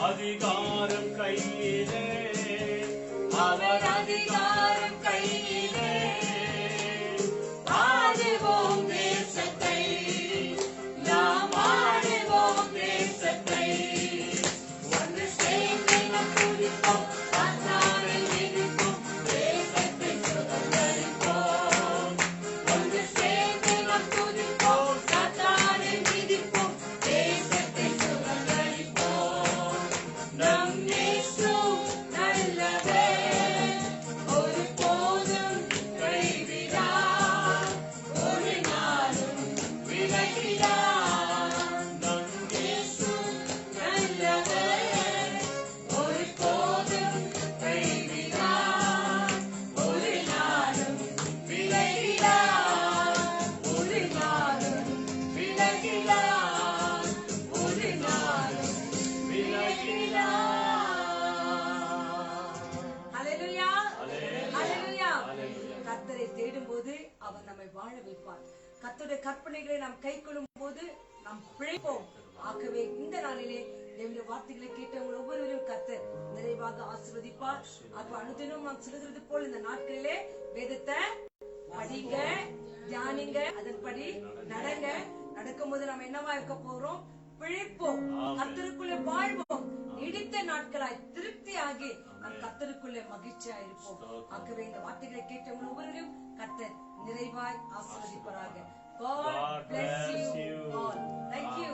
அதிகாரம் கையிலே, அவர் அதிகாரம் கையிலே, ஆடுவோம் தேசத்தை, நாம் ஆடுவோம் தேசத்தை, ஒன்று சேர்ந்து நாம் துதிப்போம், கர்த்தரை மிதிப்போம், தேசத்தை சுதந்தரிப்போம். ஒன்று சேர்ந்து நாம் துதிப்போம், கர்த்தரை மிதிப்போம், தேசத்தை சுதந்தரிப்போம். நம் இயேசு நல்லவர், ஒருபோதும் கைவிடார். வைப்பார். கர்த்தருடைய கற்பனைகளை நாம் கைக்கொள்ளும் போது நாம் பிழைப்போம். ஆகவே இந்த நாளிலே தேவனுடைய வார்த்தைகளை கேட்டவங்க ஒவ்வொருவரையும் கர்த்தர் நிறைவாக ஆசீர்வதிப்பார். அப்ப அனுதினம் நாம் சொல்லுகிறது போல் இந்த நாட்களிலே வேதத்தை படிங்க, தியானிங்க, அதன்படி நடங்க. நடக்கும் போது நம்ம என்னவா இருக்க போறோம்? பிழைப்போம், கர்த்தருக்குள்ளே வாழ்வோம், நீடித்த நாட்களாய் திருப்தியாகி நம் கர்த்தருக்குள்ளே மகிழ்ச்சியா இருப்போம். ஆகவே இந்த வார்த்தைகளை கேட்டவங்க ஒவ்வொருவரையும் கர்த்தர் நிறைவாய் ஆசீர்வதிப்பாராக. God bless you all. Thank you.